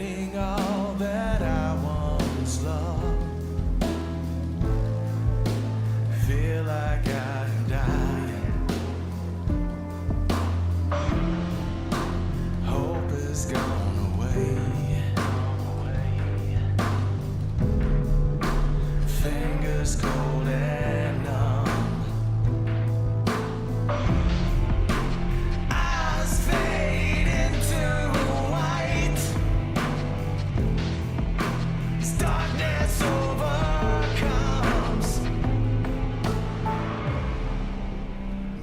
Forgetting all that I once loved. Feel like I'm dying. Hope is gone away. Fingers cold and numb. Eyes fade into white. As darkness overcomes.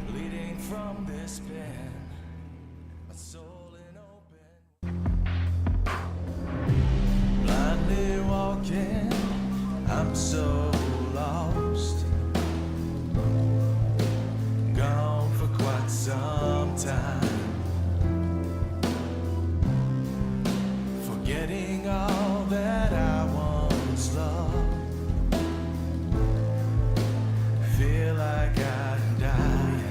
Bleeding from this pen. My soul in open. Blindly walking. I'm so lost. Gone for quite some time. Forgetting all that I once loved. Feel like I'm dying.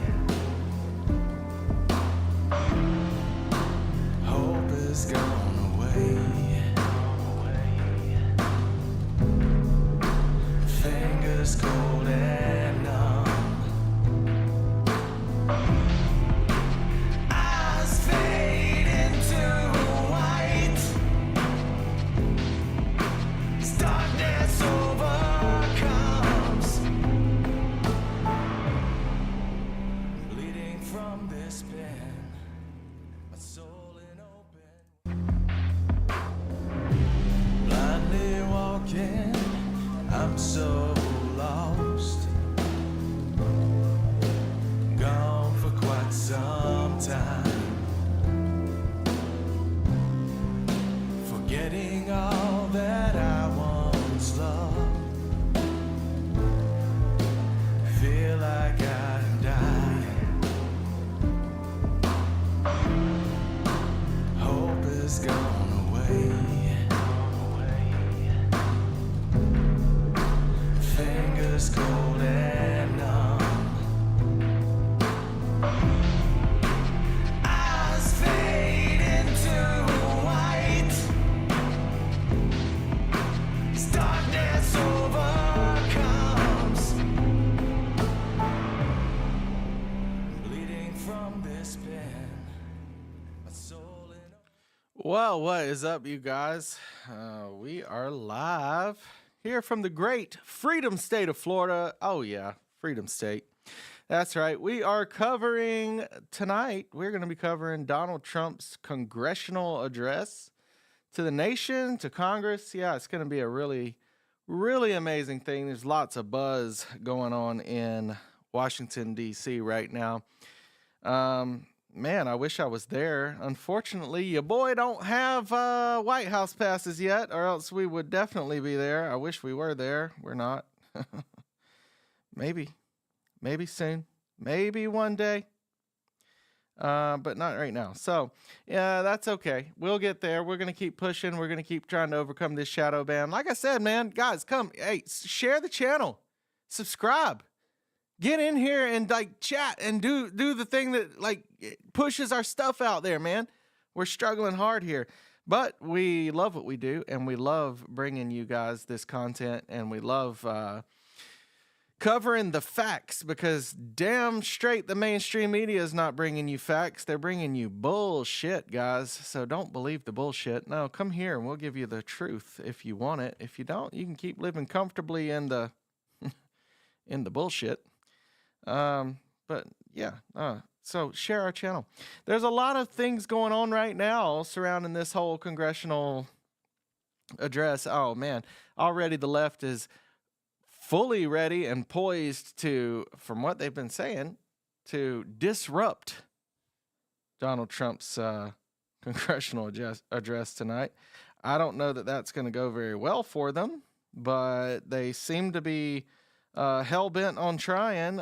Hope is gone away. Fingers cold and numb. Eyes fade into white. As darkness overcomes. Bleeding from this pen. My soul in open. Blindly walking. I'm so lost. Gone for quite some time. Forgetting all that I once loved. Feel like I'm dying. Hope is gone away. Fingers cold and numb. Eyes fade into white. As darkness overcomes. Bleeding from this pen. My soul in. Well, what is up, you guys? We are live here from the great Freedom State of Florida. Oh, yeah, Freedom State. That's right. We are covering tonight, we're going to be covering Donald Trump's congressional address to the nation, to Congress. Yeah, it's going to be a really, really amazing thing. There's lots of buzz going on in Washington, D.C. right now. Man, I wish I was there. Unfortunately, your boy don't have White House passes yet, or else we would definitely be there. I wish we were there. We're not. Maybe soon. Maybe one day. But not right now. So, yeah, that's okay. We'll get there. We're going to keep pushing. We're going to keep trying to overcome this shadow ban. Like I said, man, guys, come. Hey, share the channel. Subscribe. Get in here and like chat and do the thing that like pushes our stuff out there, man. We're struggling hard here, but we love what we do and we love bringing you guys this content and we love covering the facts because damn straight the mainstream media is not bringing you facts. They're bringing you bullshit, guys. So don't believe the bullshit. No, come here and we'll give you the truth if you want it. If you don't, you can keep living comfortably in the in the bullshit. But yeah, so share our channel. There's a lot of things going on right now surrounding this whole congressional address. Oh man, already the left is fully ready and poised to, from what they've been saying, to disrupt Donald Trump's congressional address tonight. I don't know that that's going to go very well for them, but they seem to be hell-bent on trying.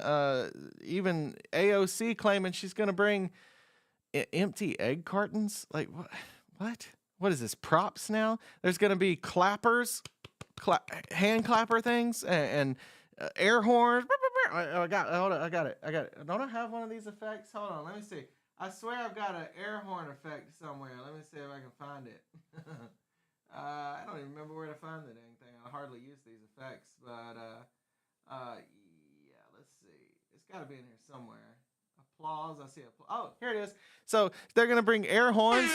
Even AOC claiming she's going to bring empty egg cartons. Like, what? What is this, props now? There's going to be clappers, hand clapper things, and air horns. I got it. Don't I have one of these effects? Hold on, let me see. I swear I've got an air horn effect somewhere. Let me see if I can find it. I don't even remember where to find the dang thing. I hardly use these effects, but yeah, let's see. It's got to be in here somewhere. Applause. I see applause. Oh, here it is. So they're gonna bring air horns.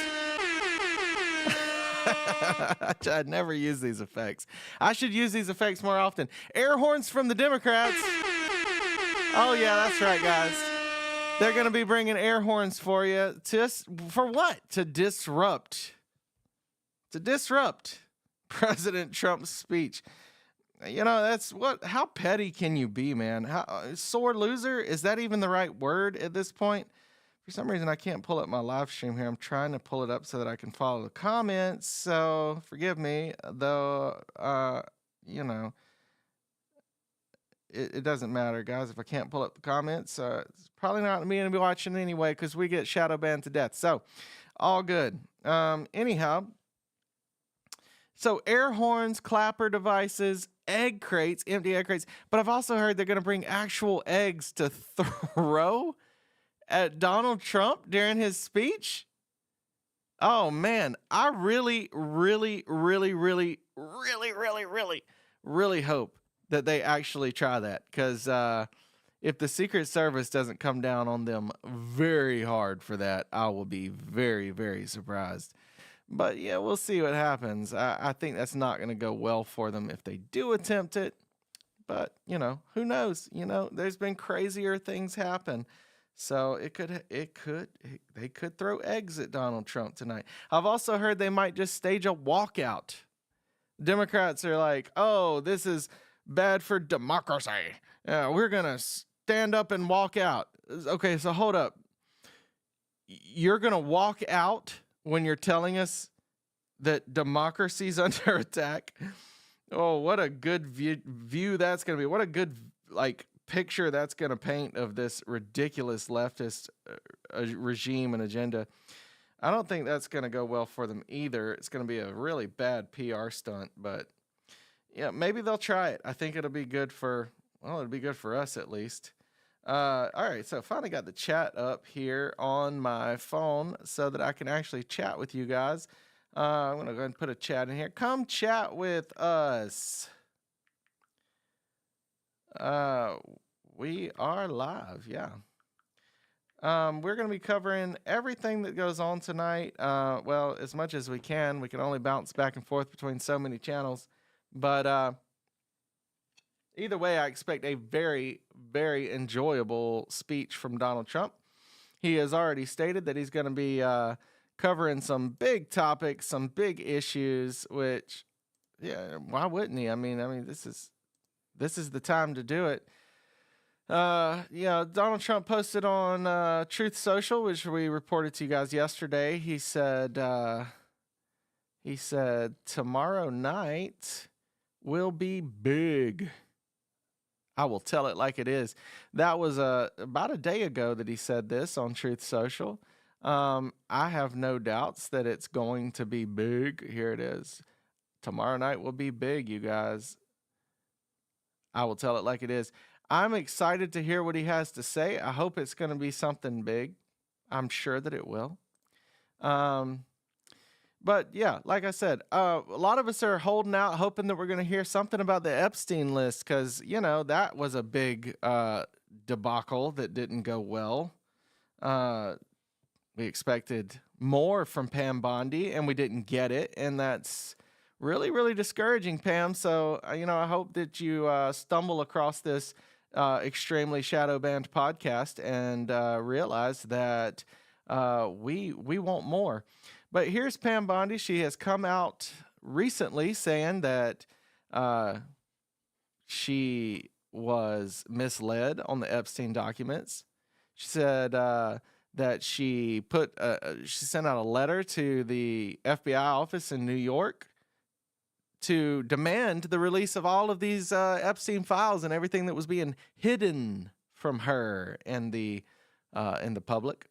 I never use these effects. I should use these effects more often. Air horns from the Democrats. Oh yeah, that's right, guys. They're gonna be bringing air horns for you. For what? To disrupt President Trump's speech. You know, that's what. How petty can you be, man? How sore loser? Is that even the right word at this point? For some reason, I can't pull up my live stream here. I'm trying to pull it up so that I can follow the comments. So forgive me, though. You know, it doesn't matter, guys. If I can't pull up the comments, it's probably not me to be watching anyway because we get shadow banned to death. So all good. Anyhow. So air horns, clapper devices, egg crates, empty egg crates. But I've also heard they're going to bring actual eggs to throw at Donald Trump during his speech. Oh, man. I really hope that they actually try that. Because if the Secret Service doesn't come down on them very hard for that, I will be very, very surprised. But yeah, we'll see what happens. I think that's not going to go well for them if they do attempt it. But, you know, who knows? You know, there's been crazier things happen. So they could throw eggs at Donald Trump tonight. I've also heard they might just stage a walkout. Democrats are like, oh, this is bad for democracy. We're going to stand up and walk out. Okay, so hold up. You're going to walk out when you're telling us that democracy's under attack? Oh, what a good view that's going to be. What a good, picture that's going to paint of this ridiculous leftist regime and agenda. I don't think that's going to go well for them either. It's going to be a really bad PR stunt, but yeah, maybe they'll try it. I think it'll be good for us at least. All right, so I finally got the chat up here on my phone so that I can actually chat with you guys. I'm going to go ahead and put a chat in here. Come chat with us. We are live, yeah. We're going to be covering everything that goes on tonight. Well, as much as we can. We can only bounce back and forth between so many channels. But either way, I expect a very, very enjoyable speech from Donald Trump. He has already stated that he's going to be covering some big topics, some big issues, which, yeah, why wouldn't he? I mean, this is the time to do it. Yeah, Donald Trump posted on Truth Social, which we reported to you guys yesterday. He said tomorrow night will be big. I will tell it like it is. That was about a day ago that he said this on Truth Social. I have no doubts that it's going to be big. Here it is. Tomorrow night will be big, you guys. I will tell it like it is. I'm excited to hear what he has to say. I hope it's going to be something big. I'm sure that it will. But yeah, like I said, a lot of us are holding out, hoping that we're going to hear something about the Epstein list because, you know, that was a big debacle that didn't go well. We expected more from Pam Bondi, and we didn't get it, and that's really, really discouraging, Pam. So, you know, I hope that you stumble across this extremely shadow banned podcast and realize that we want more. But here's Pam Bondi. She has come out recently saying that she was misled on the Epstein documents. She said that she sent out a letter to the FBI office in New York to demand the release of all of these Epstein files and everything that was being hidden from her and the public.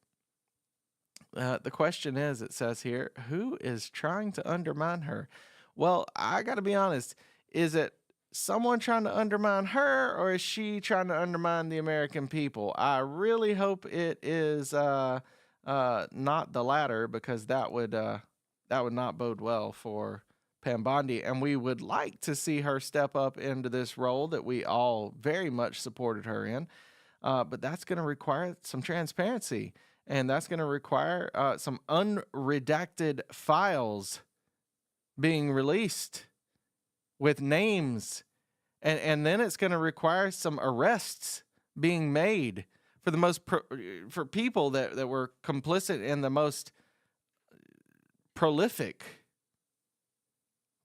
The question is, it says here, who is trying to undermine her? Well, I got to be honest. Is it someone trying to undermine her, or is she trying to undermine the American people? I really hope it is not the latter, because that would not bode well for Pam Bondi, and we would like to see her step up into this role that we all very much supported her in. But that's going to require some transparency, and that's going to require some unredacted files being released with names, and then it's going to require some arrests being made for the most for people that were complicit in the most prolific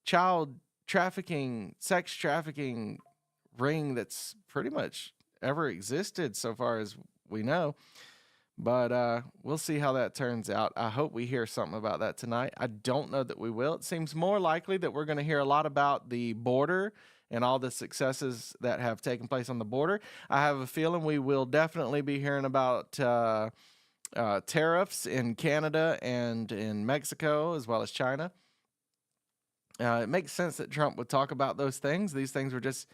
child trafficking, sex trafficking ring that's pretty much ever existed so far as we know. But we'll see how that turns out. I hope we hear something about that tonight. I don't know that we will. It seems more likely that we're going to hear a lot about the border and all the successes that have taken place on the border. I have a feeling we will definitely be hearing about tariffs in Canada and in Mexico, as well as China. It makes sense that Trump would talk about those things. These things were just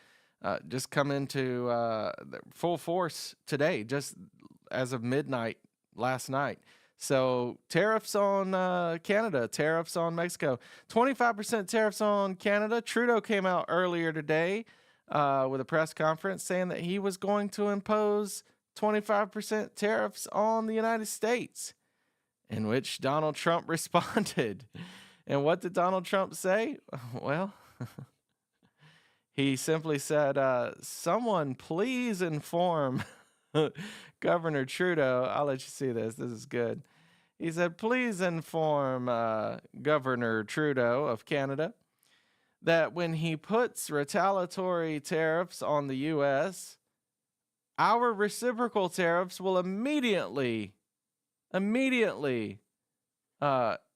come into full force today, just as of midnight last night. So tariffs on Canada, tariffs on Mexico, 25% tariffs on Canada. Trudeau came out earlier today with a press conference saying that he was going to impose 25% tariffs on the United States, in which Donald Trump responded. And what did Donald Trump say? Well, he simply said, someone please inform Governor Trudeau. I'll let you see this. This is good. He said, please inform Governor Trudeau of Canada that when he puts retaliatory tariffs on the U.S., our reciprocal tariffs will immediately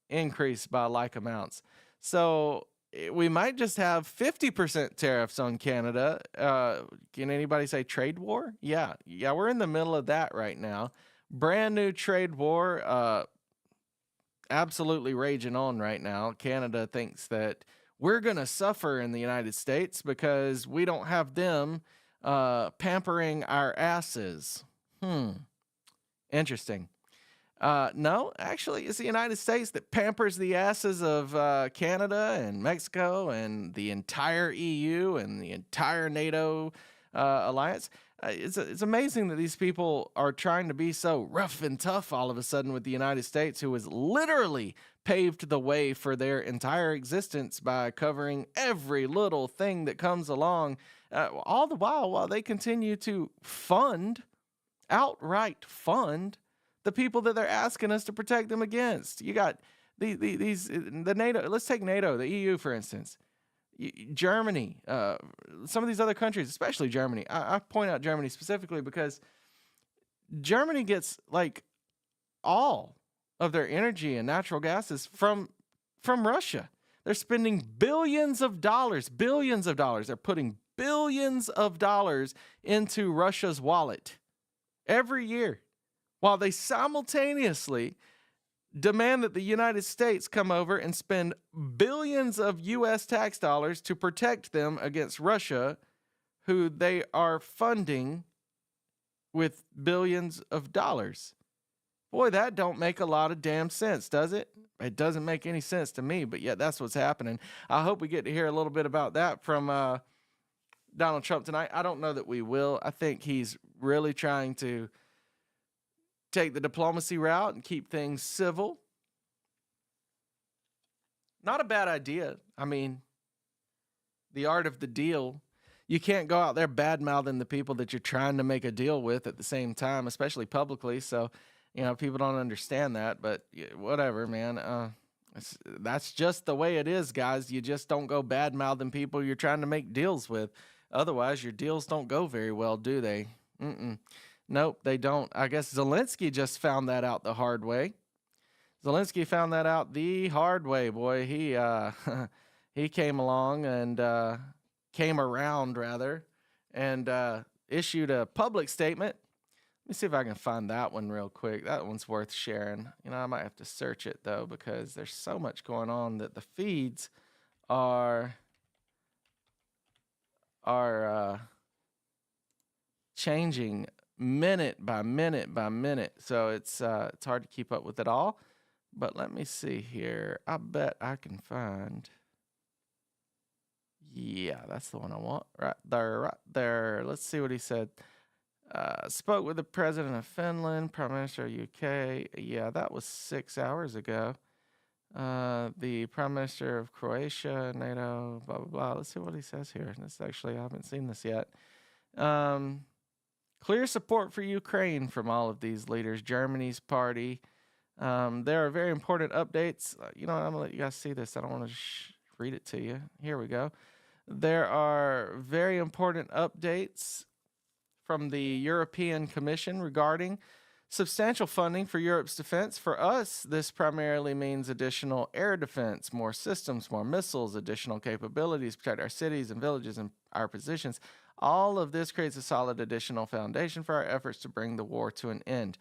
increase by like amounts. So we might just have 50% tariffs on Canada. Can anybody say trade war? Yeah, we're in the middle of that right now. Brand new trade war, absolutely raging on right now. Canada thinks that we're going to suffer in the United States because we don't have them pampering our asses. Interesting. No, actually, it's the United States that pampers the asses of Canada and Mexico and the entire EU and the entire NATO alliance. It's amazing that these people are trying to be so rough and tough all of a sudden with the United States, who has literally paved the way for their entire existence by covering every little thing that comes along, all the while they continue to outright fund the people that they're asking us to protect them against. You got the NATO. Let's take NATO, the EU, for instance. Germany, some of these other countries, especially Germany. I point out Germany specifically because Germany gets like all of their energy and natural gases from Russia. They're spending billions of dollars. They're putting billions of dollars into Russia's wallet every year, while they simultaneously demand that the United States come over and spend billions of U.S. tax dollars to protect them against Russia, who they are funding with billions of dollars. Boy, that don't make a lot of damn sense, does it? It doesn't make any sense to me, but yet that's what's happening. I hope we get to hear a little bit about that from Donald Trump tonight. I don't know that we will. I think he's really trying to take the diplomacy route and keep things civil. Not a bad idea. I mean, the art of the deal. You can't go out there bad-mouthing the people that you're trying to make a deal with at the same time, especially publicly. So, people don't understand that, but whatever, man. That's just the way it is, guys. You just don't go bad-mouthing people you're trying to make deals with. Otherwise, your deals don't go very well, do they? Nope, they don't. I guess Zelensky just found that out the hard way. Zelensky found that out the hard way, boy. He came along and came around, rather, and issued a public statement. Let me see if I can find that one real quick. That one's worth sharing. I might have to search it, though, because there's so much going on that the feeds are changing minute by minute by minute. So it's hard to keep up with it all. But let me see here. I bet I can find Yeah, that's the one I want. Right there, right there. Let's see what he said. Spoke with the president of Finland, prime minister of UK. Yeah, that was 6 hours ago. The prime minister of Croatia, NATO, blah, blah, blah. Let's see what he says here. This actually, I haven't seen this yet. Clear support for Ukraine from all of these leaders. Germany's party. There are very important updates. I'm going to let you guys see this. I don't want to read it to you. Here we go. There are very important updates from the European Commission regarding substantial funding for Europe's defense. For us, this primarily means additional air defense, more systems, more missiles, additional capabilities to protect our cities and villages and our positions. All of this creates a solid additional foundation for our efforts to bring the war to an end.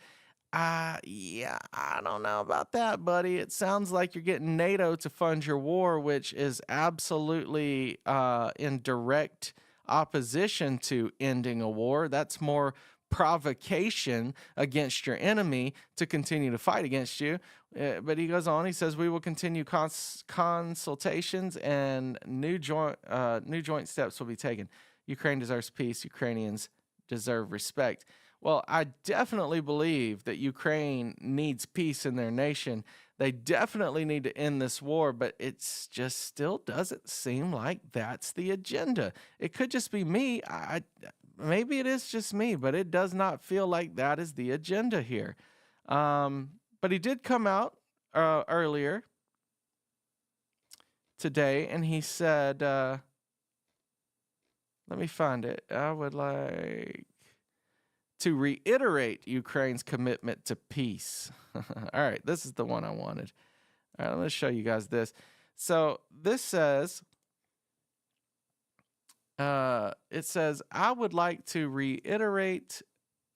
Yeah, I don't know about that, buddy. It sounds like you're getting NATO to fund your war, which is absolutely in direct opposition to ending a war. That's more provocation against your enemy to continue to fight against you. But he goes on, he says, we will continue consultations and new joint steps will be taken. Ukraine deserves peace. Ukrainians deserve respect. Well, I definitely believe that Ukraine needs peace in their nation. They definitely need to end this war, but it's just still doesn't seem like that's the agenda. It could just be me. Maybe it is just me, but it does not feel like that is the agenda here. But he did come out earlier today, and he said, let me find it. I would like to reiterate Ukraine's commitment to peace. All right, this is the one I wanted. All right, let's show you guys this. So this says, it says, I would like to reiterate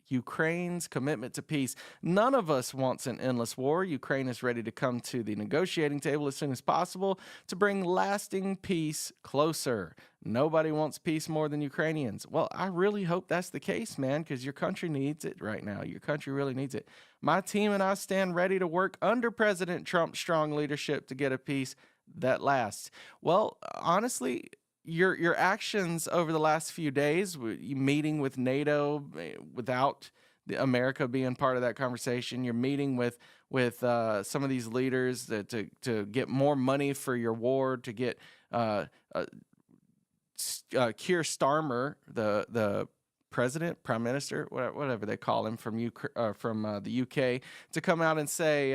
Ukraine's commitment to peace. None of us wants an endless war. Ukraine is ready to come to the negotiating table as soon as possible to bring lasting peace closer. Nobody wants peace more than Ukrainians. Well, I really hope that's the case, man, because your country needs it right now. Your country really needs it. My team and I stand ready to work under President Trump's strong leadership to get a peace that lasts. Well, honestly, your actions over the last few days, meeting with NATO without America being part of that conversation, you're meeting with some of these leaders to get more money for your war, to get Keir Starmer, the president, prime minister, whatever they call him from the UK, to come out and say,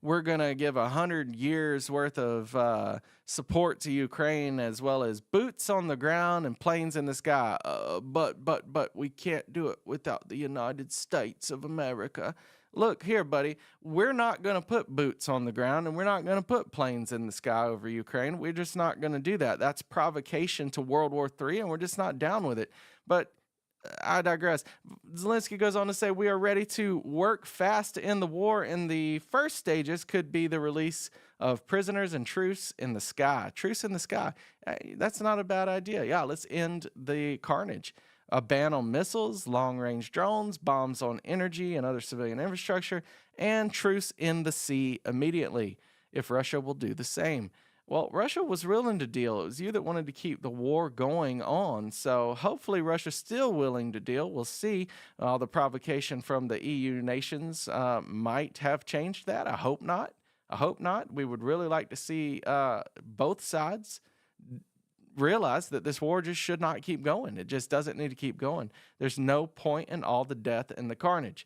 we're going to give 100 years worth of support to Ukraine, as well as boots on the ground and planes in the sky. But we can't do it without the United States of America. Look here, buddy, we're not going to put boots on the ground and we're not going to put planes in the sky over Ukraine. We're just not going to do that. That's provocation to World War III, and we're just not down with it. But I digress. Zelensky goes on to say, we are ready to work fast to end the war, and the first stages could be the release of prisoners and truce in the sky. Truce in the sky. That's not a bad idea. Yeah, let's end the carnage. A ban on missiles, long-range drones, bombs on energy and other civilian infrastructure, and truce in the sea immediately, if Russia will do the same. Well, Russia was willing to deal. It was you that wanted to keep the war going on. So hopefully Russia's still willing to deal. We'll see. The provocation from the EU nations might have changed that. I hope not. I hope not. We would really like to see both sides realize that this war just should not keep going. It just doesn't need to keep going. There's no point in all the death and the carnage.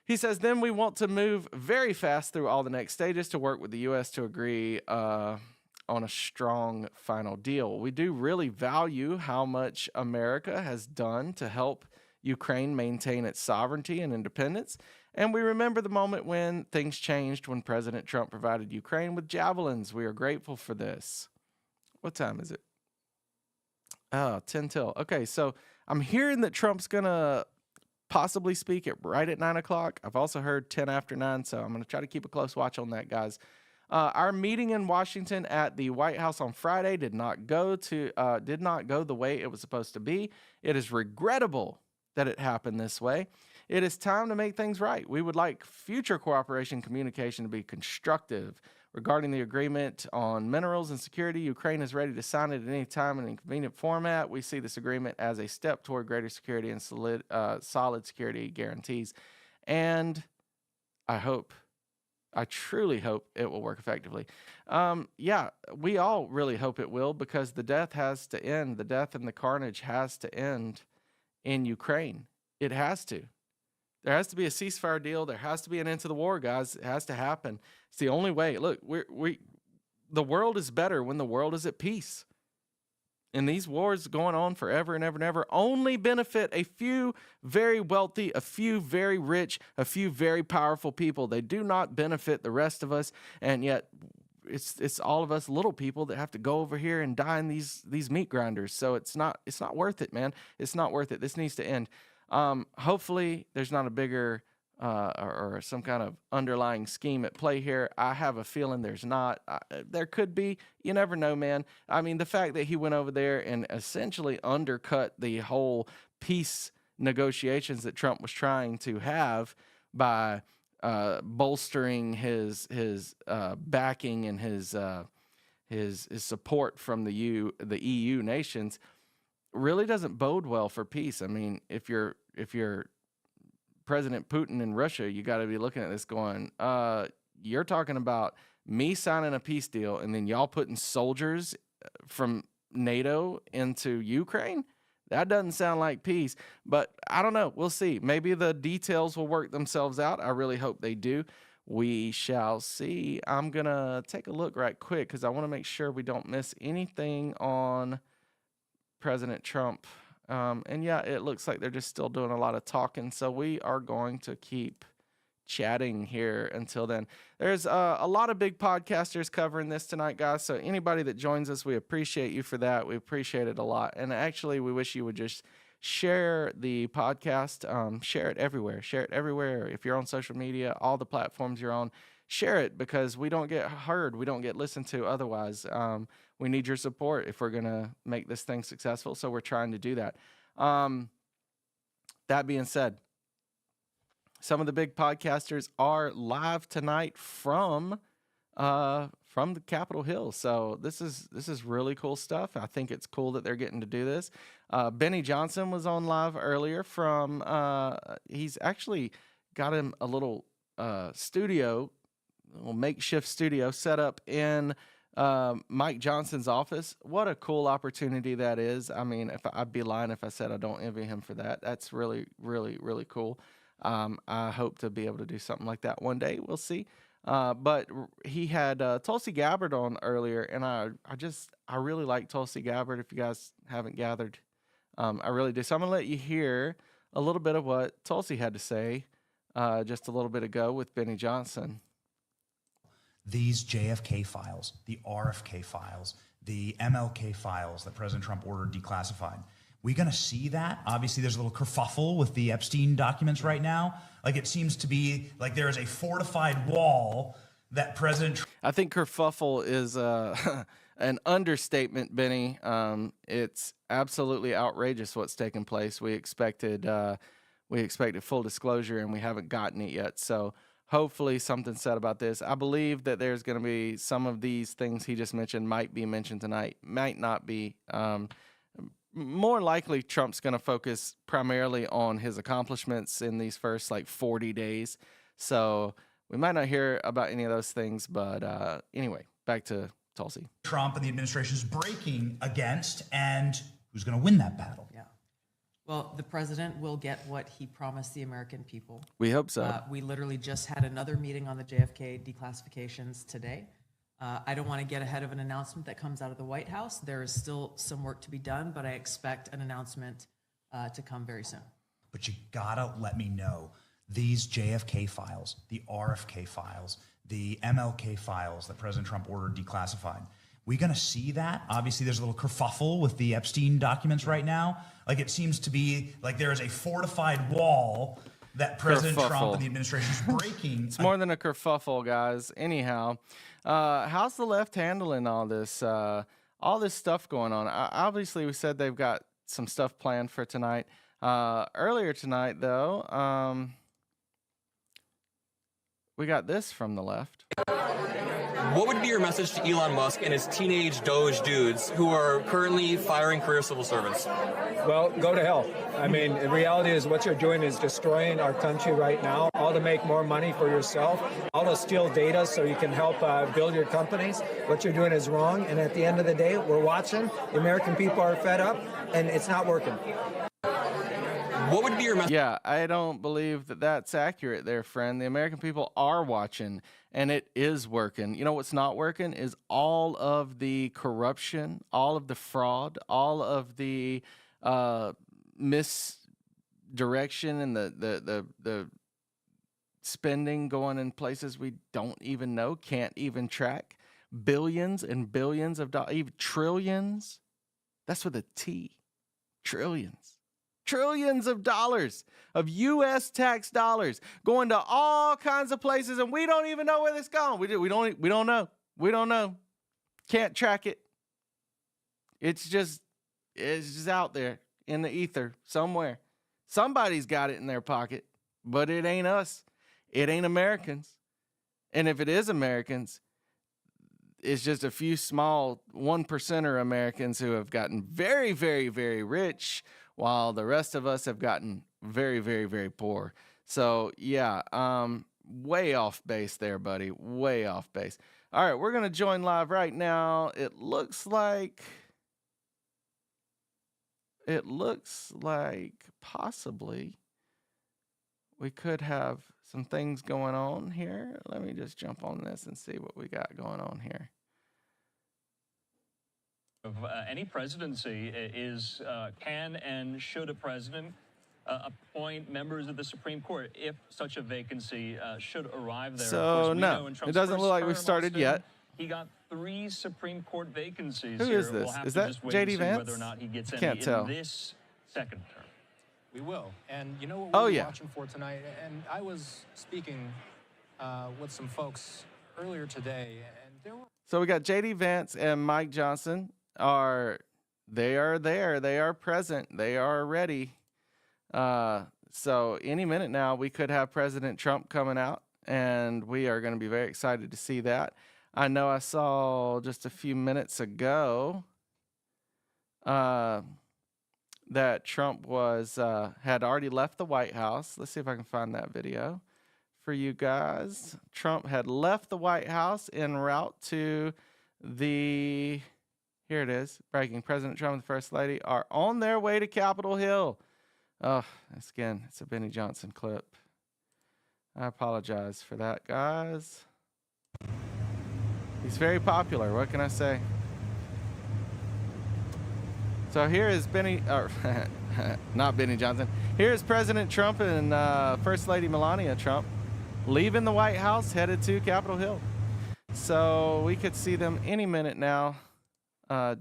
He says, then we want to move very fast through all the next stages to work with the U.S. to agree on a strong final deal. We do really value how much America has done to help Ukraine maintain its sovereignty and independence. And we remember the moment when things changed, when President Trump provided Ukraine with javelins. We are grateful for this. What time is it? 10 till. Okay, so I'm hearing that Trump's going to possibly speak it right at 9 o'clock. I've also heard 10 after 9, so I'm going to try to keep a close watch on that, guys. Our meeting in Washington at the White House on Friday did not go the way it was supposed to be. It is regrettable that it happened this way. It is time to make things right. We would like future cooperation communication to be constructive. Regarding the agreement on minerals and security, Ukraine is ready to sign it at any time in a convenient format. We see this agreement as a step toward greater security and solid security guarantees. And I truly hope it will work effectively. Yeah, we all really hope it will, because the death has to end. The death and the carnage has to end in Ukraine. It has to. There has to be a ceasefire deal. There has to be an end to the war, guys. It has to happen. It's the only way. Look, the world is better when the world is at peace. And these wars going on forever and ever and ever only benefit a few very wealthy, a few very rich, a few very powerful people. They do not benefit the rest of us, and yet it's all of us little people that have to go over here and die in these meat grinders. So it's not worth it, man. It's not worth it. This needs to end. Hopefully there's not a bigger or some kind of underlying scheme at play here. I have a feeling there's not. There could be. You never know, man. I mean, the fact that he went over there and essentially undercut the whole peace negotiations that Trump was trying to have by bolstering his backing and his support from the EU nations really doesn't bode well for peace. I mean, if you're President Putin in Russia, you got to be looking at this going, you're talking about me signing a peace deal and then y'all putting soldiers from NATO into Ukraine? That doesn't sound like peace, but I don't know. We'll see. Maybe the details will work themselves out. I really hope they do. We shall see. I'm going to take a look right quick because I want to make sure we don't miss anything on President Trump. And yeah, it looks like they're just still doing a lot of talking. So we are going to keep chatting here until then. There's a lot of big podcasters covering this tonight, guys. So anybody that joins us, we appreciate you for that. We appreciate it a lot. And actually, we wish you would just share the podcast. Share it everywhere. Share it everywhere. If you're on social media, all the platforms you're on, share it, because we don't get heard. We don't get listened to otherwise. We need your support if we're going to make this thing successful. So we're trying to do that. That being said, some of the big podcasters are live tonight from the Capitol Hill. So this is really cool stuff. I think it's cool that they're getting to do this. Benny Johnson was on live earlier from, he's actually got him a little studio, a little makeshift studio set up in Mike Johnson's office. What a cool opportunity that is. I mean, I'd be lying if I said I don't envy him for that. That's really, really, really cool. I hope to be able to do something like that one day. We'll see. But he had Tulsi Gabbard on earlier, and I really like Tulsi Gabbard. If you guys haven't gathered, I really do. So I'm gonna let you hear a little bit of what Tulsi had to say just a little bit ago with Benny Johnson. These JFK files, the RFK files, the MLK files that President Trump ordered declassified. We going to see that? Obviously, there's a little kerfuffle with the Epstein documents right now. Like, it seems to be like there is a fortified wall that President Trump... I think kerfuffle is an understatement, Benny. It's absolutely outrageous what's taking place. We expected full disclosure, and we haven't gotten it yet. So hopefully something's said about this. I believe that there's going to be some of these things he just mentioned might be mentioned tonight, might not be. More likely, Trump's going to focus primarily on his accomplishments in these first 40 days. So we might not hear about any of those things. But anyway, back to Tulsi. Trump and the administration is breaking against, and who's going to win that battle? Yeah. Well, the president will get what he promised the American people. We hope so. We literally just had another meeting on the JFK declassifications today. I don't want to get ahead of an announcement that comes out of the White House. There is still some work to be done, but I expect an announcement to come very soon. But you gotta let me know, these JFK files, the RFK files, the MLK files that President Trump ordered declassified. We gonna see that? Obviously, there's a little kerfuffle with the Epstein documents right now. Like, it seems to be like there is a fortified wall that President Trump and the administration is breaking. It's more than a kerfuffle, guys. Anyhow, how's the left handling all this stuff going on? Obviously, we said they've got some stuff planned for tonight. Earlier tonight, though, we got this from the left. What would be your message to Elon Musk and his teenage Doge dudes who are currently firing career civil servants? Well, go to hell. I mean, the reality is what you're doing is destroying our country right now, all to make more money for yourself, all to steal data so you can help build your companies. What you're doing is wrong, and at the end of the day, we're watching. The American people are fed up, and it's not working. What would be your message? Yeah, I don't believe that that's accurate there, friend. The American people are watching, and it is working. You know what's not working is all of the corruption, all of the fraud, all of the misdirection and the spending going in places we don't even know, can't even track. Billions and billions of dollars, even trillions. That's with a T. Trillions. Trillions of dollars of U.S. tax dollars going to all kinds of places, and we don't even know where it's going. We don't know. We don't know. Can't track it. It's just out there in the ether somewhere. Somebody's got it in their pocket, but it ain't us. It ain't Americans. And if it is Americans, it's just a few small 1%er Americans who have gotten very, very, very rich, while the rest of us have gotten very, very, very poor. So, yeah, way off base there, buddy. Way off base. All right, we're going to join live right now. It looks like possibly we could have some things going on here. Let me just jump on this and see what we got going on here. Of any presidency is can and should a president appoint members of the Supreme Court if such a vacancy should arrive there. So, no, it doesn't look like we've started yet. He got 3 Supreme Court vacancies. Who here. is this? We'll have Is to that just wait J.D. and see Vance? whether or not he gets Can't any tell. in this second term. We will. And you know what Oh, we're yeah. watching for tonight? And I was speaking with some folks earlier today, and there were... So we got J.D. Vance and Mike Johnson are there. They are present. They are ready. So any minute now, we could have President Trump coming out, and we are going to be very excited to see that. I know I saw just a few minutes ago that Trump had already left the White House. Let's see if I can find that video for you guys. Trump had left the White House en route to the... Here it is. Breaking. President Trump and the First Lady are on their way to Capitol Hill. Oh, it's a Benny Johnson clip. I apologize for that, guys. He's very popular. What can I say? So here is not Benny Johnson. Here is President Trump and First Lady Melania Trump leaving the White House, headed to Capitol Hill. So we could see them any minute now.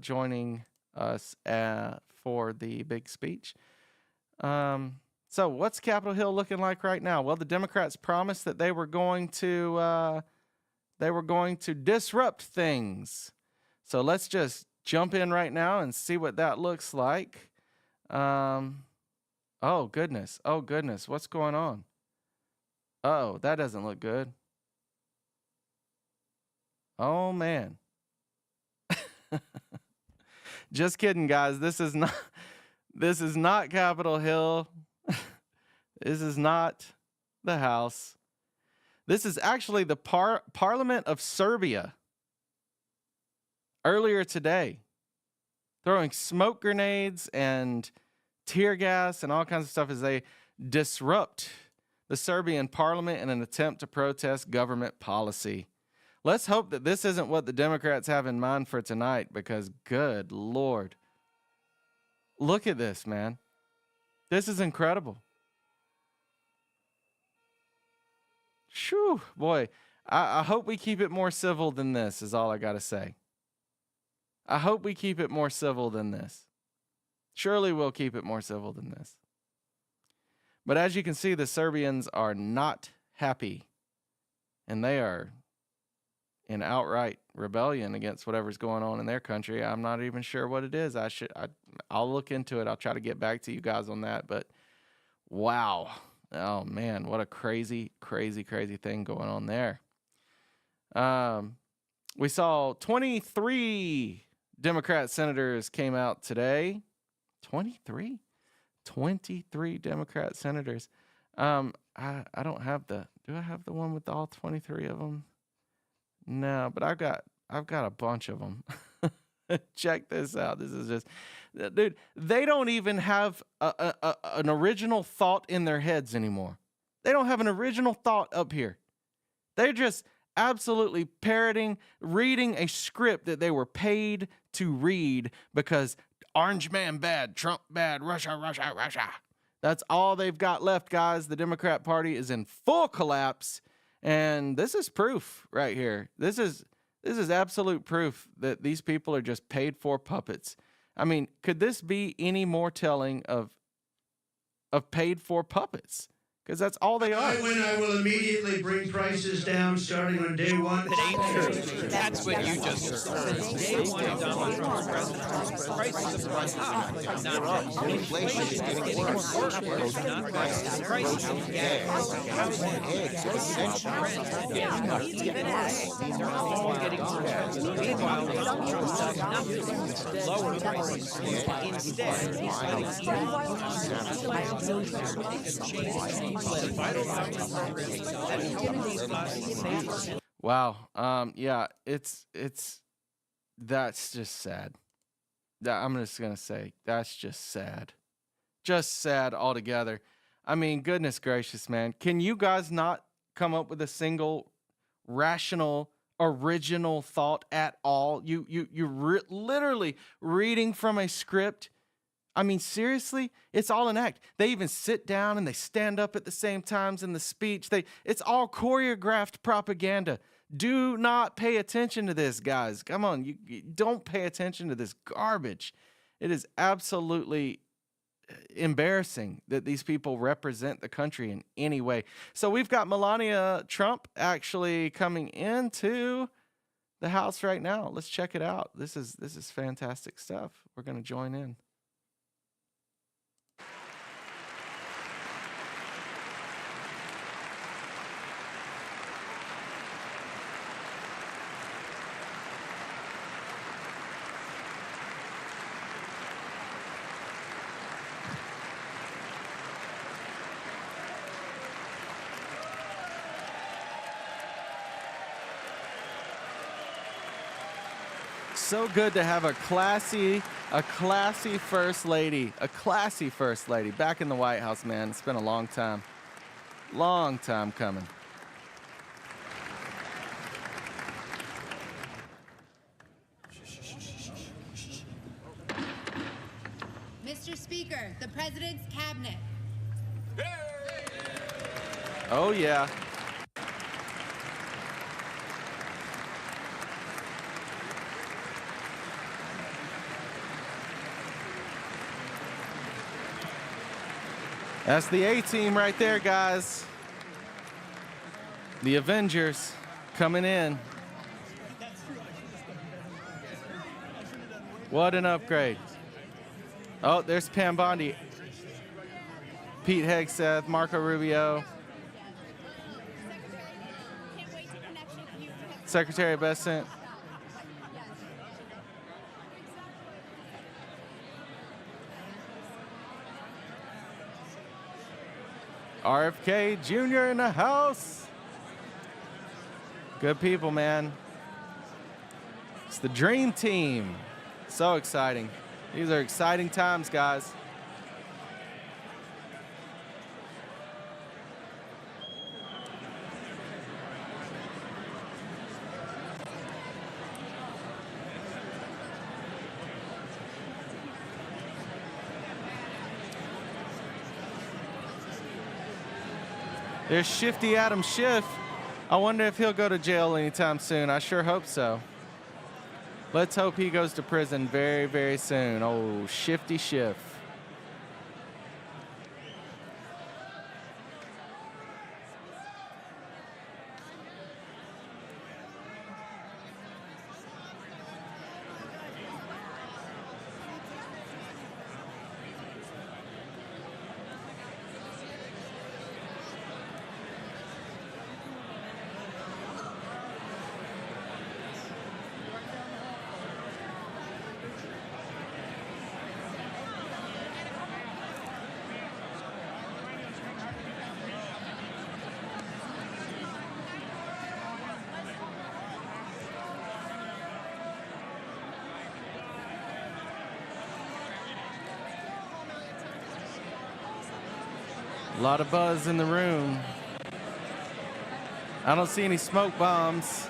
Joining us for the big speech. So what's Capitol Hill looking like right now? Well, the Democrats promised that they were going to disrupt things. So let's just jump in right now and see what that looks like. Oh goodness, what's going on? Oh, that doesn't look good. Oh man. Just kidding, guys. This is not Capitol Hill. This is not the House. This is actually the Parliament of Serbia. Earlier today, throwing smoke grenades and tear gas and all kinds of stuff as they disrupt the Serbian parliament in an attempt to protest government policy. Let's hope that this isn't what the Democrats have in mind for tonight, because good Lord. Look at this, man. This is incredible. Shoo, boy. I hope we keep it more civil than this, is all I got to say. I hope we keep it more civil than this. Surely we'll keep it more civil than this. But as you can see, the Serbians are not happy, and they are in outright rebellion against whatever's going on in their country. I'm not even sure what it is. I'll look into it. I'll try to get back to you guys on that. But wow, Oh, man, what a crazy, crazy, crazy thing going on there. We saw 23 Democrat senators came out today. 23? 23 Democrat senators. I don't have do I have the one with all 23 of them? No, but I've got a bunch of them. Check this out. This is just, dude, they don't even have an original thought in their heads anymore. They don't have an original thought up here. They're just absolutely parroting, reading a script that they were paid to read because Orange man bad, Trump bad, Russia, Russia, Russia. That's all they've got left, guys. The Democrat Party is in full collapse, and this is proof right here. This is absolute proof that these people are just paid for puppets. I mean, could this be any more telling of paid for puppets? Because that's all they are. I will immediately bring prices down starting on day one. It ain't true. That's what you just heard. Day one of Donald Trump's presidency, prices have gone up, not up. Inflation is getting worse. Not prices. Prices of gas, housing, eggs, essential rent, getting worse. These are all getting worse. Meanwhile, Donald Trump does nothing to lower prices. Instead, he's letting Wow. Yeah, that's just sad. I'm just going to say that's just sad. Just sad altogether. I mean, goodness gracious, man. Can you guys not come up with a single rational, original thought at all? You're literally reading from a script. I mean, seriously, it's all an act. They even sit down and they stand up at the same times in the speech. It's all choreographed propaganda. Do not pay attention to this, guys. Come on, you don't pay attention to this garbage. It is absolutely embarrassing that these people represent the country in any way. So we've got Melania Trump actually coming into the House right now. Let's check it out. This is fantastic stuff. We're going to join in. So good to have a classy first lady, back in the White House, man. It's been a long time coming. Mr. Speaker, the President's Cabinet. Oh, yeah. That's the A-team right there, guys. The Avengers coming in. What an upgrade. Oh, there's Pam Bondi. Pete Hegseth, Marco Rubio. Secretary Bessent. RFK Jr. in the house. Good people, man. It's the dream team. So exciting. These are exciting times, guys. There's Shifty Adam Schiff. I wonder if he'll go to jail anytime soon. I sure hope so. Let's hope he goes to prison very, very soon. Oh, Shifty Schiff. A lot of buzz in the room. I don't see any smoke bombs.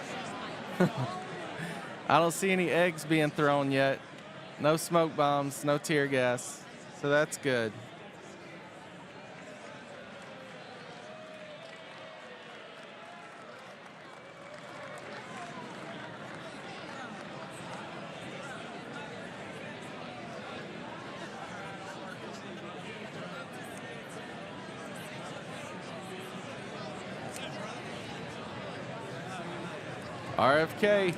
I don't see any eggs being thrown yet. No smoke bombs, no tear gas. So that's good. RFK.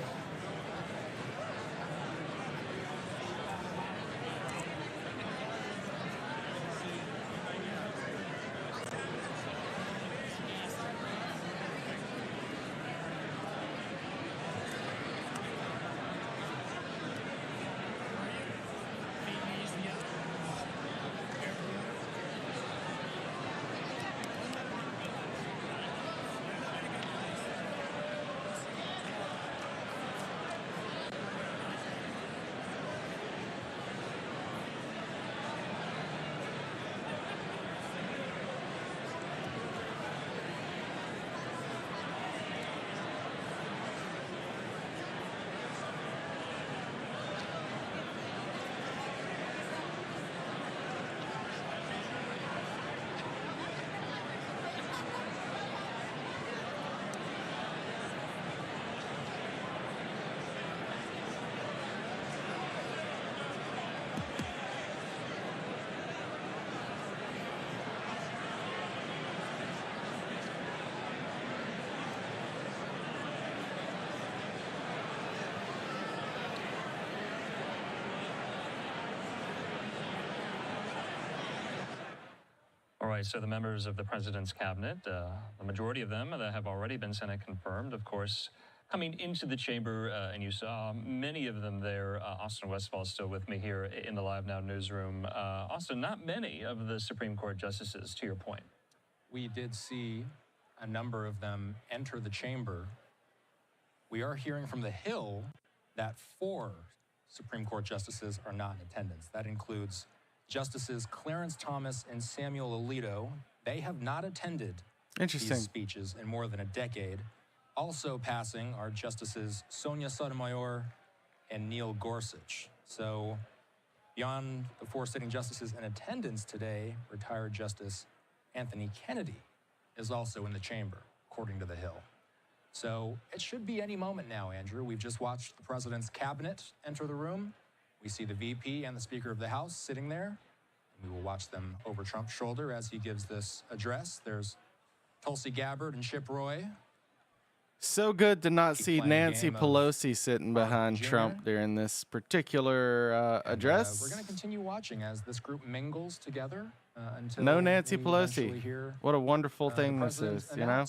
All right, so the members of the president's cabinet, the majority of them that have already been Senate confirmed, of course, coming into the chamber, and you saw many of them there. Austin Westfall is still with me here in the Live Now newsroom. Austin, not many of the Supreme Court justices, to your point. We did see a number of them enter the chamber. We are hearing from the Hill that 4 Supreme Court justices are not in attendance. That includes Justices Clarence Thomas and Samuel Alito. They have not attended these speeches in more than a decade. Also passing are Justices Sonia Sotomayor and Neil Gorsuch. So beyond the 4 sitting justices in attendance today, retired Justice Anthony Kennedy is also in the chamber, according to the Hill. So it should be any moment now, Andrew. We've just watched the president's cabinet enter the room. We see the VP and the Speaker of the House sitting there. And we will watch them over Trump's shoulder as he gives this address. There's Tulsi Gabbard and Chip Roy. So good to not see Nancy Pelosi sitting behind Trump during this particular address. We're going to continue watching as this group mingles together until no Nancy Pelosi. What a wonderful thing this is, you know?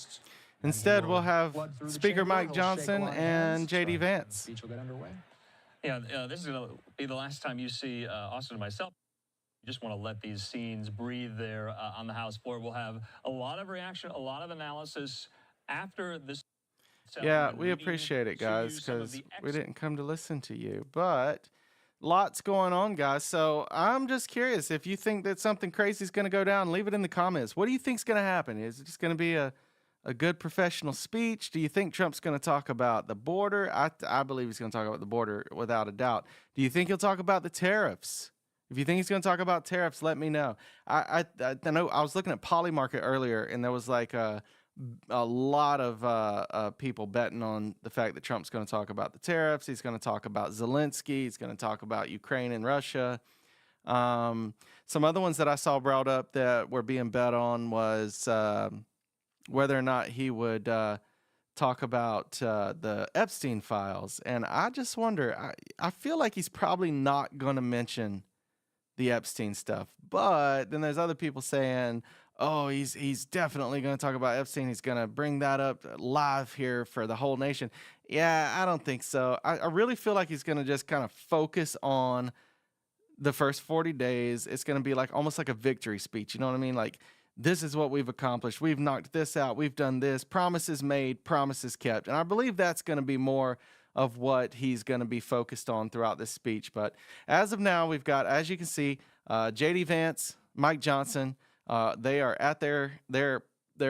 Instead, we'll have Speaker Mike Johnson and J.D. Vance. Speech will get underway. Yeah, this is going to be the last time you see Austin and myself. You just want to let these scenes breathe there on the House floor. We'll have a lot of reaction, a lot of analysis after this. Yeah, we appreciate it, guys, because we didn't come to listen to you. But lots going on, guys. So I'm just curious, if you think that something crazy is going to go down, leave it in the comments. What do you think is going to happen? Is it just going to be a good professional speech? Do you think Trump's going to talk about the border? I believe he's going to talk about the border without a doubt. Do you think he'll talk about the tariffs? If you think he's going to talk about tariffs, let me know. I know I was looking at Polymarket earlier, and there was like a lot of people betting on the fact that Trump's going to talk about the tariffs. He's going to talk about Zelensky. He's going to talk about Ukraine and Russia. Some other ones that I saw brought up that were being bet on was whether or not he would talk about the Epstein files. And I just wonder, I feel like he's probably not going to mention the Epstein stuff. But then there's other people saying, oh, he's definitely going to talk about Epstein. He's going to bring that up live here for the whole nation. Yeah, I don't think so. I really feel like he's going to just kind of focus on the first 40 days. It's going to be like almost like a victory speech. You know what I mean? Like, this is what we've accomplished. We've knocked this out. We've done this. Promises made, promises kept. And I believe that's going to be more of what he's going to be focused on throughout this speech. But as of now, we've got, as you can see, J.D. Vance, Mike Johnson, They are at their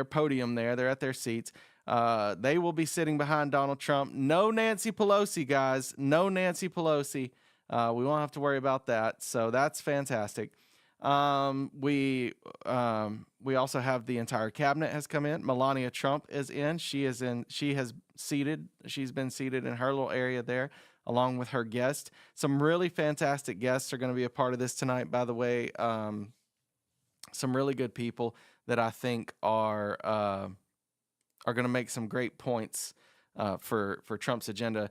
podium there. They're at their seats. They will be sitting behind Donald Trump. No Nancy Pelosi, guys. No Nancy Pelosi. We won't have to worry about that. So that's fantastic. We also have the entire cabinet has come in. Melania Trump is in. She's been seated in her little area there, along with her guest. Some really fantastic guests are going to be a part of this tonight, by the way. Some really good people that I think are going to make some great points for Trump's agenda.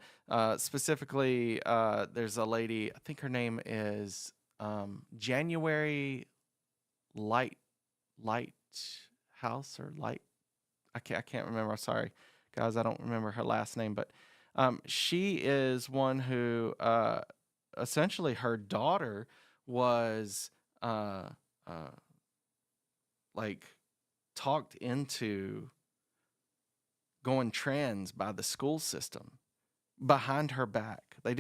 Specifically, there's a lady, I think her name is January Light House or Light. I can't remember. I'm sorry, guys. I don't remember her last name, but she is one who essentially her daughter was like talked into going trans by the school system behind her back. They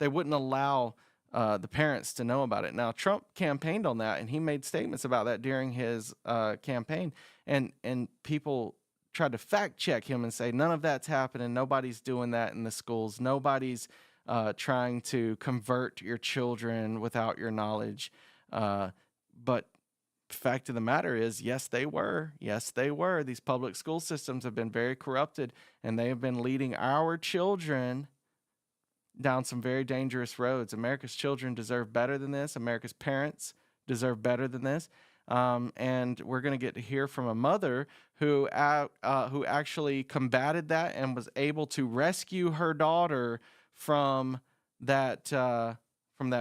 wouldn't allow the parents to know about it. Now, Trump campaigned on that, and he made statements about that during his campaign, and people tried to fact check him and say, none of that's happening. Nobody's doing that in the schools. Nobody's trying to convert your children without your knowledge. But fact of the matter is, yes, they were. Yes, they were. These public school systems have been very corrupted, and they have been leading our children down some very dangerous roads. America's children deserve better than this. America's parents deserve better than this. And we're going to get to hear from a mother who actually combated that and was able to rescue her daughter from that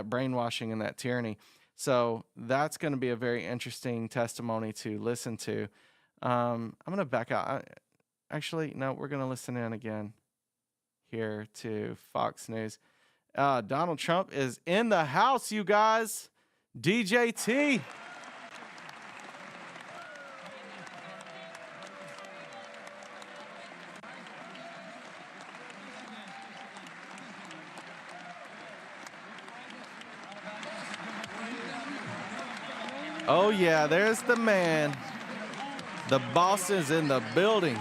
brainwashing and that tyranny. So that's going to be a very interesting testimony to listen to. I'm going to back out. We're going to listen in again here to Fox News. Donald Trump is in the house, you guys. DJT. Oh, yeah, there's the man. The boss is in the building.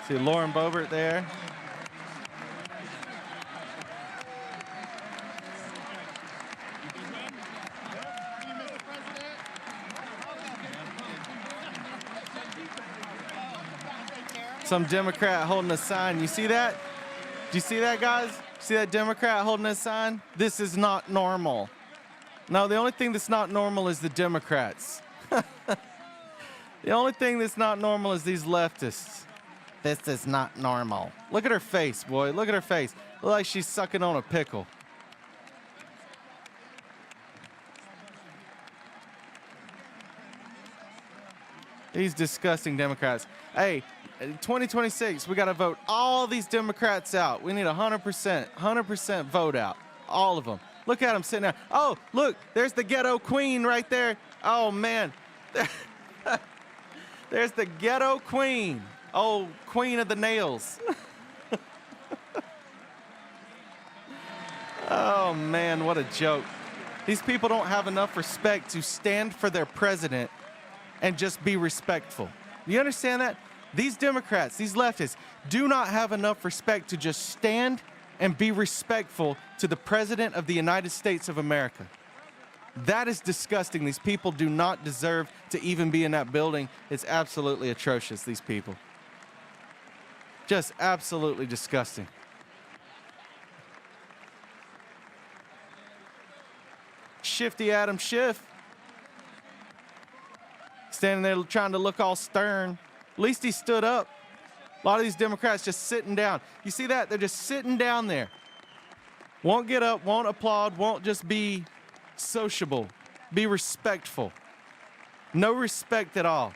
See Lauren Boebert there. Some Democrat holding a sign. You see that? Do you see that, guys? See that Democrat holding a sign? This is not normal. No, the only thing that's not normal is the Democrats. The only thing that's not normal is these leftists. This is not normal. Look at her face, boy. Look at her face. Look like she's sucking on a pickle. These disgusting Democrats. Hey, 2026, we got to vote all these Democrats out. We need 100% vote out. All of them. Look at them sitting there. Oh, look, there's the ghetto queen right there. Oh, man. There's the ghetto queen. Oh, queen of the nails. Oh, man, what a joke. These people don't have enough respect to stand for their president and just be respectful. You understand that? These Democrats, these leftists, do not have enough respect to just stand and be respectful to the President of the United States of America. That is disgusting. These people do not deserve to even be in that building. It's absolutely atrocious, these people. Just absolutely disgusting. Shifty Adam Schiff. Standing there trying to look all stern. At least he stood up. A lot of these Democrats just sitting down. You see that? They're just sitting down there. Won't get up, won't applaud, won't just be sociable, be respectful. No respect at all.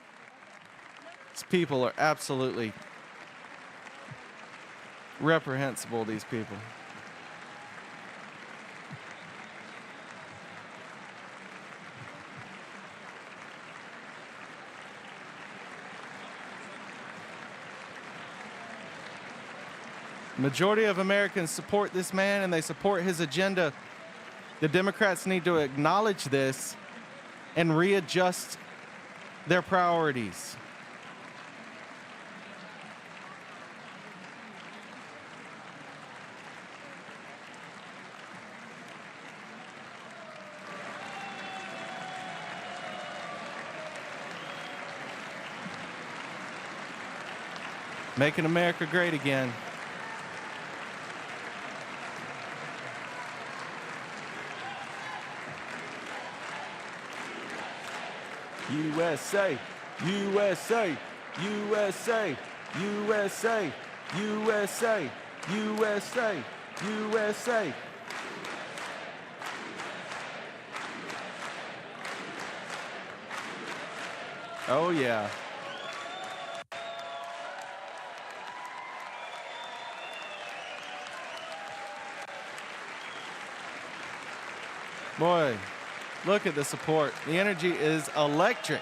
These people are absolutely reprehensible, these people. Majority of Americans support this man and they support his agenda. The Democrats need to acknowledge this and readjust their priorities. Making America great again. USA, USA, USA, USA, USA, USA, USA. Oh yeah. Boy, look at the support. The energy is electric.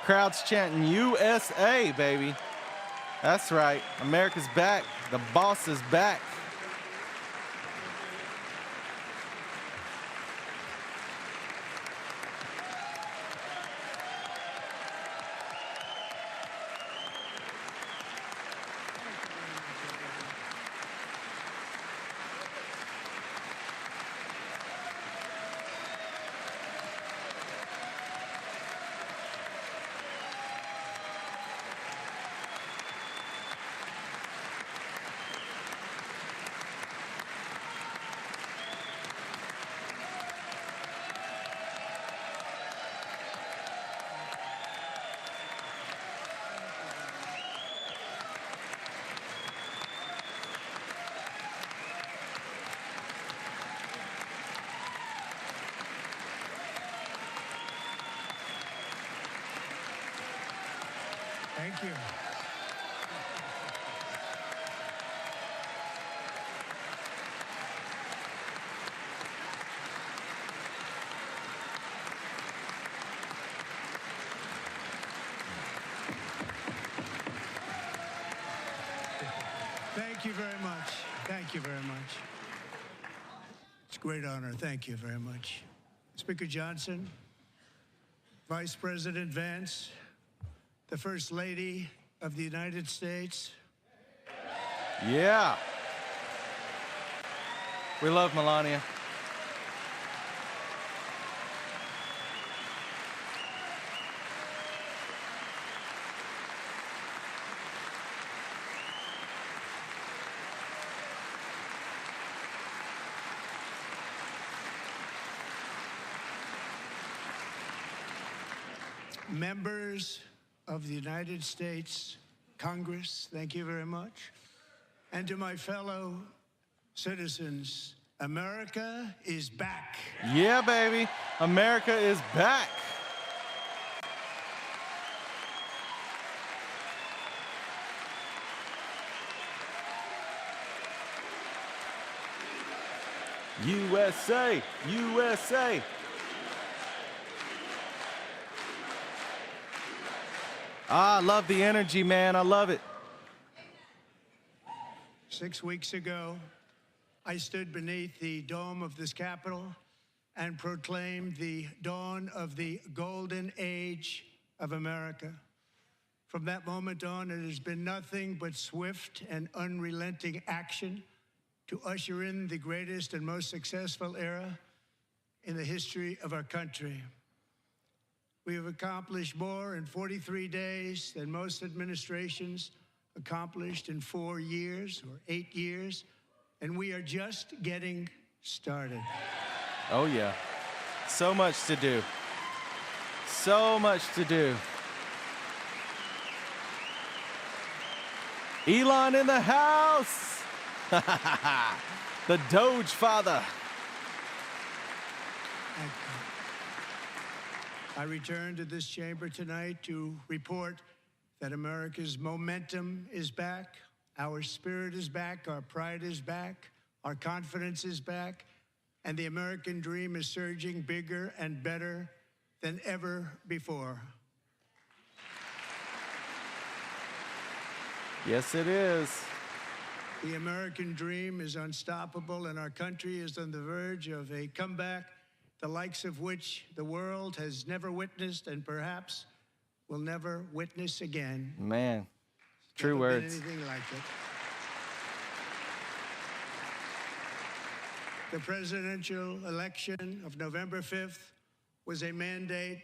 Crowds chanting USA, baby. That's right. America's back. The boss is back. Thank you. Thank you very much. Thank you very much. It's a great honor. Thank you very much. Speaker Johnson, Vice President Vance, the First Lady of the United States. Yeah. We love Melania. Members of the United States Congress, thank you very much. And to my fellow citizens, America is back. Yeah, baby. America is back. USA, USA. I love the energy, man. I love it. 6 weeks ago, I stood beneath the dome of this Capitol and proclaimed the dawn of the golden age of America. From that moment on, it has been nothing but swift and unrelenting action to usher in the greatest and most successful era in the history of our country. We have accomplished more in 43 days than most administrations accomplished in 4 years or 8 years, and we are just getting started. Oh, yeah. So much to do. So much to do. Elon in the house. The Doge father. I return to this chamber tonight to report that America's momentum is back, our spirit is back, our pride is back, our confidence is back, and the American dream is surging bigger and better than ever before. Yes, it is. The American dream is unstoppable, and our country is on the verge of a comeback, the likes of which the world has never witnessed and perhaps will never witness again. Man, true Never been words. anything like it. The presidential election of November 5th was a mandate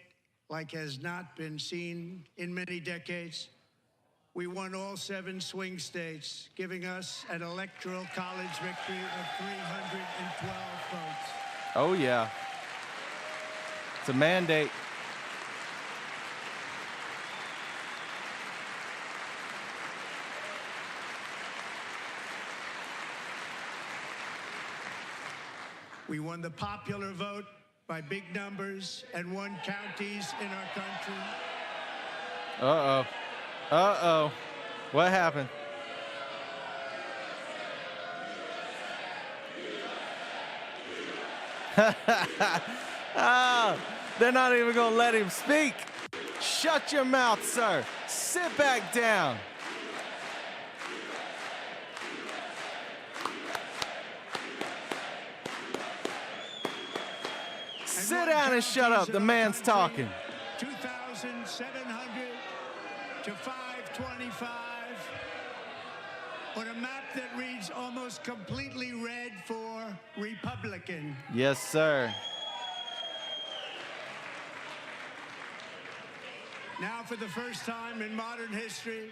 like has not been seen in many decades. We won all 7 swing states, giving us an electoral college victory of 312 votes. Oh, yeah. It's a mandate. We won the popular vote by big numbers and won counties in our country. Uh-oh. Uh-oh. What happened? Oh, they're not even going to let him speak. Shut your mouth, sir. Sit back down. Sit down and shut up. The man's talking. 2,700 to 525 on a map that reads almost completely red for Republican. Yes, sir. Now, for the first time in modern history,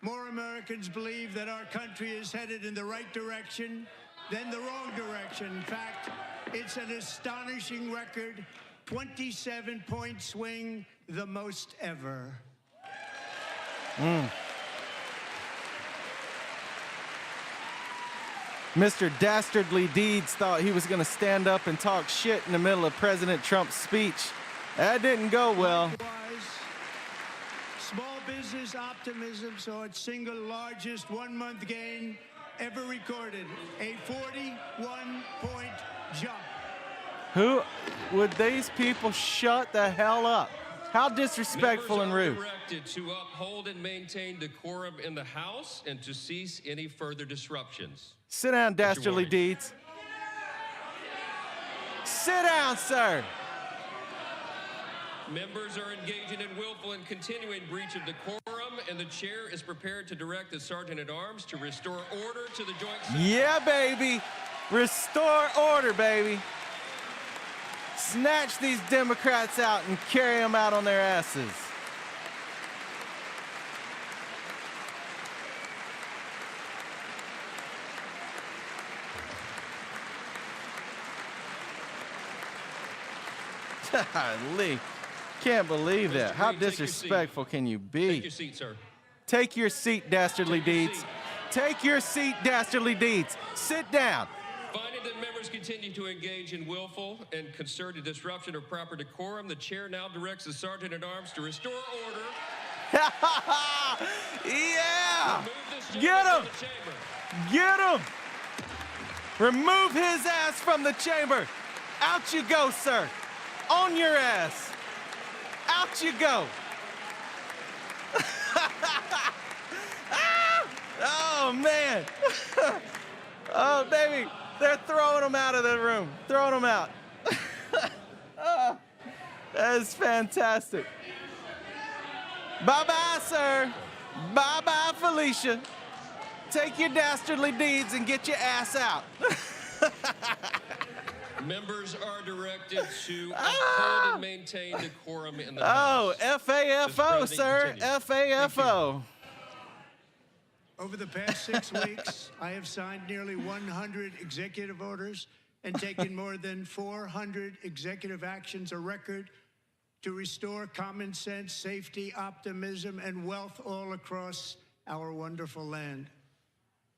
more Americans believe that our country is headed in the right direction than the wrong direction. In fact, it's an astonishing record, 27-point swing, the most ever. Mr. Dastardly Deeds thought he was going to stand up and talk shit in the middle of President Trump's speech. That didn't go well. Likewise, small business optimism saw its single largest one-month gain ever recorded, a 41-point jump. Who would these people shut the hell up? How disrespectful and rude. Members are directed to uphold and maintain decorum in the House and to cease any further disruptions. Sit down, Dastardly Deeds. Sit down, sir. Members are engaging in willful and continuing breach of decorum, and the chair is prepared to direct the Sergeant-at-Arms to restore order to the joint session. Yeah, baby. Restore order, baby. Snatch these Democrats out and carry them out on their asses. Golly. Can't believe that. How disrespectful can you be? Take your seat, sir. Take your seat, Dastardly Deeds. Take your seat, Dastardly Deeds. Sit down. Finding that members continue to engage in willful and concerted disruption of proper decorum, the chair now directs the Sergeant-at-Arms to restore order. Yeah! Remove this Get gentleman him! from the chamber. Get him! Remove his ass from the chamber. Out you go, sir. On your ass. Out you go. Oh, man. Oh, baby. They're throwing him out of the room. Throwing him out. Oh, that is fantastic. Bye-bye, sir. Bye-bye, Felicia. Take your Dastardly Deeds and get your ass out. Members are directed to uphold and maintain decorum in the House. Oh, FAFO, sir. FAFO. Over the past 6 weeks, I have signed nearly 100 executive orders and taken more than 400 executive actions, a record to restore common sense, safety, optimism, and wealth all across our wonderful land.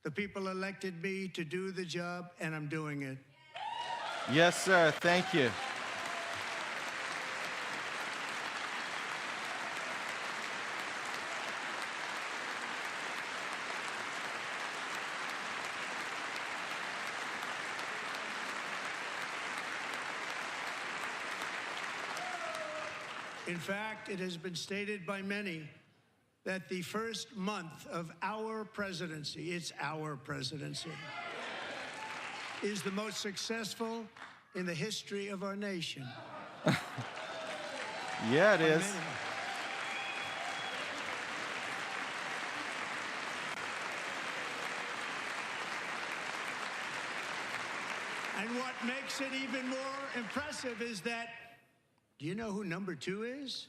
The people elected me to do the job, and I'm doing it. Yes, sir. Thank you. In fact, it has been stated by many that the first month of our presidency, it's our presidency, is the most successful in the history of our nation. Yeah, it is. And what makes it even more impressive is that, do you know who number 2 is?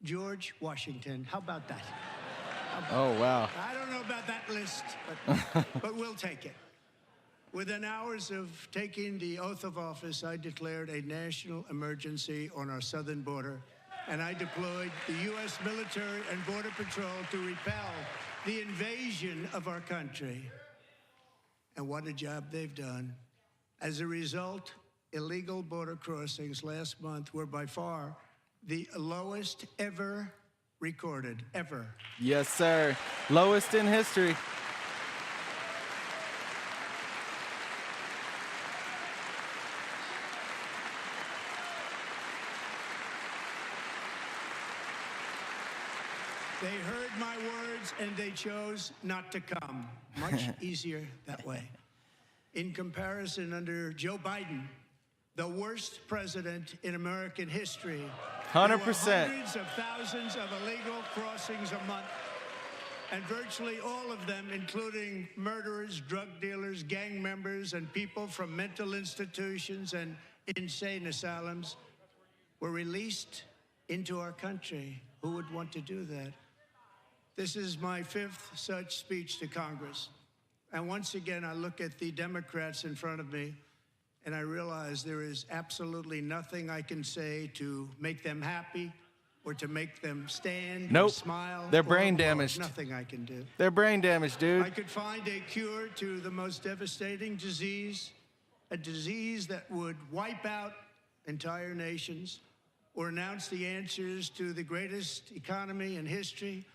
George Washington. How about that? Oh, wow. I don't know about that list, but we'll take it. Within hours of taking the oath of office, I declared a national emergency on our southern border, and I deployed the U.S. military and Border Patrol to repel the invasion of our country. And what a job they've done. As a result, illegal border crossings last month were by far the lowest ever recorded, ever. Yes, sir. Lowest in history. They heard my words and they chose not to come. Much easier that way. In comparison, under Joe Biden, the worst president in American history, 100%. there were hundreds of thousands of illegal crossings a month, and virtually all of them, including murderers, drug dealers, gang members, and people from mental institutions and insane asylums, were released into our country. Who would want to do that? This is my 5th such speech to Congress. And once again, I look at the Democrats in front of me, and I realize there is absolutely nothing I can say to make them happy or to make them stand Nope. or smile. They're or brain applaud. damaged. Nothing I can do. They're brain damaged, dude. I could find a cure to the most devastating disease, a disease that would wipe out entire nations, or announce the answers to the greatest economy in history,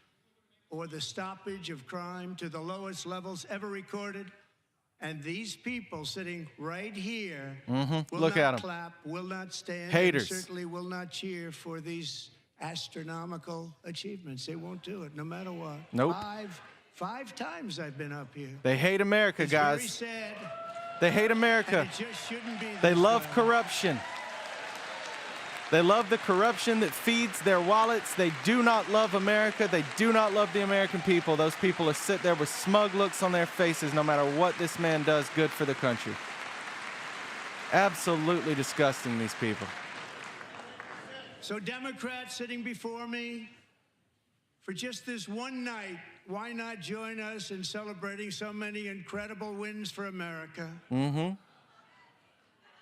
or the stoppage of crime to the lowest levels ever recorded. And these people sitting right here will Look at not 'em. clap, will not stand, Haters. and certainly will not cheer for these astronomical achievements. They won't do it, no matter what. Nope. Five times I've been up here. They hate America, It's very guys. sad. They hate America. And it just shouldn't be They this love way. corruption. They love the corruption that feeds their wallets. They do not love America. They do not love the American people. Those people are sit there with smug looks on their faces no matter what this man does good for the country. Absolutely disgusting, these people. So Democrats sitting before me, for just this one night, why not join us in celebrating so many incredible wins for America?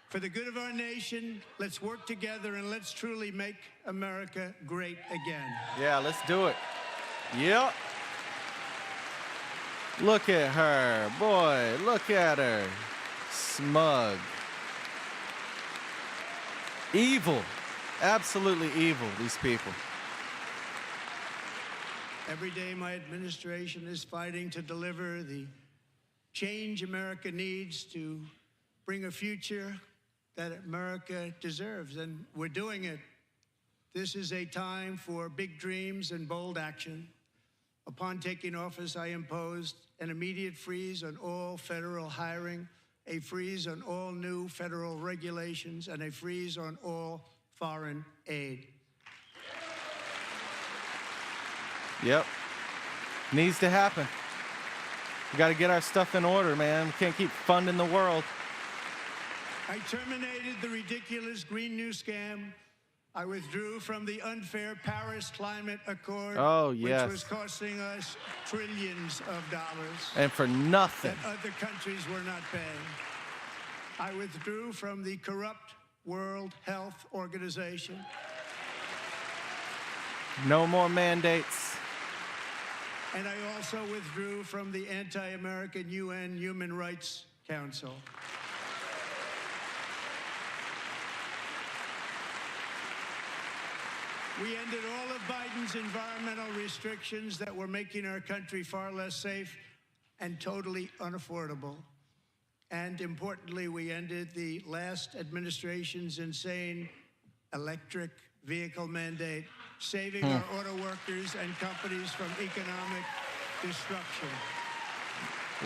For the good of our nation, let's work together and let's truly make America great again. Yeah, let's do it. Yep. Look at her. Boy, look at her. Smug. Evil. Absolutely evil, these people. Every day, my administration is fighting to deliver the change America needs to bring a future that America deserves, and we're doing it. This is a time for big dreams and bold action. Upon taking office, I imposed an immediate freeze on all federal hiring, a freeze on all new federal regulations, and a freeze on all foreign aid. Yep. Needs to happen. We got to get our stuff in order, man. We can't keep funding the world. I terminated the ridiculous Green New Scam. I withdrew from the unfair Paris Climate Accord, Oh, yes. which was costing us trillions of dollars And for nothing. that other countries were not paying. I withdrew from the corrupt World Health Organization. No more mandates. And I also withdrew from the anti-American UN Human Rights Council. We ended all of Biden's environmental restrictions that were making our country far less safe and totally unaffordable. And importantly, we ended the last administration's insane electric vehicle mandate saving our auto workers and companies from economic destruction.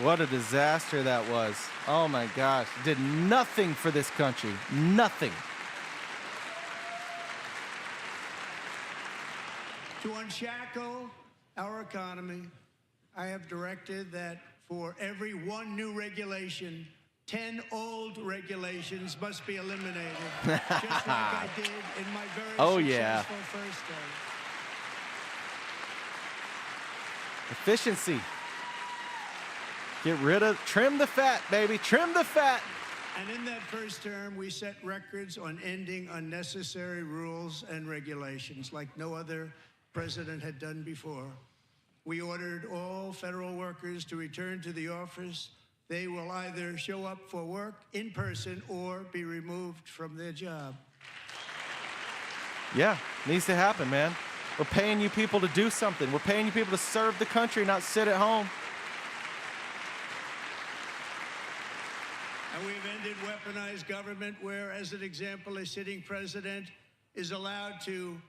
What a disaster that was. Oh my gosh. Did nothing for this country. Nothing. To unshackle our economy, I have directed that for every one new regulation, 10 old regulations must be eliminated, just like I did in my very successful first term. Efficiency. Get rid of, trim the fat, baby, trim the fat. And in that first term, we set records on ending unnecessary rules and regulations like no other president had done before. We ordered all federal workers to return to the office. They will either show up for work in person or be removed from their job. Yeah, needs to happen, man. We're paying you people to do something. We're paying you people to serve the country, not sit at home. And we've ended weaponized government where, as an example, a sitting president is allowed to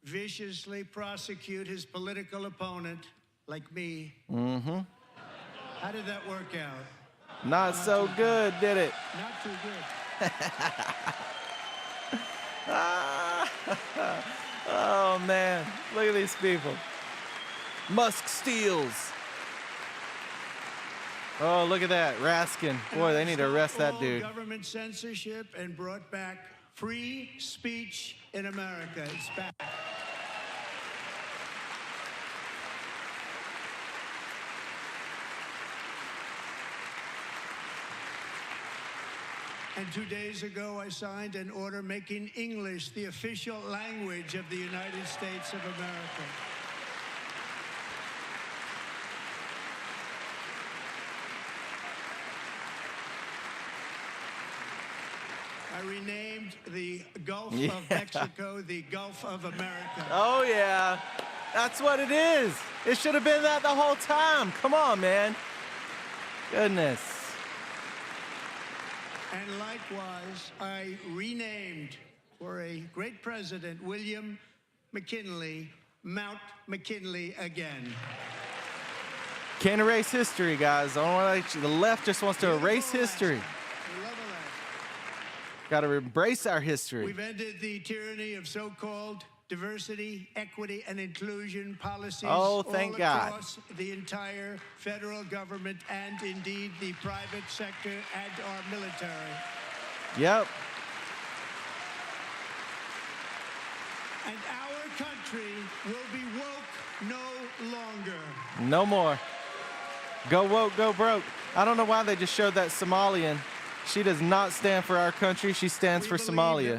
viciously prosecute his political opponent, like me. Mm-hmm. How did that work out? Not so good, did it? Not too good. Oh, man. Look at these people. Musk steals. Oh, look at that. Raskin. Boy, they need to arrest that dude. Government censorship and brought back free speech in America. It's back. And 2 days ago, I signed an order making English the official language of the United States of America. I renamed the Gulf of Mexico the Gulf of America. Oh, yeah. That's what it is. It should have been that the whole time. Come on, man. Goodness. And likewise, I renamed for a great president, William McKinley, Mount McKinley again. Can't erase history, guys. I don't want to, the left just wants to erase history. Got to embrace our history. We've ended the tyranny of so-called diversity, equity, and inclusion policies all across the entire federal government and indeed the private sector and our military. Yep. And our country will be woke no longer. No more. Go woke, go broke. I don't know why they just showed that Somalian. She does not stand for our country. She stands for Somalia.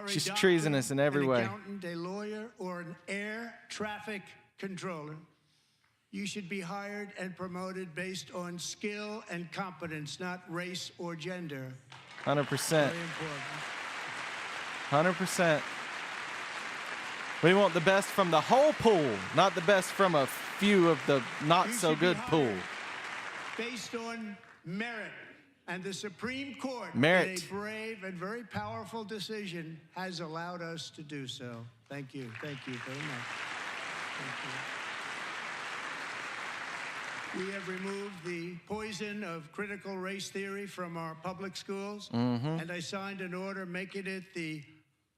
She's treasonous in every way. An accountant, a lawyer, or an air traffic controller, you should be hired and promoted based on skill and competence, not race or gender. 100%. Very important. 100%. We want the best from the whole pool, not the best from a few of the not-so-good pool. Based on merit. And the Supreme Court, merit. in a brave and very powerful decision, has allowed us to do so. Thank you. Thank you very much. Thank you. We have removed the poison of critical race theory from our public schools, and I signed an order making it the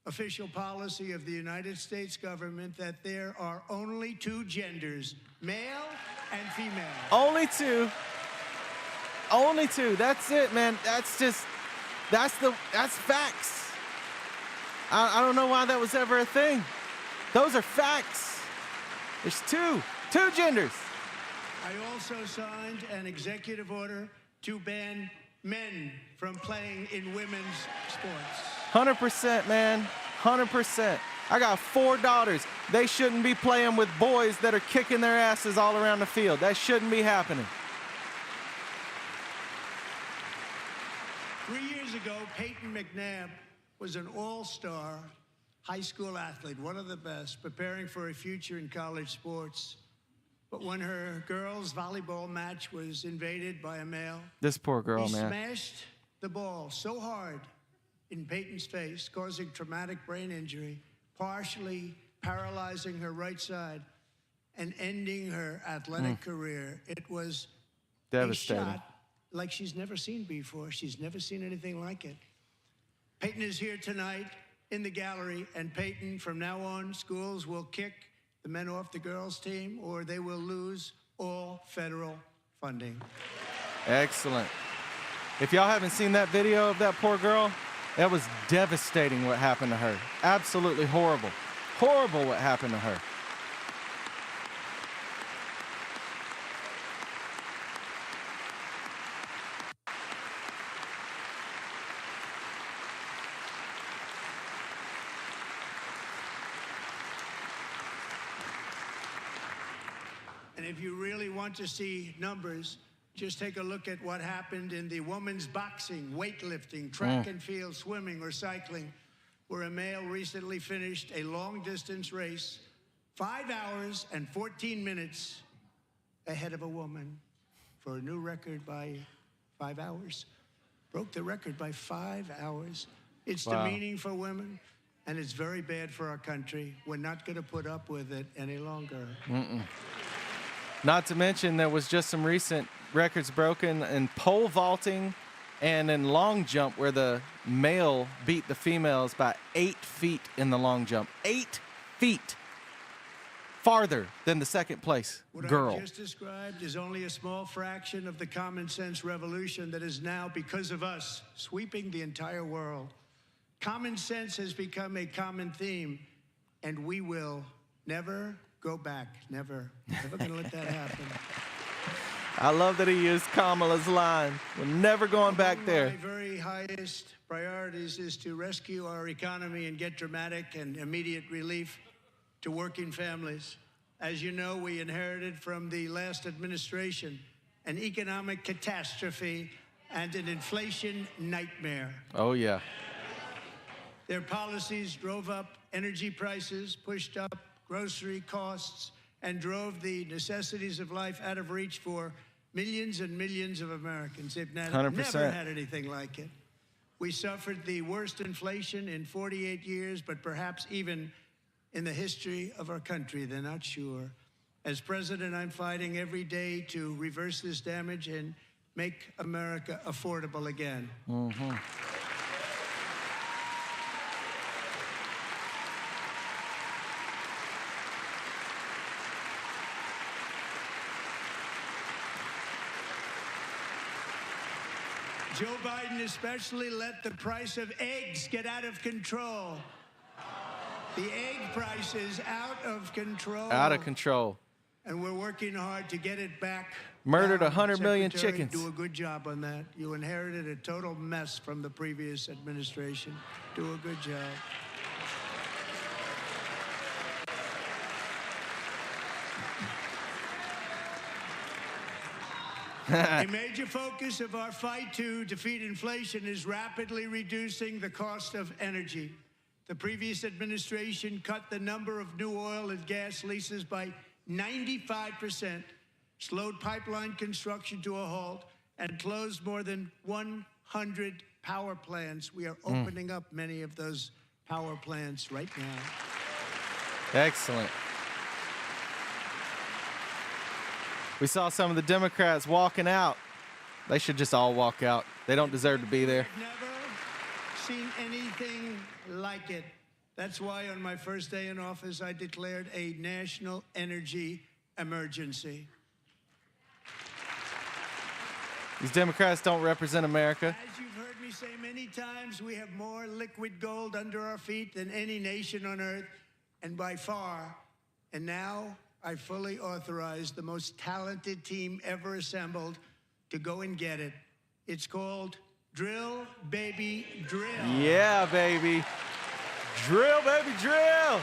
official policy of the United States government that there are only two genders, male and female. Only two. Only two. That's it, man. That's facts. I don't know why that was ever a thing. Those are facts. There's two genders. I also signed an executive order to ban men from playing in women's sports. 100%, man. 100%. I got 4 daughters. They shouldn't be playing with boys that are kicking their asses all around the field. That shouldn't be happening. 3 years ago, Peyton McNabb was an all-star high school athlete, one of the best, preparing for a future in college sports. But when her girls' volleyball match was invaded by a male, this poor girl, he man, smashed the ball so hard in Peyton's face, causing traumatic brain injury, partially paralyzing her right side, and ending her athletic career. It was Devastating. a shot like she's never seen before. She's never seen anything like it. Peyton is here tonight in the gallery, and Peyton, from now on, schools will kick the men off the girls' team, or they will lose all federal funding. Excellent. If y'all haven't seen that video of that poor girl, that was devastating what happened to her. Absolutely horrible. Horrible what happened to her. And if you really want to see numbers, just take a look at what happened in the women's boxing, weightlifting, track and field, swimming, or cycling, where a male recently finished a long-distance race 5 hours and 14 minutes ahead of a woman for a new record by 5 hours. Broke the record by 5 hours. It's demeaning for women, and it's very bad for our country. We're not going to put up with it any longer. Not to mention, there was just some recent records broken in pole vaulting and in long jump, where the male beat the females by 8 feet in the long jump. 8 feet farther than the second place girl. What I just described is only a small fraction of the common sense revolution that is now, because of us, sweeping the entire world. Common sense has become a common theme, and we will never go back. Never. Never gonna let that happen. I love that he used Kamala's line. We're never going back there. My very highest priorities is to rescue our economy and get dramatic and immediate relief to working families. As you know, we inherited from the last administration an economic catastrophe and an inflation nightmare. Oh, yeah. Their policies drove up energy prices, pushed up grocery costs, and drove the necessities of life out of reach for millions and millions of Americans. They've never 100%. had anything like it. We suffered the worst inflation in 48 years, but perhaps even in the history of our country. They're not sure. As president, I'm fighting every day to reverse this damage and make America affordable again. Joe Biden especially let the price of eggs get out of control. The egg price is out of control. Out of control. And we're working hard to get it back. Murdered down. 100 million Secretary, chickens. Do a good job on that. You inherited a total mess from the previous administration. Do a good job. A major focus of our fight to defeat inflation is rapidly reducing the cost of energy. The previous administration cut the number of new oil and gas leases by 95%, slowed pipeline construction to a halt, and closed more than 100 power plants. We are opening up many of those power plants right now. Excellent. We saw some of the Democrats walking out. They should just all walk out. They don't deserve to be there. I've never seen anything like it. That's why on my first day in office, I declared a national energy emergency. These Democrats don't represent America. As you've heard me say many times, we have more liquid gold under our feet than any nation on earth, and by far. And now I fully authorize the most talented team ever assembled to go and get it. It's called Drill, Baby, Drill. Yeah, baby. Drill, baby, drill.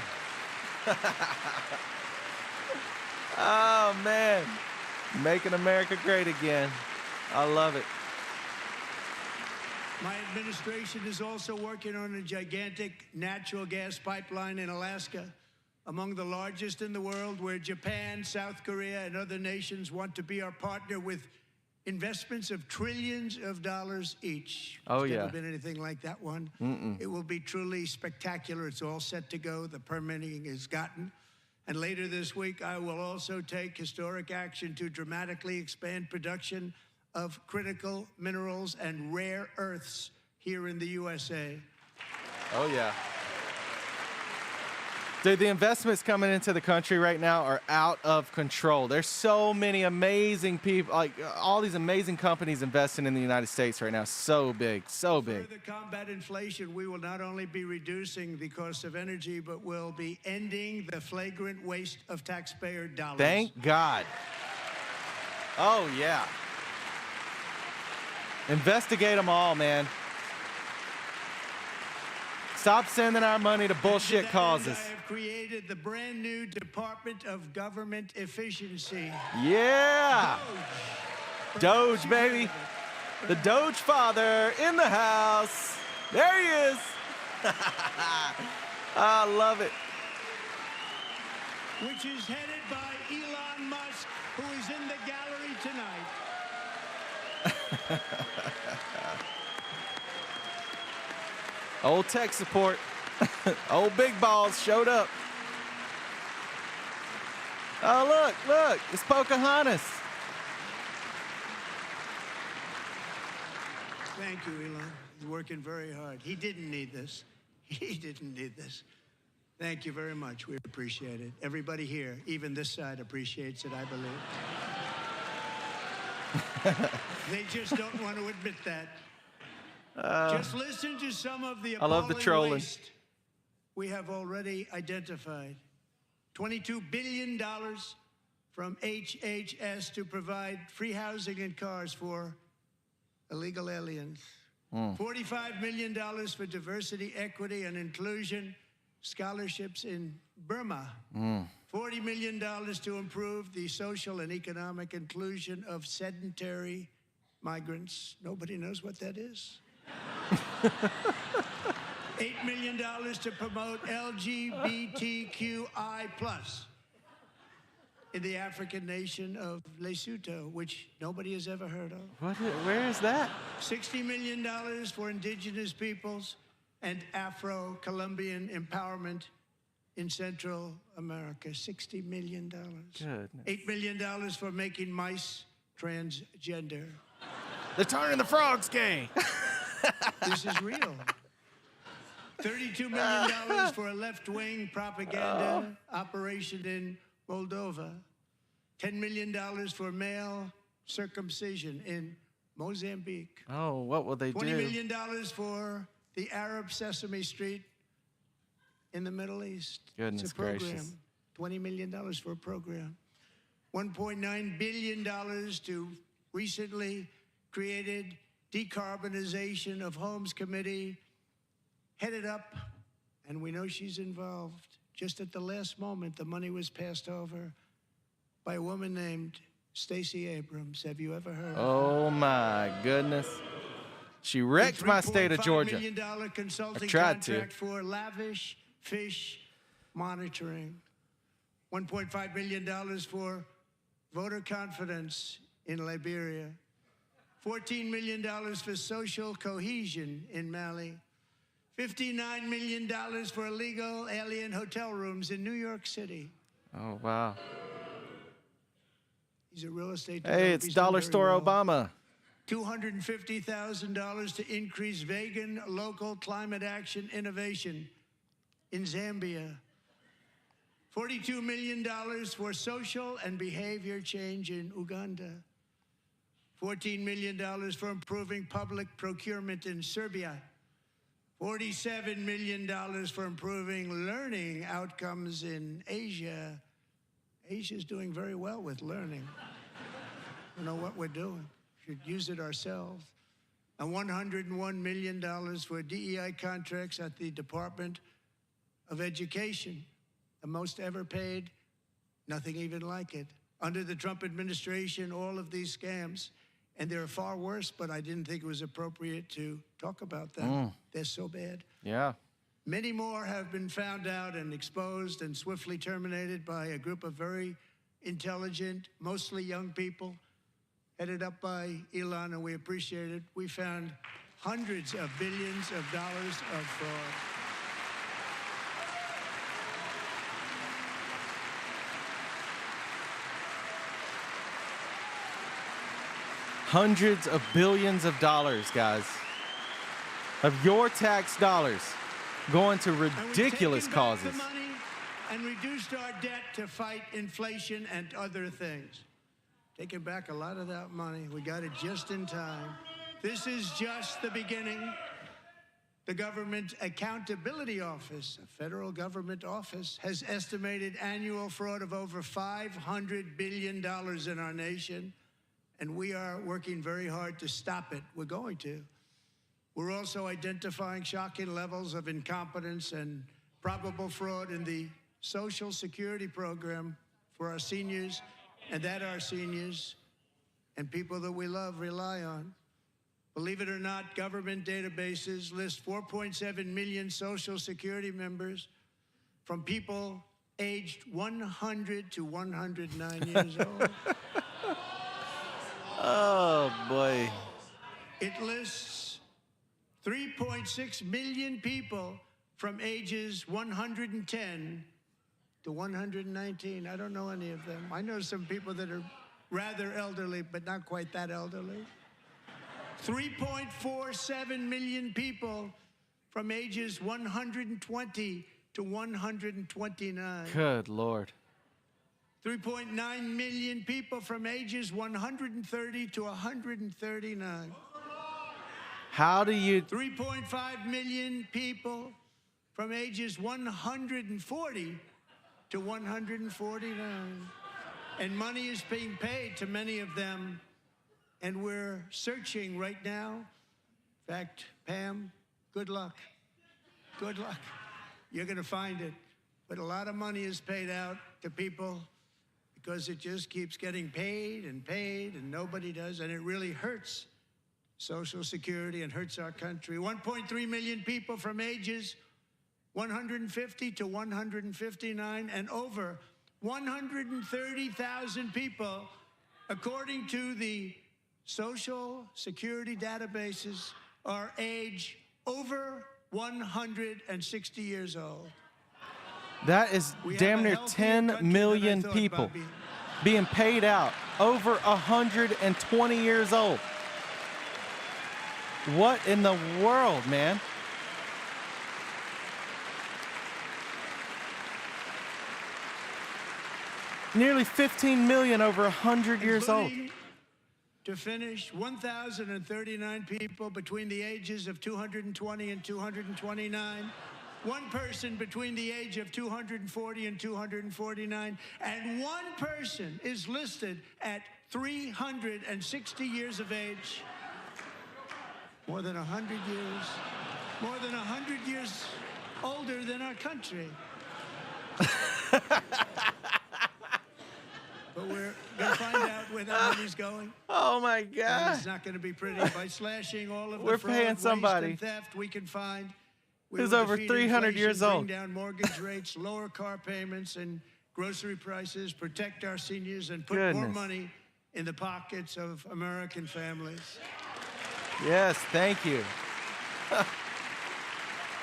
Oh, man. Making America great again. I love it. My administration is also working on a gigantic natural gas pipeline in Alaska, among the largest in the world, where Japan, South Korea, and other nations want to be our partner with investments of trillions of dollars each. Oh, There's yeah. never been anything like that one. It will be truly spectacular. It's all set to go. The permitting is gotten. And later this week, I will also take historic action to dramatically expand production of critical minerals and rare earths here in the USA. Oh, yeah. Dude, the investments coming into the country right now are out of control. There's so many amazing people, like all these amazing companies investing in the United States right now. So big, so big. To combat inflation, we will not only be reducing the cost of energy, but we'll be ending the flagrant waste of taxpayer dollars. Thank God. Oh, yeah. Investigate them all, man. Stop sending our money to bullshit causes. I have created the brand new Department of Government Efficiency. Yeah. Doge, baby. The Doge father in the house. There he is. I love it. Which is headed by Elon Musk, who is in the gallery tonight. Old tech support. Old big balls showed up. Oh, look, it's Pocahontas. Thank you, Elon. He's working very hard. He didn't need this. He didn't need this. Thank you very much. We appreciate it. Everybody here, even this side, appreciates it, I believe. They just don't want to admit that. Just listen to some of the I love the appalling trolling. waste we have already identified. $22 billion from HHS to provide free housing and cars for illegal aliens. $45 million for diversity, equity, and inclusion scholarships in Burma. $40 million to improve the social and economic inclusion of sedentary migrants. Nobody knows what that is. $8 million to promote LGBTQI+ in the African nation of Lesotho, which nobody has ever heard of. Where is that? $60 million for indigenous peoples and Afro-Colombian empowerment in Central America. $60 million. Goodness. $8 million for making mice transgender. They're turning the frogs gay. This is real. $32 million for a left-wing propaganda operation in Moldova. $10 million for male circumcision in Mozambique. Oh, what will they do? $20 million for the Arab Sesame Street in the Middle East. Goodness it's a program. gracious. $20 million for a program. $1.9 billion to recently created Decarbonization of Homes Committee, headed up, and we know she's involved. Just at the last moment, the money was passed over by a woman named Stacey Abrams. Have you ever heard of her? Oh, my goodness. She wrecked my state of Georgia. $3.5 million consulting I tried to. contract for lavish fish monitoring. $1.5 million for voter confidence in Liberia. $14 million for social cohesion in Mali. $59 million for illegal alien hotel rooms in New York City. Oh, wow. He's a real estate Hey, developer. it's He's done Dollar very Store well. Obama. $250,000 to increase vegan local climate action innovation in Zambia. $42 million for social and behavior change in Uganda. $14 million for improving public procurement in Serbia. $47 million for improving learning outcomes in Asia. Asia's doing very well with learning. We know what we're doing. Should use it ourselves. And $101 million for DEI contracts at the Department of Education, the most ever paid, nothing even like it. Under the Trump administration, all of these scams, and they're far worse, but I didn't think it was appropriate to talk about them. They're so bad. Yeah. Many more have been found out and exposed and swiftly terminated by a group of very intelligent, mostly young people, headed up by Elon, and we appreciate it. We found hundreds of billions of dollars of fraud. Hundreds of billions of dollars, guys, of your tax dollars going to ridiculous causes. The money and reduced our debt to fight inflation and other things. Taking back a lot of that money. We got it just in time. This is just the beginning. The Government Accountability Office, a federal government office, has estimated annual fraud of over $500 billion in our nation, and we are working very hard to stop it. We're going to. We're also identifying shocking levels of incompetence and probable fraud in the Social Security program for our seniors, and that our seniors and people that we love rely on. Believe it or not, government databases list 4.7 million Social Security members from people aged 100 to 109 years old. Oh, boy. It lists 3.6 million people from ages 110 to 119. I don't know any of them. I know some people that are rather elderly, but not quite that elderly. 3.47 million people from ages 120 to 129. Good Lord. 3.9 million people from ages 130 to 139. How do you... 3.5 million people from ages 140 to 149. And money is being paid to many of them. And we're searching right now. In fact, Pam, good luck. Good luck. You're going to find it. But a lot of money is paid out to people because it just keeps getting paid, and nobody does. And it really hurts Social Security and hurts our country. 1.3 million people from ages 150 to 159, and over 130,000 people, according to the Social Security databases, are age over 160 years old. That is damn near 10 million people being paid out over 120 years old. What in the world, man? Nearly 15 million over 100 years old. To finish, 1,039 people between the ages of 220 and 229. One person between the age of 240 and 249. And one person is listed at 360 years of age. More than 100 years. More than 100 years older than our country. But we're going to find out where that money's going. Oh, my God. And it's not going to be pretty. By slashing all of the We're fraud, paying somebody waste, and theft we can find, who's over 300 years old. Bring down mortgage rates, lower car payments and grocery prices, protect our seniors, and put more money in the pockets of American families. Yes, thank you.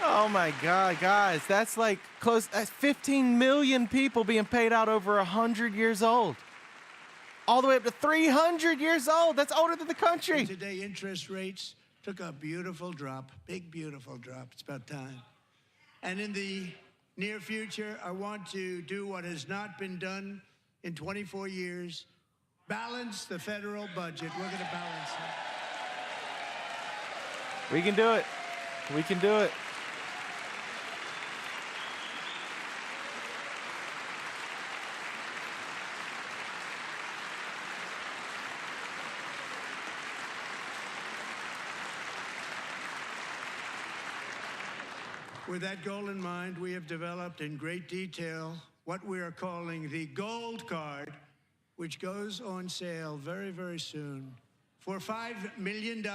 Oh, my God, guys. That's like close. That's 15 million people being paid out over 100 years old. All the way up to 300 years old. That's older than the country. And today, interest rates took a beautiful drop, big, beautiful drop. It's about time. And in the near future, I want to do what has not been done in 24 years, balance the federal budget. We're going to balance it. We can do it. We can do it. With that goal in mind, we have developed in great detail what we are calling the Gold Card, which goes on sale very, very soon. For $5 million,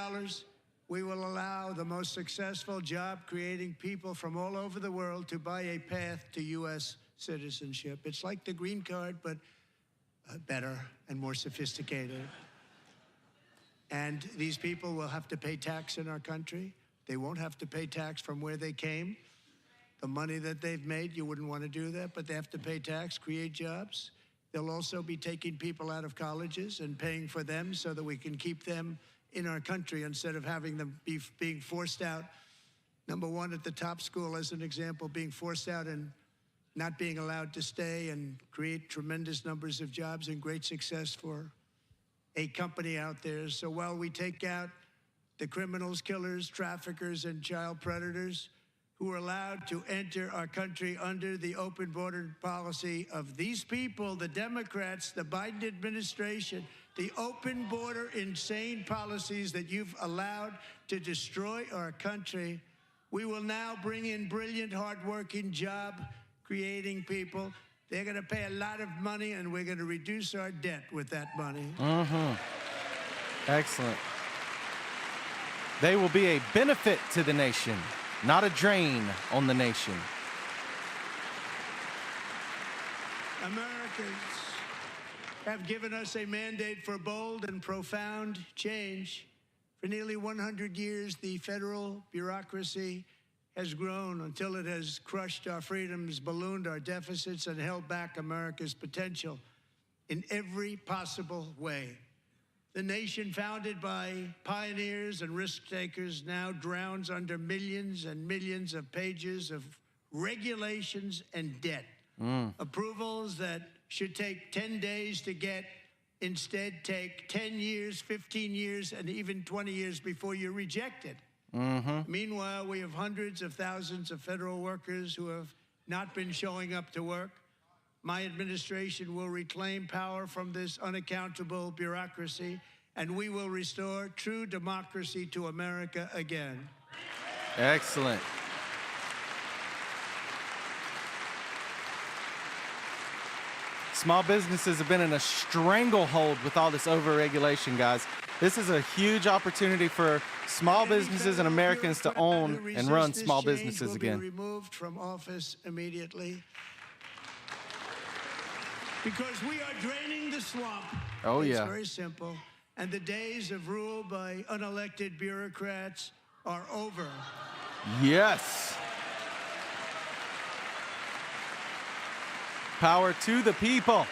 we will allow the most successful job-creating people from all over the world to buy a path to U.S. citizenship. It's like the green card, but better and more sophisticated. And these people will have to pay tax in our country. They won't have to pay tax from where they came. The money that they've made, you wouldn't want to do that, but they have to pay tax, create jobs. They'll also be taking people out of colleges and paying for them so that we can keep them in our country instead of having them being forced out. Number one, at the top school, as an example, being forced out and not being allowed to stay and create tremendous numbers of jobs and great success for a company out there. So while we take out the criminals, killers, traffickers, and child predators who are allowed to enter our country under the open border policy of these people, the Democrats, the Biden administration, the open border insane policies that you've allowed to destroy our country, we will now bring in brilliant, hardworking, job-creating people. They're going to pay a lot of money, and we're going to reduce our debt with that money. Excellent. They will be a benefit to the nation, not a drain on the nation. Americans have given us a mandate for bold and profound change. For nearly 100 years, the federal bureaucracy has grown until it has crushed our freedoms, ballooned our deficits, and held back America's potential in every possible way. The nation founded by pioneers and risk-takers now drowns under millions and millions of pages of regulations and debt. Approvals that should take 10 days to get instead take 10 years, 15 years, and even 20 years before you're rejected. Meanwhile, we have hundreds of thousands of federal workers who have not been showing up to work. My administration will reclaim power from this unaccountable bureaucracy, and we will restore true democracy to America again. Excellent. Small businesses have been in a stranglehold with all this overregulation, guys. This is a huge opportunity for small businesses and Americans to own and run small businesses again. Will be removed from office immediately because we are draining the swamp. Oh, yeah. It's very simple. And the days of rule by unelected bureaucrats are over. Yes. Power to the people.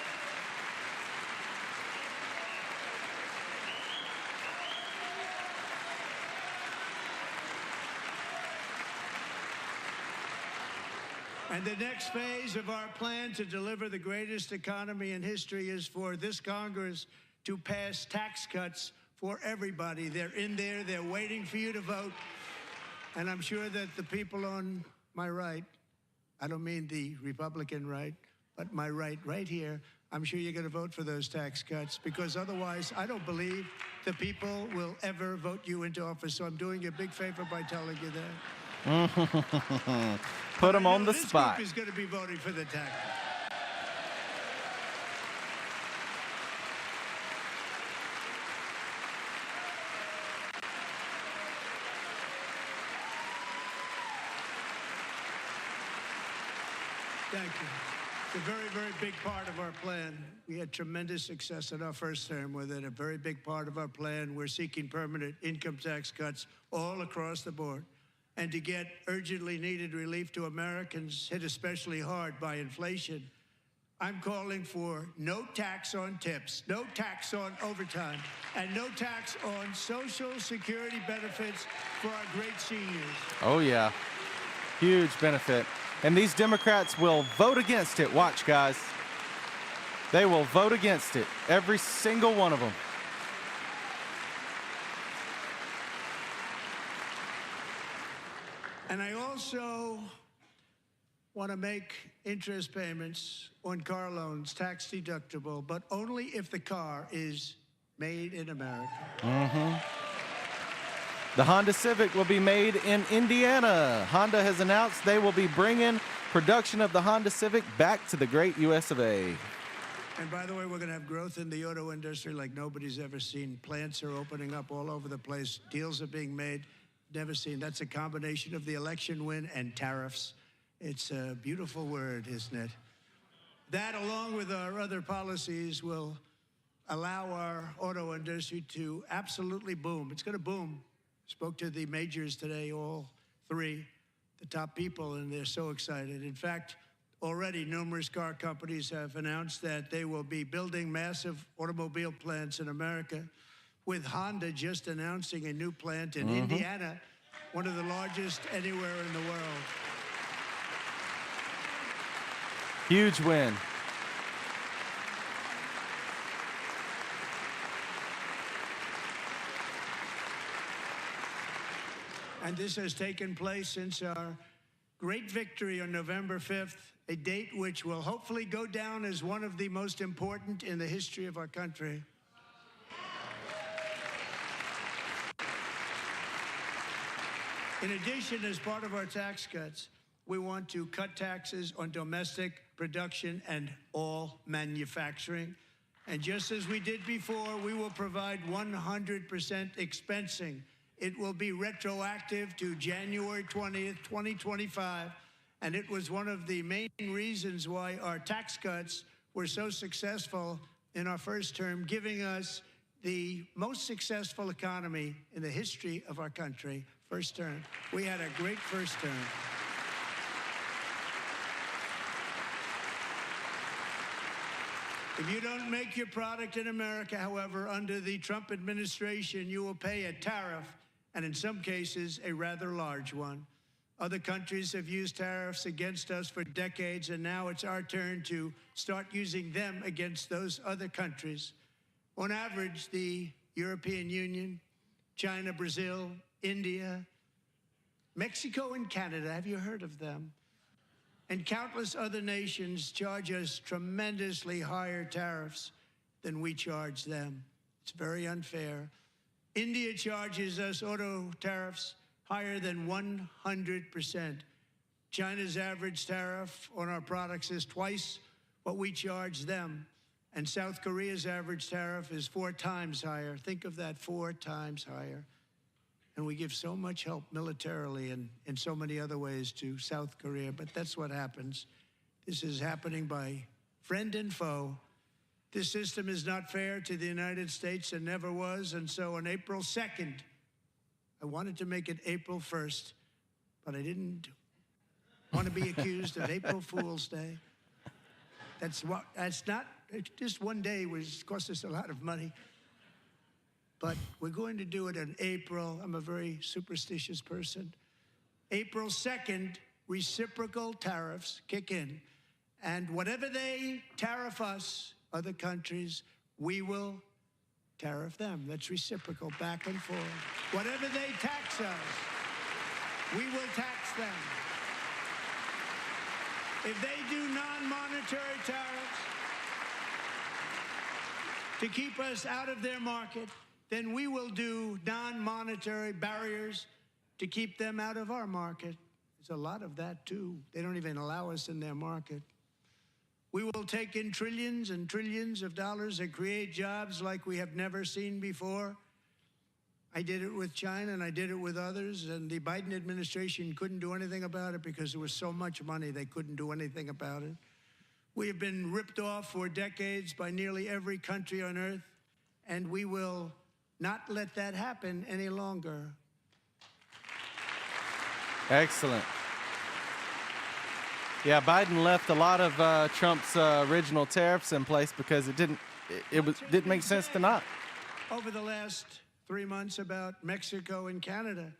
And the next phase of our plan to deliver the greatest economy in history is for this Congress to pass tax cuts for everybody. They're in there, they're waiting for you to vote. And I'm sure that the people on my right, I don't mean the Republican right, but my right here, I'm sure you're going to vote for those tax cuts, because otherwise I don't believe the people will ever vote you into office. So I'm doing you a big favor by telling you that. Put them on the spot. This group is going to be voting for the tax. Thank you. It's a very, very big part of our plan. We had tremendous success in our first term with it. A very big part of our plan. We're seeking permanent income tax cuts all across the board. And to get urgently needed relief to Americans hit especially hard by inflation, I'm calling for no tax on tips, no tax on overtime, and no tax on Social Security benefits for our great seniors. Oh, yeah. Huge benefit. And these Democrats will vote against it. Watch, guys. They will vote against it. Every single one of them. And I also want to make interest payments on car loans tax deductible, but only if the car is made in America. The Honda Civic will be made in Indiana. Honda has announced they will be bringing production of the Honda Civic back to the great US of A. And by the way, we're going to have growth in the auto industry like nobody's ever seen. Plants are opening up all over the place. Deals are being made. Never seen. That's a combination of the election win and tariffs. It's a beautiful word, isn't it? That, along with our other policies, will allow our auto industry to absolutely boom. It's going to boom. Spoke to the majors today, all three, the top people, and they're so excited. In fact, already numerous car companies have announced that they will be building massive automobile plants in America, with Honda just announcing a new plant in Indiana, one of the largest anywhere in the world. Huge win. And this has taken place since our great victory on November 5th, a date which will hopefully go down as one of the most important in the history of our country. In addition, as part of our tax cuts, we want to cut taxes on domestic production and all manufacturing. And just as we did before, we will provide 100% expensing. It will be retroactive to January 20th, 2025. And it was one of the main reasons why our tax cuts were so successful in our first term, giving us the most successful economy in the history of our country. First term. We had a great first term. If you don't make your product in America, however, under the Trump administration, you will pay a tariff, and in some cases, a rather large one. Other countries have used tariffs against us for decades, and now it's our turn to start using them against those other countries. On average, the European Union, China, Brazil, India, Mexico, and Canada, have you heard of them? And countless other nations charge us tremendously higher tariffs than we charge them. It's very unfair. India charges us auto tariffs higher than 100%. China's average tariff on our products is twice what we charge them. And South Korea's average tariff is 4 times higher. Think of that, 4 times higher. And we give so much help militarily and in so many other ways to South Korea, but that's what happens. This is happening by friend and foe. This system is not fair to the United States and never was, and so on April 2nd, I wanted to make it April 1st, but I didn't want to be accused of April Fool's Day. That's not, just one day cost us a lot of money. But we're going to do it in April. I'm a very superstitious person. April 2nd, reciprocal tariffs kick in. And whatever they tariff us, other countries, we will tariff them. That's reciprocal, back and forth. Whatever they tax us, we will tax them. If they do non-monetary tariffs to keep us out of their market, then we will do non-monetary barriers to keep them out of our market. There's a lot of that, too. They don't even allow us in their market. We will take in trillions and trillions of dollars and create jobs like we have never seen before. I did it with China, and I did it with others, and the Biden administration couldn't do anything about it because there was so much money they couldn't do anything about it. We have been ripped off for decades by nearly every country on earth, and we will not let that happen any longer. Excellent. Yeah, Biden left a lot of Trump's original tariffs in place because it didn't make sense to not. Over the last 3 months about Mexico and Canada,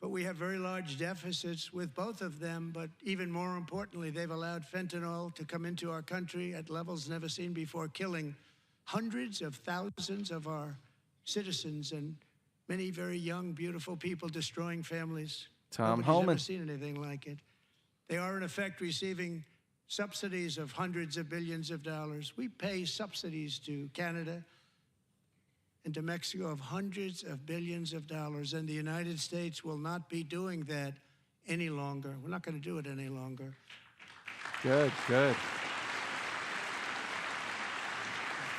but we have very large deficits with both of them. But even more importantly, they've allowed fentanyl to come into our country at levels never seen before, killing hundreds of thousands of our citizens and many very young, beautiful people, destroying families. Tom Nobody's Homan. never seen anything like it. They are, in effect, receiving subsidies of hundreds of billions of dollars. We pay subsidies to Canada and to Mexico of hundreds of billions of dollars, and the United States will not be doing that any longer. We're not going to do it any longer. Good, good.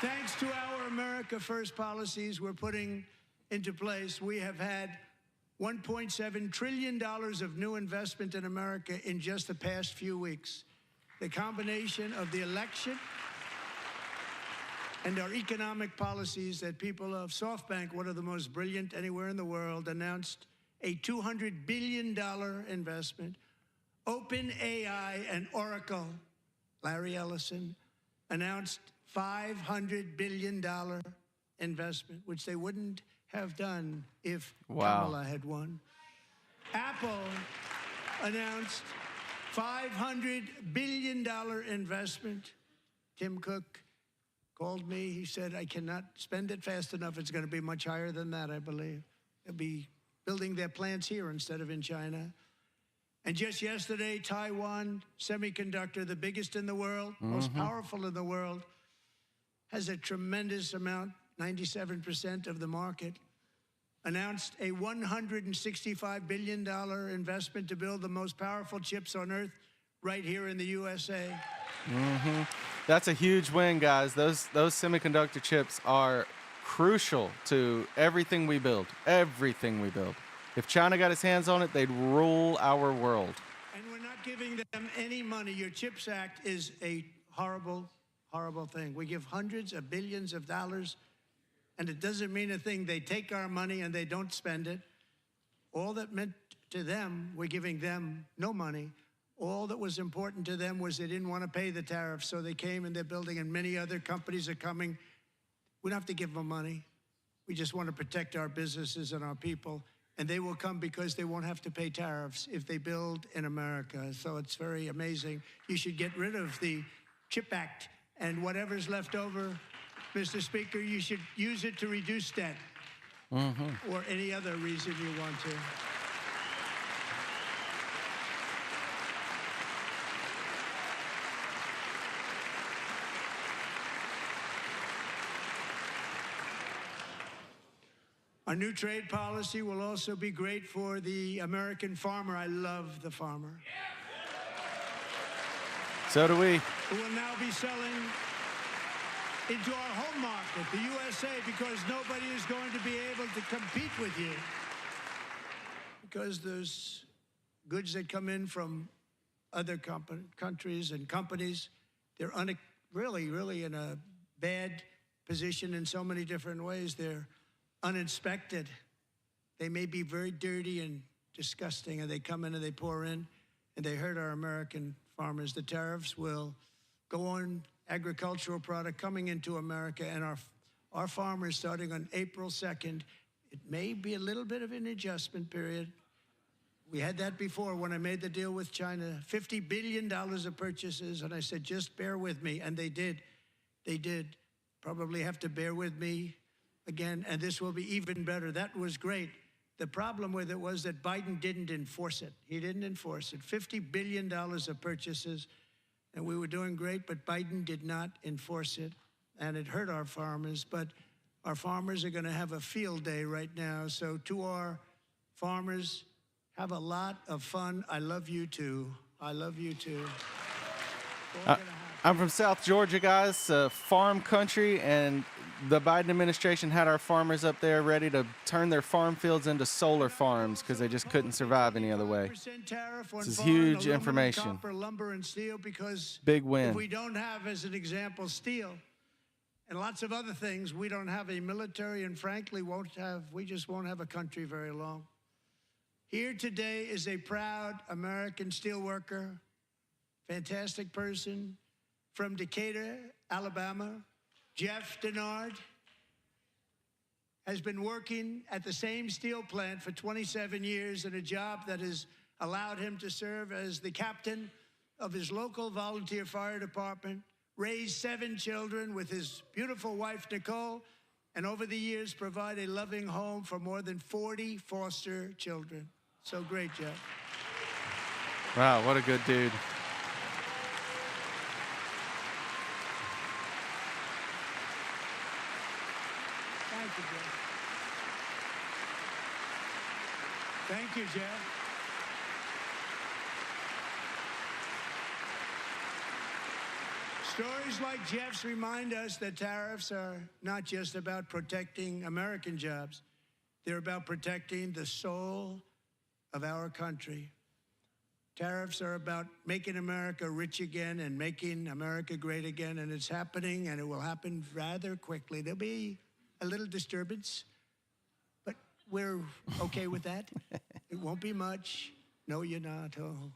Thanks to our America First policies we're putting into place, we have had $1.7 trillion of new investment in America in just the past few weeks. The combination of the election and our economic policies that people of SoftBank, one of the most brilliant anywhere in the world, announced a $200 billion investment. OpenAI and Oracle, Larry Ellison, announced $500 billion investment, which they wouldn't have done if Kamala had won. Apple announced $500 billion investment. Tim Cook called me. He said, I cannot spend it fast enough. It's going to be much higher than that, I believe. They'll be building their plants here instead of in China. And just yesterday, Taiwan Semiconductor, the biggest in the world, most powerful in the world, has a tremendous amount, 97% of the market, announced a $165 billion investment to build the most powerful chips on earth right here in the USA. That's a huge win, guys. Those semiconductor chips are crucial to everything we build. Everything we build. If China got its hands on it, they'd rule our world. And we're not giving them any money. Your CHIPS Act is a horrible, horrible thing. We give hundreds of billions of dollars, and it doesn't mean a thing. They take our money and they don't spend it. All that meant to them, we're giving them no money. All that was important to them was they didn't want to pay the tariffs, so they came and they're building, and many other companies are coming. We don't have to give them money. We just want to protect our businesses and our people. And they will come because they won't have to pay tariffs if they build in America. So it's very amazing. You should get rid of the CHIP Act, and whatever's left over, Mr. Speaker, you should use it to reduce debt or any other reason you want to. Our new trade policy will also be great for the American farmer. I love the farmer. So do we. Who will now be selling into our home market, the USA, because nobody is going to be able to compete with you. Because there's goods that come in from other countries and companies. They're really in a bad position in so many different ways. They're uninspected. They may be very dirty and disgusting, and they come in and they pour in, and they hurt our American farmers. The tariffs will go on agricultural product coming into America, and our farmers, starting on April 2nd, it may be a little bit of an adjustment period. We had that before when I made the deal with China, $50 billion of purchases, and I said, just bear with me, and they did. They did. Probably have to bear with me again, and this will be even better. That was great. The problem with it was that Biden didn't enforce it. He didn't enforce it. $50 billion of purchases, and we were doing great, but Biden did not enforce it, and it hurt our farmers. But our farmers are going to have a field day right now. So to our farmers, have a lot of fun. I love you too. I love you too. I'm from South Georgia, guys, farm country, and the Biden administration had our farmers up there ready to turn their farm fields into solar farms because they just couldn't survive any other way. This is huge information. Copper, lumber, and steel, because big win. If we don't have, as an example, steel and lots of other things, we don't have a military, and frankly, we just won't have a country very long. Here today is a proud American steelworker, fantastic person from Decatur, Alabama. Jeff Denard has been working at the same steel plant for 27 years in a job that has allowed him to serve as the captain of his local volunteer fire department, raise 7 children with his beautiful wife, Nicole, and over the years provide a loving home for more than 40 foster children. So great, Jeff. Wow, what a good dude. Thank you, Jeff. Stories like Jeff's remind us that tariffs are not just about protecting American jobs. They're about protecting the soul of our country. Tariffs are about making America rich again and making America great again, and it's happening, and it will happen rather quickly. There'll be a little disturbance, but we're okay with that. It won't be much. No, you're not. Oh.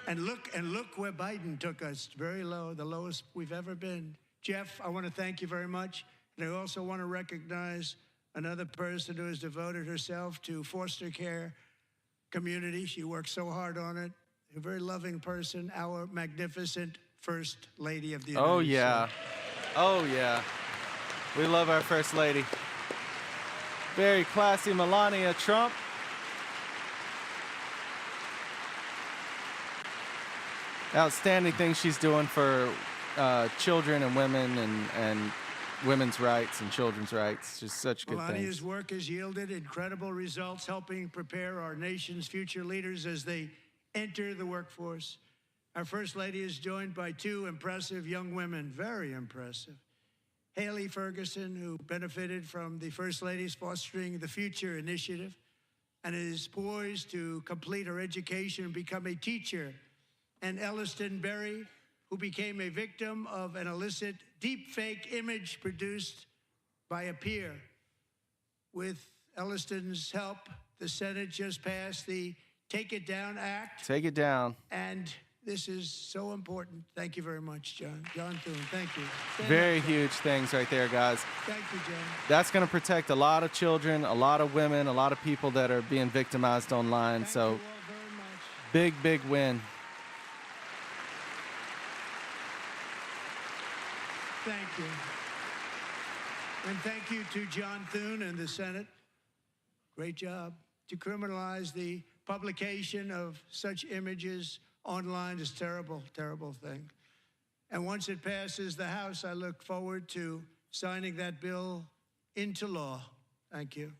And look where Biden took us, very low, the lowest we've ever been. Jeff, I want to thank you very much, and I also want to recognize another person who has devoted herself to foster care community. She works so hard on it. A very loving person, our magnificent First Lady of the United States. Oh, yeah. Oh, yeah. We love our First Lady. Very classy Melania Trump. Outstanding things she's doing for children and women and women's rights and children's rights. Just such good Melania's things. work has yielded incredible results, helping prepare our nation's future leaders as they enter the workforce. Our First Lady is joined by two impressive young women, very impressive. Haley Ferguson, who benefited from the First Lady's Fostering the Future initiative and is poised to complete her education and become a teacher. And Elliston Berry, who became a victim of an illicit deepfake image produced by a peer. With Elliston's help, the Senate just passed the Take It Down Act. Take it down. And this is so important. Thank you very much, John. John Thune, thank you. Very huge things right there, guys. Thank you, John. That's going to protect a lot of children, a lot of women, a lot of people that are being victimized online. Thank So you all very much. big, big win. Thank you. And thank you to John Thune and the Senate. Great job. To criminalize the publication of such images online is terrible, terrible thing. And once it passes the House, I look forward to signing that bill into law. Thank you.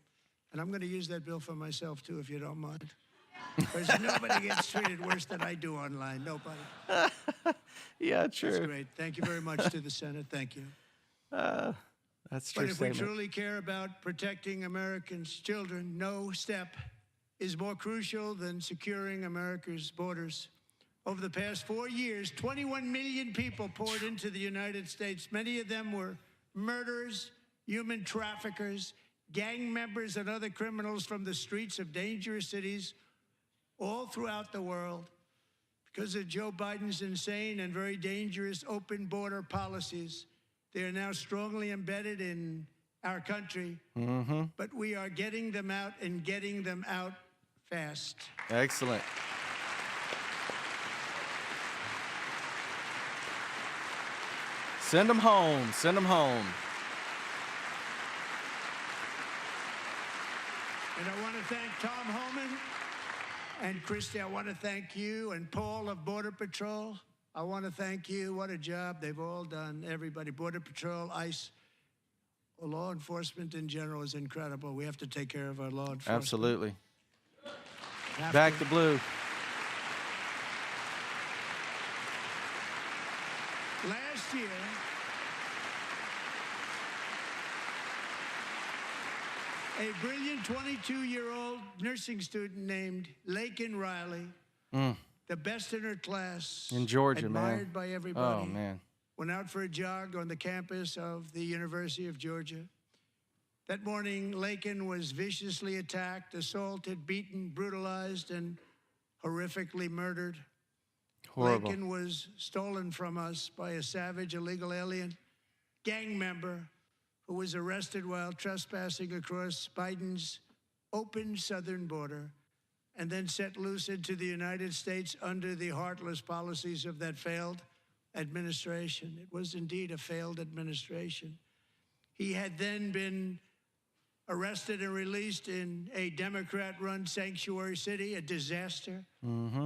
And I'm going to use that bill for myself, too, if you don't mind. Because nobody gets treated worse than I do online. Nobody. Yeah, true. That's great. Thank you very much to the Senate. Thank you. That's true. But if we truly care about protecting Americans' children, no step is more crucial than securing America's borders. Over the past 4 years, 21 million people poured into the United States. Many of them were murderers, human traffickers, gang members, and other criminals from the streets of dangerous cities all throughout the world. Because of Joe Biden's insane and very dangerous open border policies, they are now strongly embedded in our country. Mm-hmm. But we are getting them out and getting them out fast. Excellent. Send them home. Send them home. And I want to thank Tom Homan and Christy. I want to thank you and Paul of Border Patrol. I want to thank you. What a job they've all done. Everybody, Border Patrol, ICE, law enforcement in general is incredible. We have to take care of our law enforcement. Absolutely. Have Back to. to blue. Last year, a brilliant 22-year-old nursing student named Laken Riley, the best in her class, In Georgia, admired man. by everybody, Oh, man. went out for a jog on the campus of the University of Georgia. That morning, Laken was viciously attacked, assaulted, beaten, brutalized, and horrifically murdered. Horrible. Laken was stolen from us by a savage illegal alien gang member who was arrested while trespassing across Biden's open southern border and then set loose into the United States under the heartless policies of that failed administration. It was indeed a failed administration. He had then been arrested and released in a Democrat-run sanctuary city, a disaster,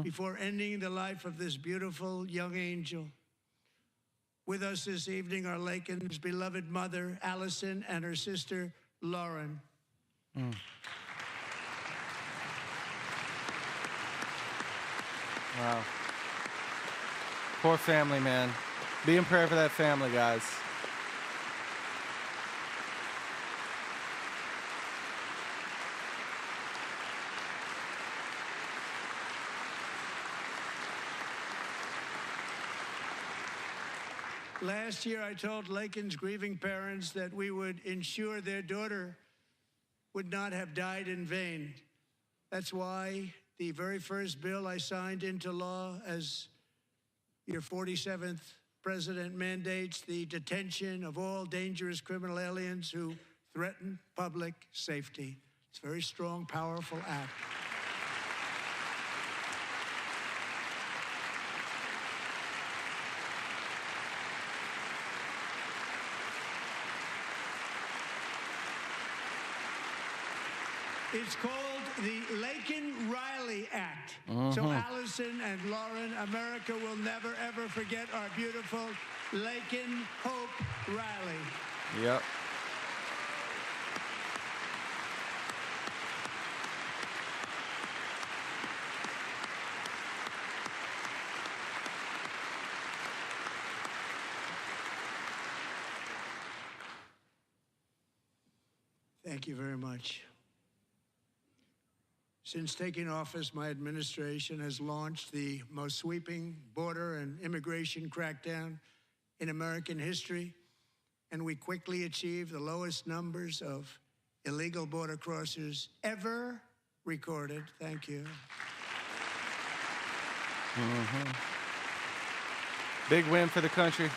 before ending the life of this beautiful young angel. With us this evening are Laken's beloved mother, Allison, and her sister, Lauren. Wow. Poor family, man. Be in prayer for that family, guys. Last year, I told Laken's grieving parents that we would ensure their daughter would not have died in vain. That's why the very first bill I signed into law as your 47th president mandates the detention of all dangerous criminal aliens who threaten public safety. It's a very strong, powerful act. It's called the Laken-Riley Act. So Allison and Lauren, America will never, ever forget our beautiful Laken Hope Riley. Yep. Thank you very much. Since taking office, my administration has launched the most sweeping border and immigration crackdown in American history, and we quickly achieved the lowest numbers of illegal border crossers ever recorded. Thank you. Big win for the country.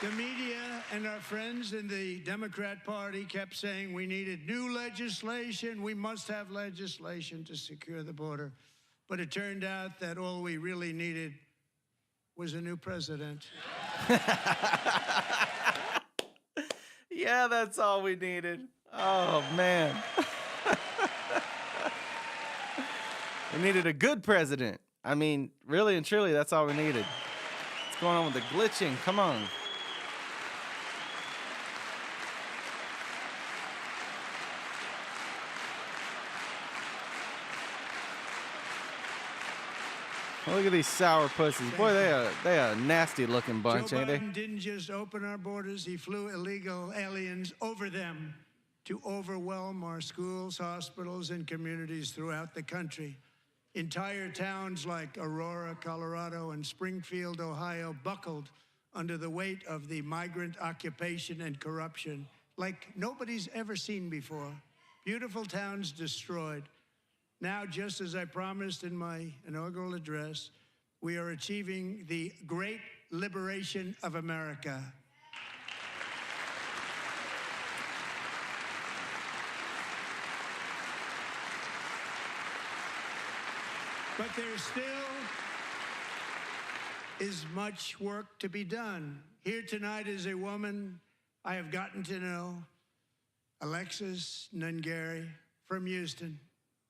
The media and our friends in the Democrat Party kept saying we needed new legislation. We must have legislation to secure the border. But it turned out that all we really needed was a new president. Yeah, that's all we needed. Oh, man. We needed a good president. I mean, really and truly, that's all we needed. What's going on with the glitching? Come on. Look at these sour pussies. Boy, they are a nasty looking bunch, Joe ain't they? Biden didn't just open our borders, he flew illegal aliens over them to overwhelm our schools, hospitals, and communities throughout the country. Entire towns like Aurora, Colorado, and Springfield, Ohio, buckled under the weight of the migrant occupation and corruption like nobody's ever seen before. Beautiful towns destroyed. Now, just as I promised in my inaugural address, we are achieving the great liberation of America. But there still is much work to be done. Here tonight is a woman I have gotten to know, Alexis Nungary from Houston.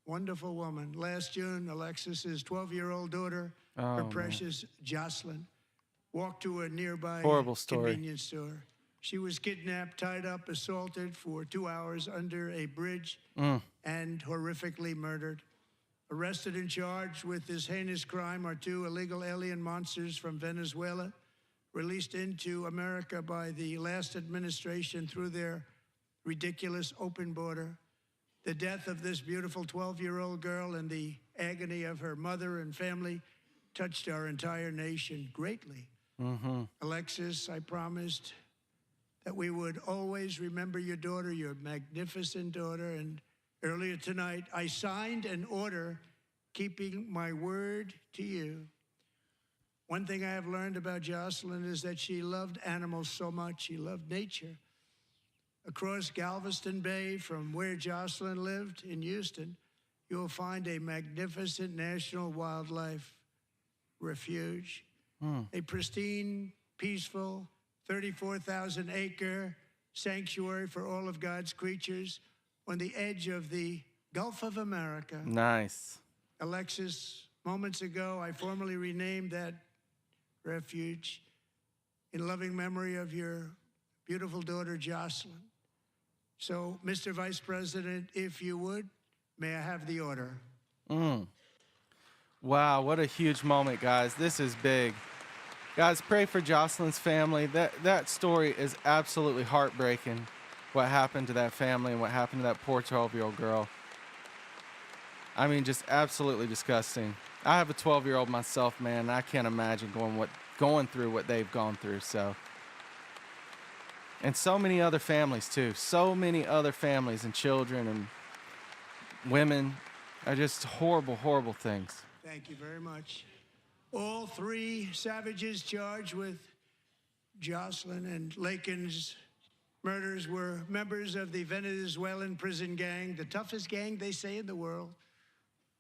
Wonderful woman. Last June, Alexis's 12-year-old daughter, her precious Jocelyn, walked to a nearby convenience store. She was kidnapped, tied up, assaulted for 2 hours under a bridge, and horrifically murdered. Arrested and charged with this heinous crime are two illegal alien monsters from Venezuela, released into America by the last administration through their ridiculous open border. The death of this beautiful 12-year-old girl and the agony of her mother and family touched our entire nation greatly. Alexis, I promised that we would always remember your daughter, your magnificent daughter, and earlier tonight, I signed an order keeping my word to you. One thing I have learned about Jocelyn is that she loved animals so much. She loved nature. Across Galveston Bay, from where Jocelyn lived in Houston, you will find a magnificent national wildlife refuge, a pristine, peaceful, 34,000-acre sanctuary for all of God's creatures on the edge of the Gulf of America. Nice. Alexis, moments ago, I formally renamed that refuge in loving memory of your beautiful daughter, Jocelyn. So, Mr. Vice President, if you would, may I have the order? Wow, what a huge moment, guys. This is big. Guys, pray for Jocelyn's family. That story is absolutely heartbreaking. what happened to that family and what happened to that poor 12-year-old girl. I mean, just absolutely disgusting. I have a 12-year-old myself, man, and I can't imagine going through what they've gone through. So, and so many other families too. So many other families and children and women are just horrible, horrible things. Thank you very much. All three savages charged with Jocelyn and Lakin's murders were members of the Venezuelan prison gang, the toughest gang, they say, in the world,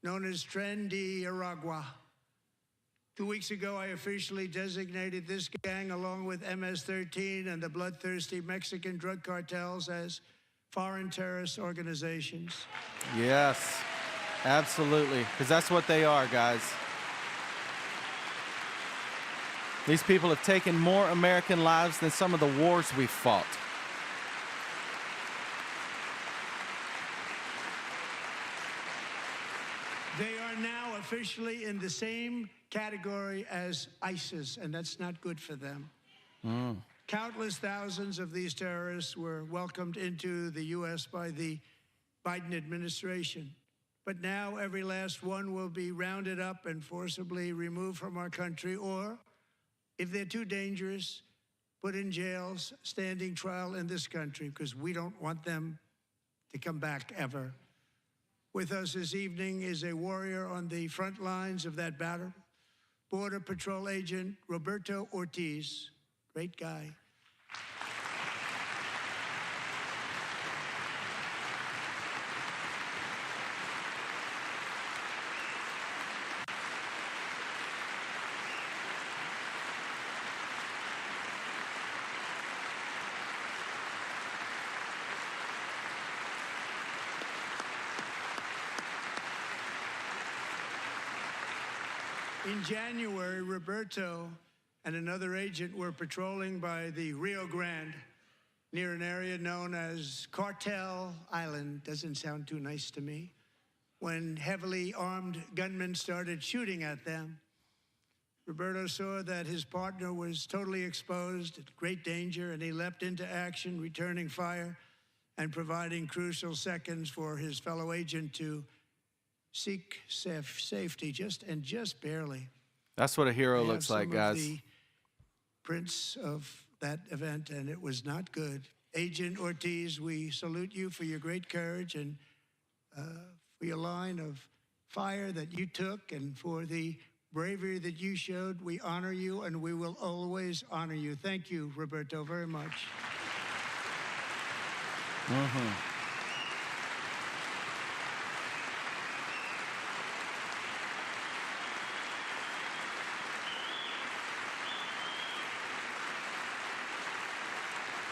known as Tren de Aragua. 2 weeks ago, I officially designated this gang, along with MS-13 and the bloodthirsty Mexican drug cartels, as foreign terrorist organizations. Yes, absolutely, because that's what they are, guys. These people have taken more American lives than some of the wars we've fought. They are now officially in the same category as ISIS, and that's not good for them. Countless thousands of these terrorists were welcomed into the U.S. by the Biden administration. But now every last one will be rounded up and forcibly removed from our country, or, if they're too dangerous, put in jails, standing trial in this country, because we don't want them to come back ever. With us this evening is a warrior on the front lines of that battle, Border Patrol Agent Roberto Ortiz. Great guy. In January, Roberto and another agent were patrolling by the Rio Grande near an area known as Cartel Island. Doesn't sound too nice to me. When heavily armed gunmen started shooting at them, Roberto saw that his partner was totally exposed, at great danger, and he leapt into action, returning fire and providing crucial seconds for his fellow agent to seek safety, just barely. That's what a hero looks like, guys. The prints of that event, and it was not good. Agent Ortiz, we salute you for your great courage and for your line of fire that you took, and for the bravery that you showed. We honor you, and we will always honor you. Thank you, Roberto, very much.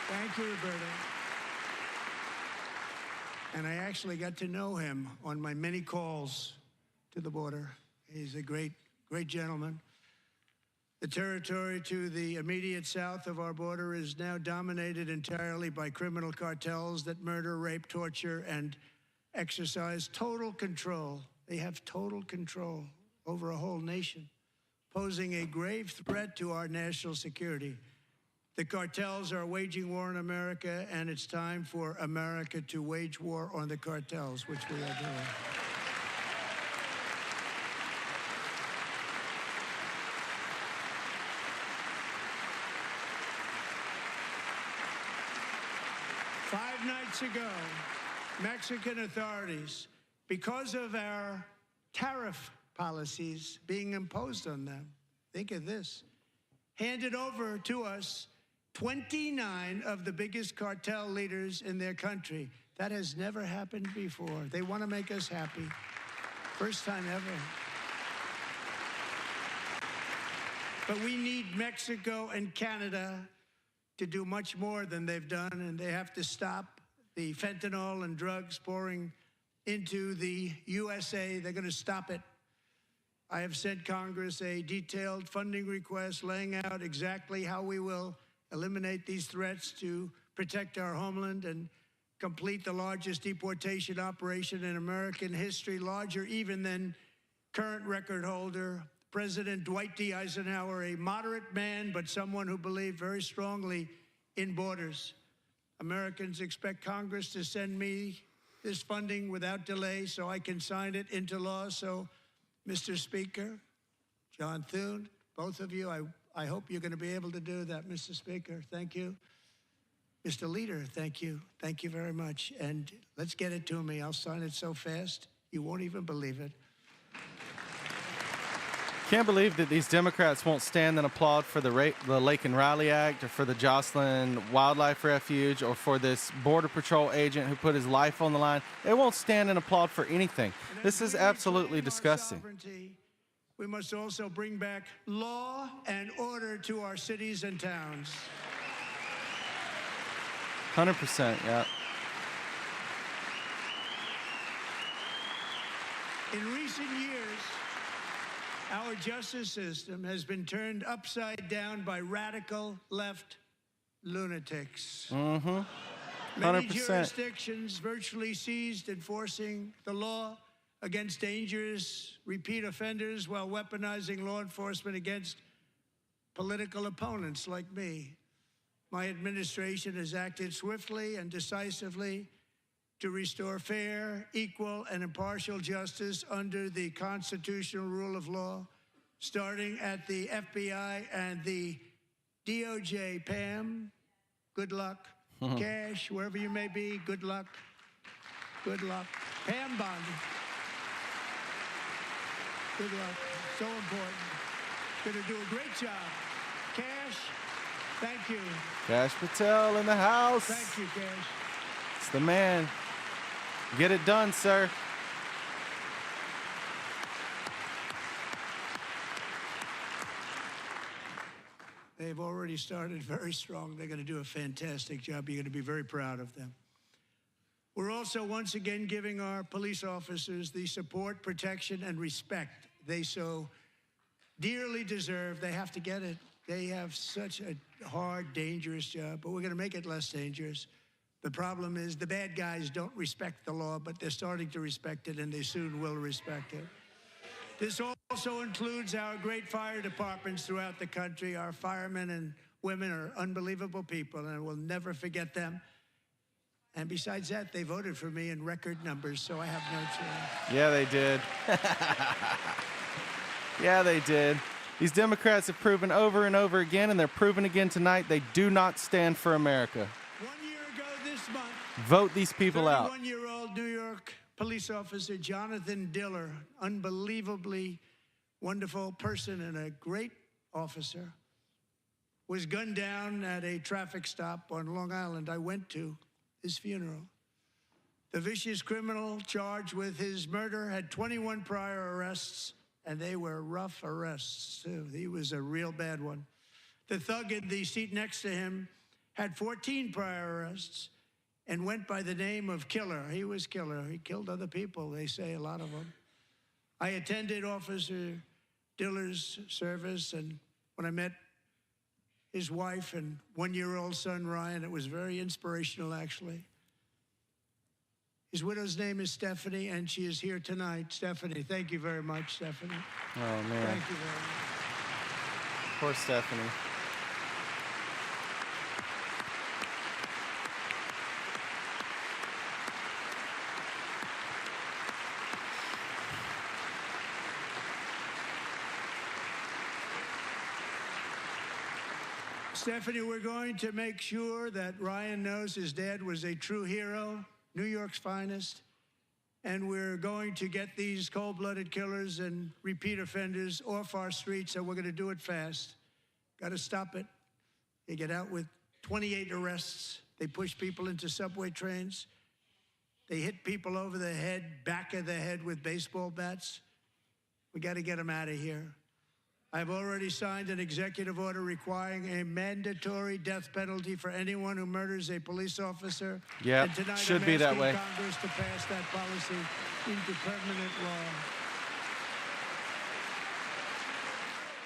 Thank you, Roberto. And I actually got to know him on my many calls to the border. He's a great, great gentleman. The territory to the immediate south of our border is now dominated entirely by criminal cartels that murder, rape, torture, and exercise total control. They have total control over a whole nation, posing a grave threat to our national security. The cartels are waging war on America, and it's time for America to wage war on the cartels, which we are doing. Five nights ago, Mexican authorities, because of our tariff policies being imposed on them, think of this, handed over to us 29 of the biggest cartel leaders in their country. That has never happened before. They want to make us happy. First time ever. But we need Mexico and Canada to do much more than they've done, and they have to stop the fentanyl and drugs pouring into the USA. They're going to stop it. I have sent Congress a detailed funding request laying out exactly how we will eliminate these threats to protect our homeland and complete the largest deportation operation in American history, larger even than current record holder President Dwight D. Eisenhower, a moderate man, but someone who believed very strongly in borders. Americans expect Congress to send me this funding without delay so I can sign it into law. So, Mr. Speaker, John Thune, both of you, I hope you're going to be able to do that, Mr. Speaker. Thank you. Mr. Leader, thank you. Thank you very much. And let's get it to me. I'll sign it so fast, you won't even believe it. Can't believe that these Democrats won't stand and applaud for the Lake and Riley Act, or for the Jocelyn Wildlife Refuge, or for this Border Patrol agent who put his life on the line. They won't stand and applaud for anything. This is absolutely disgusting. We must also bring back law and order to our cities and towns. 100%, yeah. In recent years, our justice system has been turned upside down by radical left lunatics. Mm-hmm. 100%. Many jurisdictions virtually ceased enforcing the law against dangerous repeat offenders while weaponizing law enforcement against political opponents like me. My administration has acted swiftly and decisively to restore fair, equal, and impartial justice under the constitutional rule of law, starting at the FBI and the DOJ. Pam, good luck. Cash, wherever you may be, good luck. Good luck. Pam Bondi, good luck. So important. Going to do a great job. Cash, thank you. Cash Patel in the house. Thank you, Cash. It's the man. Get it done, sir. They've already started very strong. They're going to do a fantastic job. You're going to be very proud of them. We're also once again giving our police officers the support, protection, and respect they so dearly deserve. They have to get it. They have such a hard, dangerous job, but we're going to make it less dangerous. The problem is the bad guys don't respect the law, but they're starting to respect it, and they soon will respect it. This also includes our great fire departments throughout the country. Our firemen and women are unbelievable people, and we'll never forget them. And besides that, they voted for me in record numbers, so I have no choice. Yeah, they did. Yeah, they did. These Democrats have proven over and over again, and they're proving again tonight, they do not stand for America. 1 year ago this month, Vote these people out. 31-year-old New York police officer Jonathan Diller, unbelievably wonderful person and a great officer, was gunned down at a traffic stop on Long Island. I went to his funeral. The vicious criminal charged with his murder had 21 prior arrests, and they were rough arrests, too. He was a real bad one. The thug in the seat next to him had 14 prior arrests and went by the name of Killer. He was Killer. He killed other people, they say, a lot of them. I attended Officer Diller's service, and when I met his wife and one-year-old son, Ryan, it was very inspirational, actually. His widow's name is Stephanie, and she is here tonight. Stephanie, thank you very much, Stephanie. Oh, man. Thank you very much. Poor Stephanie. Stephanie, we're going to make sure that Ryan knows his dad was a true hero, New York's finest, and we're going to get these cold-blooded killers and repeat offenders off our streets, and we're going to do it fast. Got to stop it. They get out with 28 arrests. They push people into subway trains. They hit people over the head, back of the head with baseball bats. We got to get them out of here. I've already signed an executive order requiring a mandatory death penalty for anyone who murders a police officer. Yeah, should be that way. Congress to pass that policy into permanent law.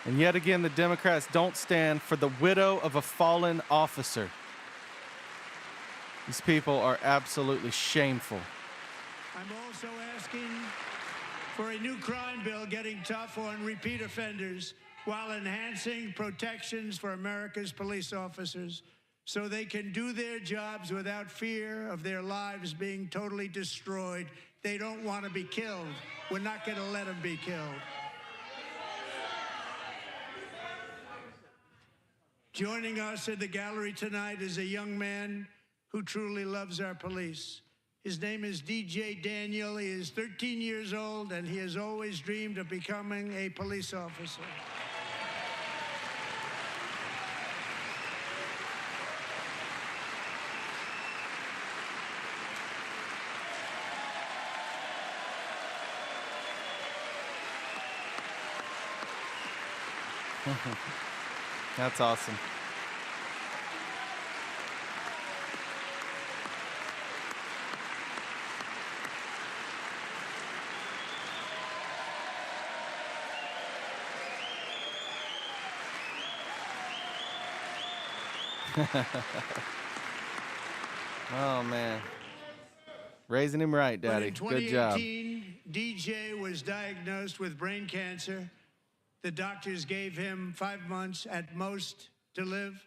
And yet again, the Democrats don't stand for the widow of a fallen officer. These people are absolutely shameful. I'm also asking for a new crime bill getting tough on repeat offenders while enhancing protections for America's police officers. so they can do their jobs without fear of their lives being totally destroyed. They don't want to be killed. We're not going to let them be killed. Joining us in the gallery tonight is a young man who truly loves our police. His name is DJ Daniel. He is 13 years old, and he has always dreamed of becoming a police officer. That's awesome. Oh, man. Raising him right, Daddy. Good job. In 2018, DJ was diagnosed with brain cancer. The doctors gave him 5 months at most to live.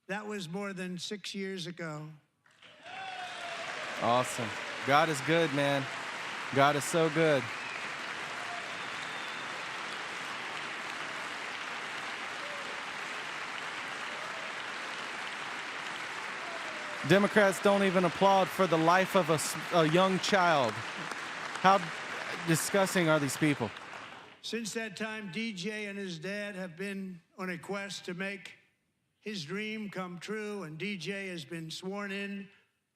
That was more than 6 years ago. Awesome. God is good, man. God is so good. Democrats don't even applaud for the life of a young child. How disgusting are these people? Since that time, DJ and his dad have been on a quest to make his dream come true, and DJ has been sworn in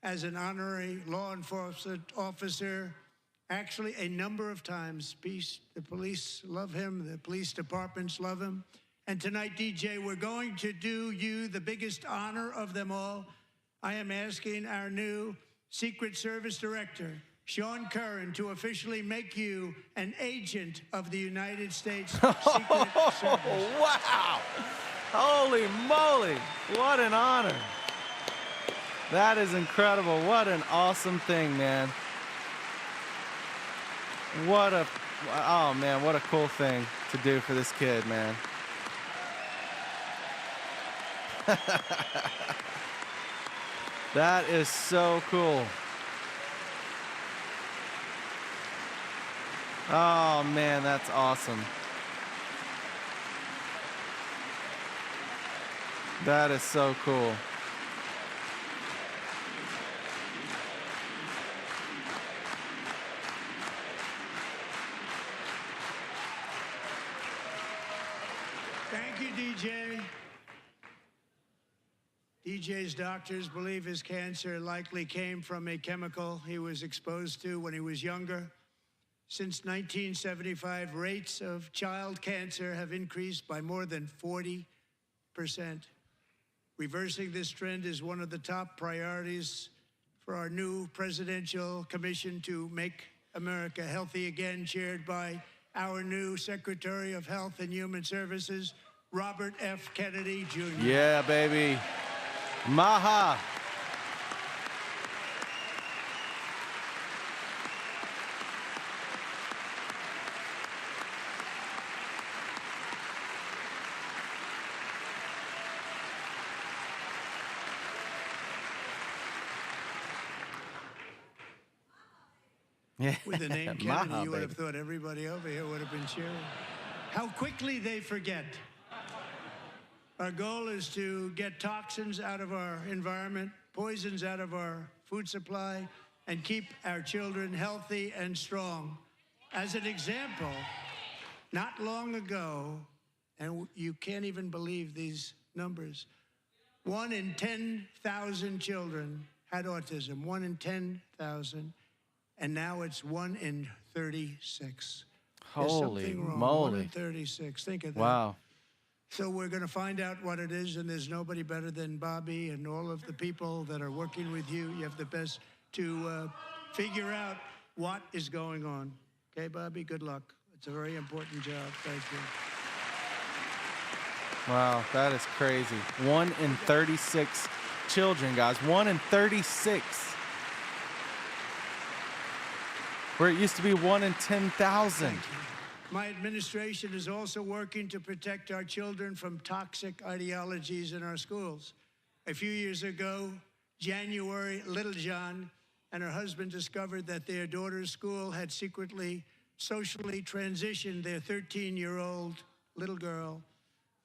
as an honorary law enforcement officer, actually a number of times. The police love him, the police departments love him. And tonight, DJ, we're going to do you the biggest honor of them all. I am asking our new Secret Service Director, Sean Curran, to officially make you an agent of the United States Secret Service. Wow! Holy moly! What an honor. That is incredible. What an awesome thing, man. Oh man, what a cool thing to do for this kid, man. That is so cool. Oh man, that's awesome. That is so cool. Thank you, DJ. DJ's doctors believe his cancer likely came from a chemical he was exposed to when he was younger. Since 1975, rates of child cancer have increased by more than 40%. Reversing this trend is one of the top priorities for our new presidential commission to make America healthy again, chaired by our new Secretary of Health and Human Services, Robert F. Kennedy, Jr. Yeah, baby. Maha. Yeah. With the name Kennedy, Maha, you would have baby. thought everybody over here would have been cheering. How quickly they forget. Our goal is to get toxins out of our environment, poisons out of our food supply, and keep our children healthy and strong. As an example, not long ago, and you can't even believe these numbers, 1 in 10,000 children had autism, 1 in 10,000, and now it's 1 in 36. There's Holy something wrong. moly. 1 in 36. Think of that. Wow. So we're going to find out what it is, and there's nobody better than Bobby and all of the people that are working with you. You have the best to figure out what is going on. Okay, Bobby, good luck. It's a very important job. Thank you. Wow, that is crazy. 1 in 36 children, guys. 1 in 36. Where it used to be 1 in 10,000. My administration is also working to protect our children from toxic ideologies in our schools. A few years ago, January, Littlejohn and her husband discovered that their daughter's school had secretly, socially transitioned their 13-year-old little girl.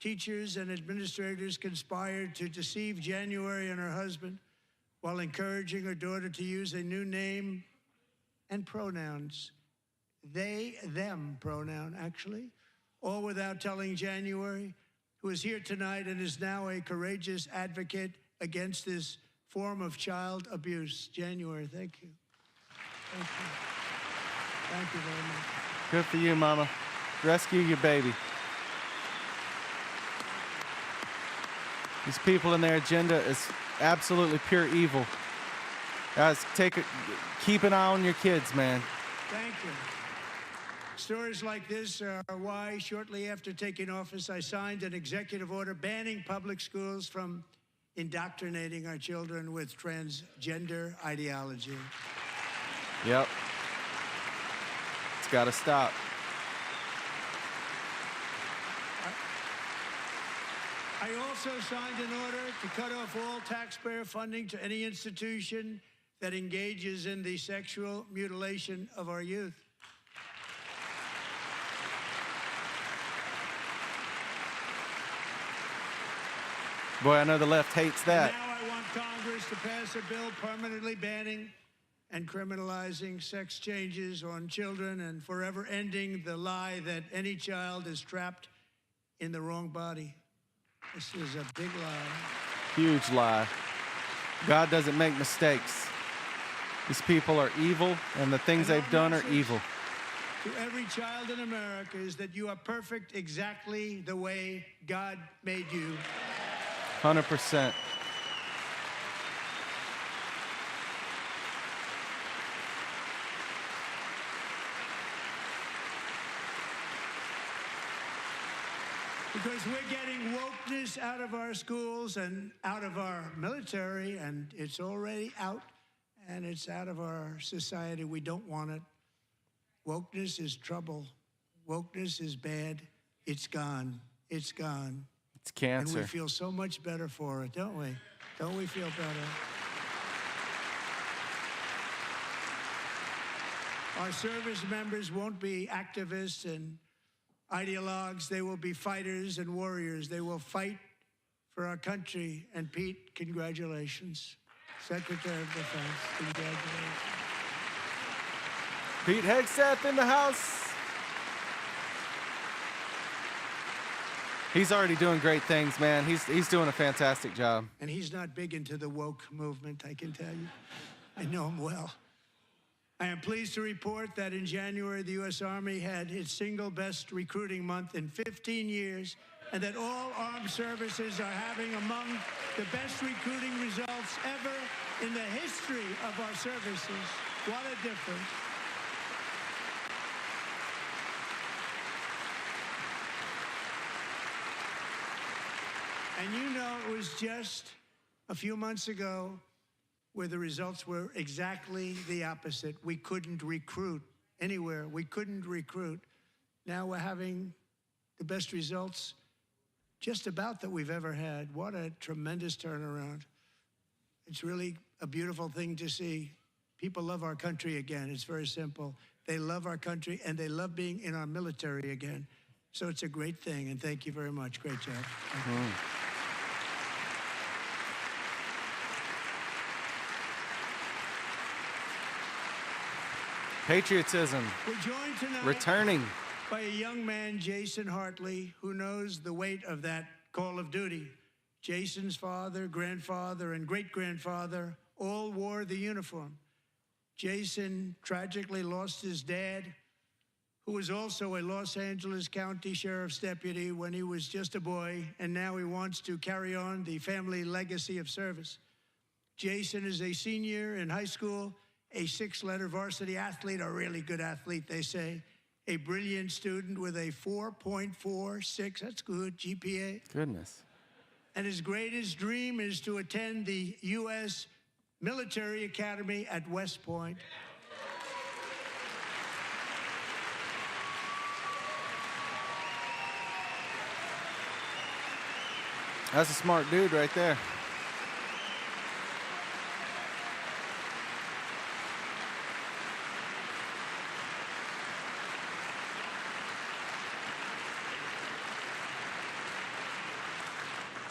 Teachers and administrators conspired to deceive January and her husband while encouraging her daughter to use a new name and pronouns. They, them pronoun, actually, all without telling January, who is here tonight and is now a courageous advocate against this form of child abuse. January, thank you. Thank you. Thank you very much. Good for you, Mama. Rescue your baby. These people and their agenda is absolutely pure evil. Guys, keep an eye on your kids, man. Thank you. Stories like this are why, shortly after taking office, I signed an executive order banning public schools from indoctrinating our children with transgender ideology. Yep. It's got to stop. I also signed an order to cut off all taxpayer funding to any institution that engages in the sexual mutilation of our youth. Boy, I know the left hates that. Now I want Congress to pass a bill permanently banning and criminalizing sex changes on children and forever ending the lie that any child is trapped in the wrong body. This is a big lie. Huge lie. God doesn't make mistakes. These people are evil, and the things they've done are evil. To every child in America is that you are perfect exactly the way God made you. 100%. Because we're getting wokeness out of our schools and out of our military, and it's already out, and it's out of our society. We don't want it. Wokeness is trouble. Wokeness is bad. It's gone. It's gone. It's cancer. And we feel so much better for it, don't we? Don't we feel better? Our service members won't be activists and ideologues. They will be fighters and warriors. They will fight for our country. And Pete, congratulations. Secretary of Defense, congratulations. Pete Hegseth in the house. He's already doing great things, man. He's doing a fantastic job. And he's not big into the woke movement, I can tell you. I know him well. I am pleased to report that in January, the U.S. Army had its single best recruiting month in 15 years, and that all armed services are having among the best recruiting results ever in the history of our services. What a difference. And you know, it was just a few months ago where the results were exactly the opposite. We couldn't recruit anywhere. We couldn't recruit. Now we're having the best results just about that we've ever had. What a tremendous turnaround. It's really a beautiful thing to see. People love our country again. It's very simple. They love our country, and they love being in our military again. So it's a great thing, and thank you very much. Great job. Patriotism. We're joined tonight returning by a young man, Jason Hartley, who knows the weight of that call of duty. Jason's father, grandfather, and great-grandfather all wore the uniform. Jason tragically lost his dad, who was also a Los Angeles County Sheriff's deputy when he was just a boy, and now he wants to carry on the family legacy of service. Jason is a senior in high school, a 6-letter varsity athlete, a really good athlete, they say, a brilliant student with a 4.46, that's good, GPA. Goodness. And his greatest dream is to attend the U.S. Military Academy at West Point. That's a smart dude right there.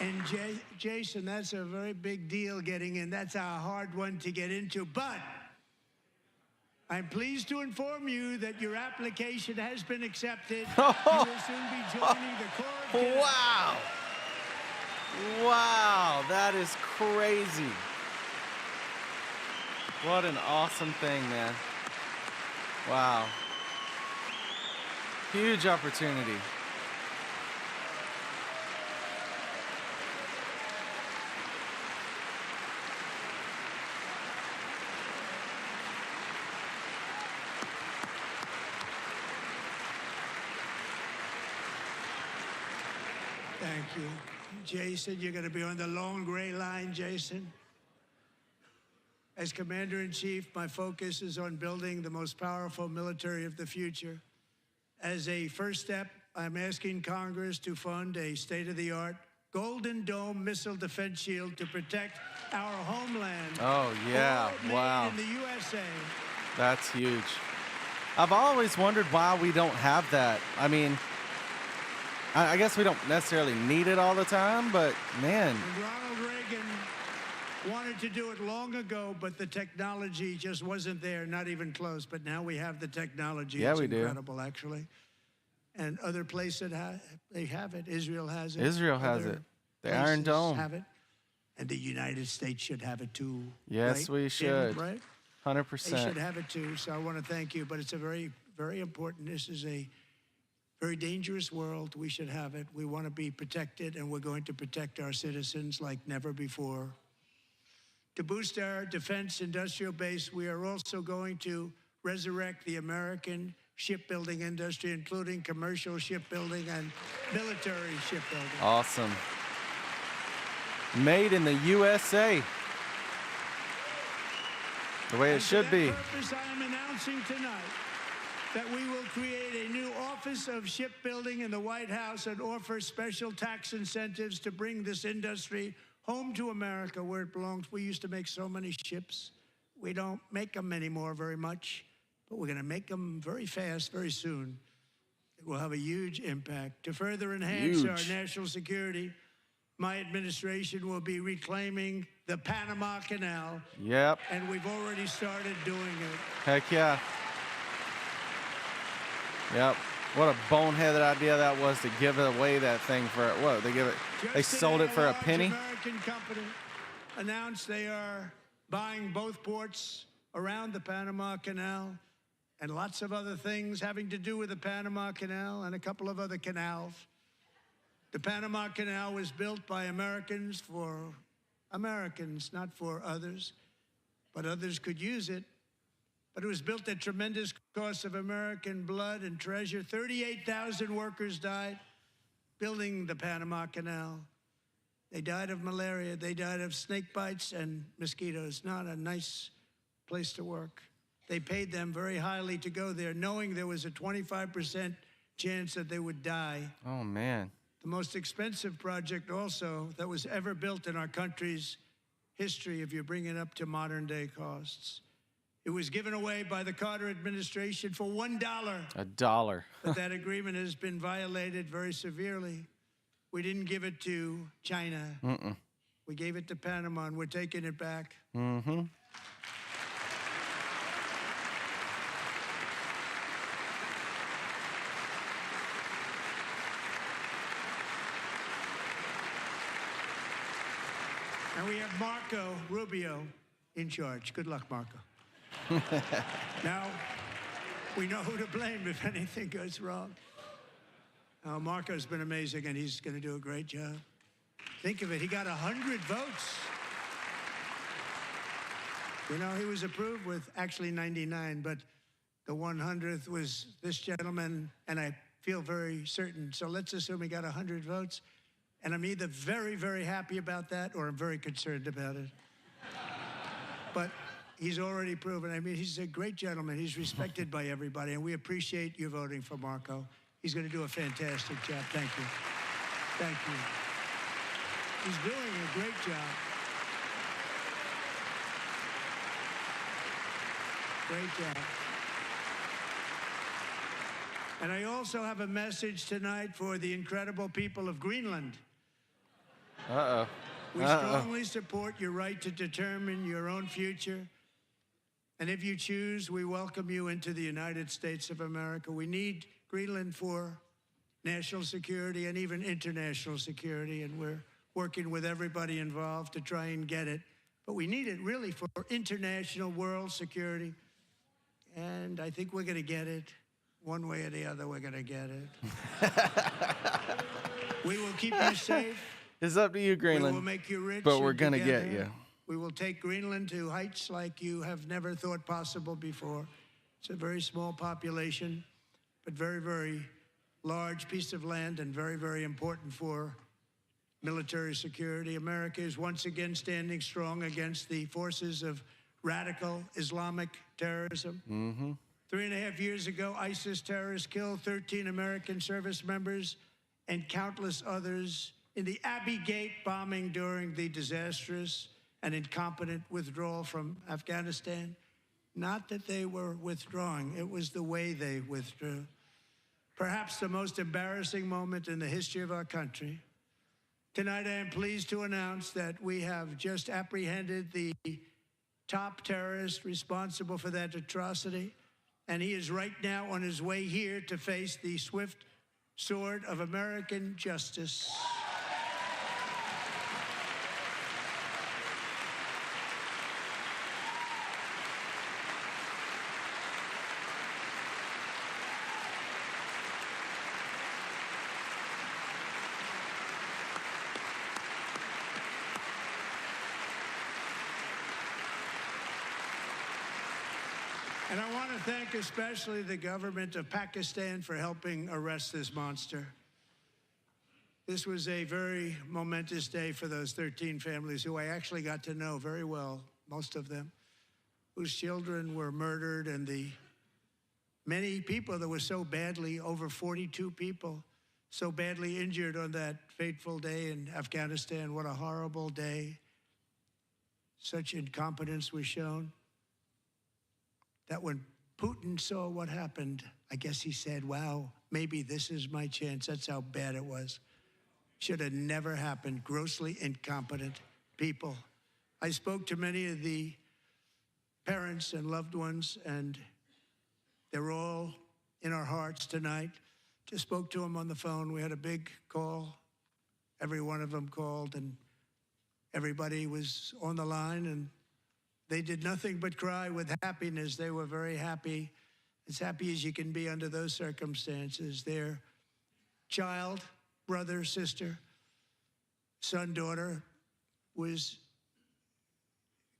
And Jason, that's a very big deal getting in. That's a hard one to get into. But I'm pleased to inform you that your application has been accepted. You will soon be joining the Corps of Cadets. Wow. Wow, that is crazy. What an awesome thing, man. Wow. Huge opportunity. Thank you. Jason, you're going to be on the long gray line, Jason. As Commander-in-Chief, my focus is on building the most powerful military of the future. As a first step, I'm asking Congress to fund a state-of-the-art Golden Dome missile defense shield to protect our homeland. Oh, yeah. All Wow. made in the USA. That's huge. I've always wondered why we don't have that. I mean, I guess we don't necessarily need it all the time, but man. And Ronald Reagan wanted to do it long ago, but the technology just wasn't there, not even close. But now we have the technology. Yeah, it's we do. incredible, actually. And other places they have it. Israel has it. Israel has Other it. The Iron places Dome. have it. And the United States should have it too. Yes, right? we should. Right? 100%. They should have it too. So I want to thank you. But it's a very, very important. This is a very dangerous world. We should have it. We want to be protected, and we're going to protect our citizens like never before. To boost our defense industrial base, we are also going to resurrect the American shipbuilding industry, including commercial shipbuilding and military shipbuilding. Awesome. Made in the USA. The way it should be. For that purpose, I am announcing tonight that we will create a new Office of Shipbuilding in the White House and offer special tax incentives to bring this industry home to America where it belongs. We used to make so many ships. We don't make them anymore very much, but we're going to make them very fast, very soon. It will have a huge impact. To further enhance our national security, my administration will be reclaiming the Panama Canal. Yep. And we've already started doing it. Heck yeah. Yep. What a boneheaded idea that was to give away that thing for what? They sold it for a penny? American company announced they are buying both ports around the Panama Canal and lots of other things having to do with the Panama Canal and a couple of other canals. The Panama Canal was built by Americans for Americans, not for others, but others could use it. But it was built at tremendous cost of American blood and treasure. 38,000 workers died building the Panama Canal. They died of malaria. They died of snake bites and mosquitoes. Not a nice place to work. They paid them very highly to go there, knowing there was a 25% chance that they would die. Oh, man. The most expensive project also that was ever built in our country's history, if you bring it up to modern day costs. It was given away by the Carter administration for $1. $1. But that agreement has been violated very severely. We didn't give it to China. We gave it to Panama, and we're taking it back. Mm-hmm. And we have Marco Rubio in charge. Good luck, Marco. Now, we know who to blame if anything goes wrong. Marco's been amazing, and he's going to do a great job. Think of it. He got 100 votes. You know, he was approved with actually 99, but the 100th was this gentleman, and I feel very certain. So let's assume he got 100 votes. And I'm either very, very happy about that, or I'm very concerned about it. But he's already proven. I mean, he's a great gentleman. He's respected by everybody, and we appreciate you voting for Marco. He's going to do a fantastic job. Thank you. Thank you. He's doing a great job. Great job. And I also have a message tonight for the incredible people of Greenland. Uh-oh. We strongly support your right to determine your own future. And if you choose, we welcome you into the United States of America. We need Greenland for national security and even international security, and we're working with everybody involved to try and get it. But we need it really for international world security. And I think we're going to get it. One way or the other, we're going to get it. We will keep you safe. It's up to you, Greenland. We will make you rich. But we're going to get together, you. We will take Greenland to heights like you have never thought possible before. It's a very small population, but very, very large piece of land and very, very important for military security. America is once again standing strong against the forces of radical Islamic terrorism. 3.5 years ago, ISIS terrorists killed 13 American service members and countless others in the Abbey Gate bombing during the disastrous and incompetent withdrawal from Afghanistan. Not that they were withdrawing, it was the way they withdrew. Perhaps the most embarrassing moment in the history of our country. Tonight, I am pleased to announce that we have just apprehended the top terrorist responsible for that atrocity, and he is right now on his way here to face the swift sword of American justice. And I want to thank especially the government of Pakistan for helping arrest this monster. This was a very momentous day for those 13 families who I actually got to know very well, most of them, whose children were murdered, and the many people that were so badly, over 42 people, so badly injured on that fateful day in Afghanistan. What a horrible day. Such incompetence was shown. That when Putin saw what happened, I guess he said, wow, maybe this is my chance. That's how bad it was. Should have never happened. Grossly incompetent people. I spoke to many of the parents and loved ones, and they're all in our hearts tonight. Just spoke to them on the phone. We had a big call. Every one of them called, and everybody was on the line, and they did nothing but cry with happiness. They were very happy, as happy as you can be under those circumstances. Their child, brother, sister, son, daughter was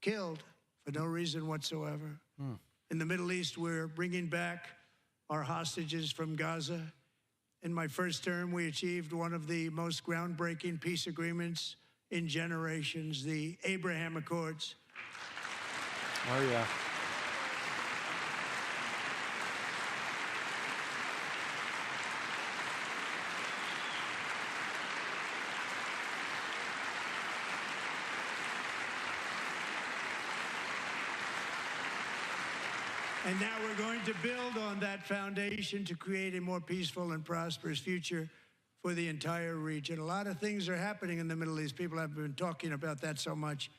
killed for no reason whatsoever. In the Middle East, we're bringing back our hostages from Gaza. In my first term, we achieved one of the most groundbreaking peace agreements in generations, the Abraham Accords. Oh, yeah. And now we're going to build on that foundation to create a more peaceful and prosperous future for the entire region. A lot of things are happening in the Middle East. People have been talking about that so much